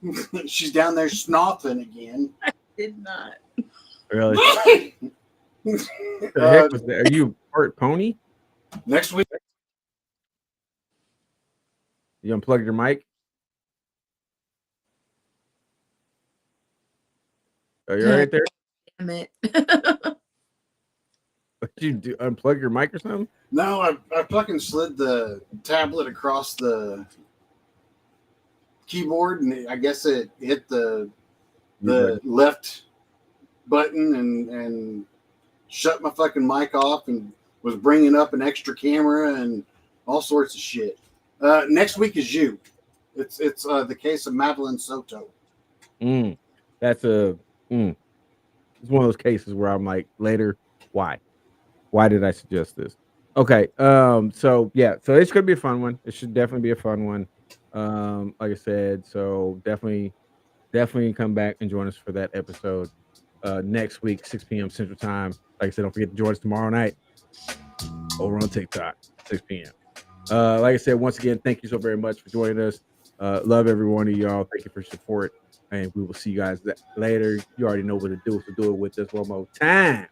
S4: She's down there snoffing again.
S3: I did not.
S2: Really? What the heck was that? Are you a Burt Pony?
S4: Next week.
S2: You unplugged your mic? Are you right there?
S3: Damn it.
S2: What you do? Unplug your mic or something?
S4: No, I fucking slid the tablet across the keyboard, and I guess it hit the left button and shut my fucking mic off, and was bringing up an extra camera and all sorts of shit. Next week is you. It's the case of Madeline Soto.
S2: That's it's one of those cases where I'm like, later, why did I suggest this? Okay, so it's gonna be a fun one. It should definitely be a fun one. Like I said, so definitely come back and join us for that episode next week, 6 p.m. Central Time. Like I said, don't forget to join us tomorrow night over on TikTok, 6 p.m. Like I said, once again, thank you so very much for joining us. Love every one of y'all. Thank you for your support, and we will see you guys later. You already know what to do, so do it with us one more time.